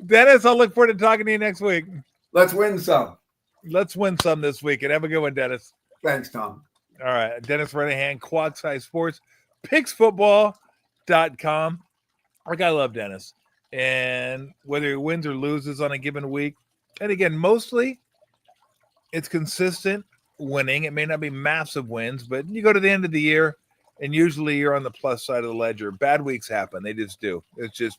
Dennis, I'll look forward to talking to you next week. Let's win some. Let's win some this week. And have a good one, Dennis. Thanks, Tom. All right. Dennis Renahan, Quad Size Sports, picksfootball.com. Like, I love Dennis. And whether he wins or loses on a given week, and again, mostly it's consistent winning. It may not be massive wins, but you go to the end of the year, and usually you're on the plus side of the ledger. Bad weeks happen. They just do. That's just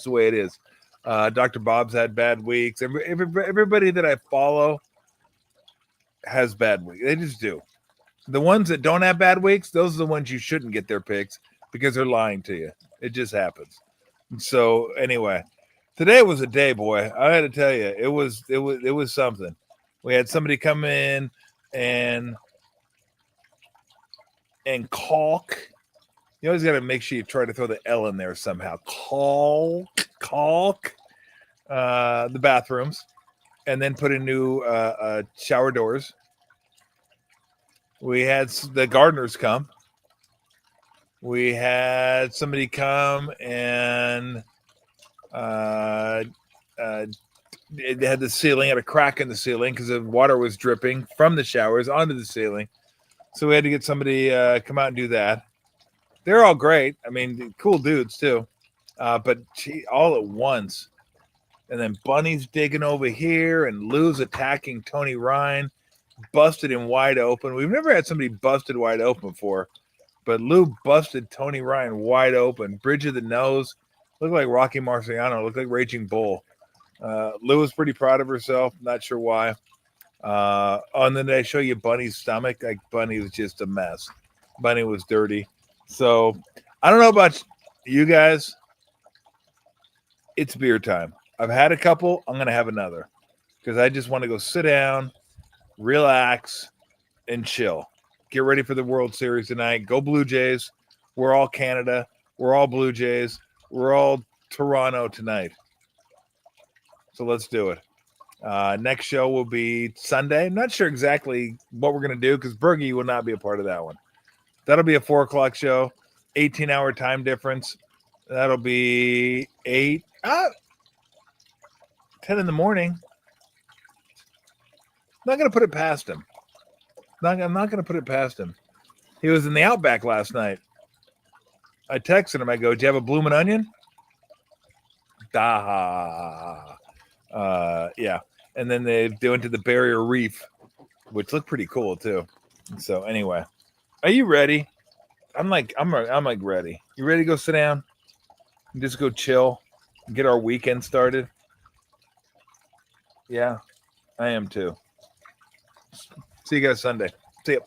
the way it is. Dr. Bob's had bad weeks. Everybody that I follow has bad weeks. They just do. The ones that don't have bad weeks, those are the ones you shouldn't get their picks because they're lying to you. It just happens. So anyway, today was a day, boy. I had to tell you, it was something. We had somebody come in and caulk. You always got to make sure you try to throw the L in there somehow. Caulk the bathrooms, and then put in new shower doors. We had the gardeners come. We had somebody come and it had the ceiling, had a crack in the ceiling because the water was dripping from the showers onto the ceiling. So we had to get somebody come out and do that. They're all great. I mean, cool dudes too. But all at once. And then Bunny's digging over here and Lou's attacking Tony Ryan, busted him wide open. We've never had somebody busted wide open before, but Lou busted Tony Ryan wide open. Bridge of the nose. Looked like Rocky Marciano. Looked like Raging Bull. Lou was pretty proud of herself. Not sure why. And then I show you Bunny's stomach. Like Bunny was just a mess. Bunny was dirty. So I don't know about you guys. It's beer time. I've had a couple. I'm going to have another because I just want to go sit down, relax, and chill. Get ready for the World Series tonight. Go Blue Jays. We're all Canada. We're all Blue Jays. We're all Toronto tonight. So let's do it. Next show will be Sunday. I'm not sure exactly what we're going to do because Bergie will not be a part of that one. That'll be a 4 o'clock show, 18-hour time difference. That'll be 10 in the morning. Not going to put it past him. I'm not going to put it past him. He was in the Outback last night. I texted him. I go, do you have a bloomin' onion? Yeah. And then they went to the Barrier Reef, which looked pretty cool too. So anyway, are you ready? I'm like ready. You ready to go sit down and just go chill and get our weekend started? Yeah, I am too. See you guys Sunday. See ya.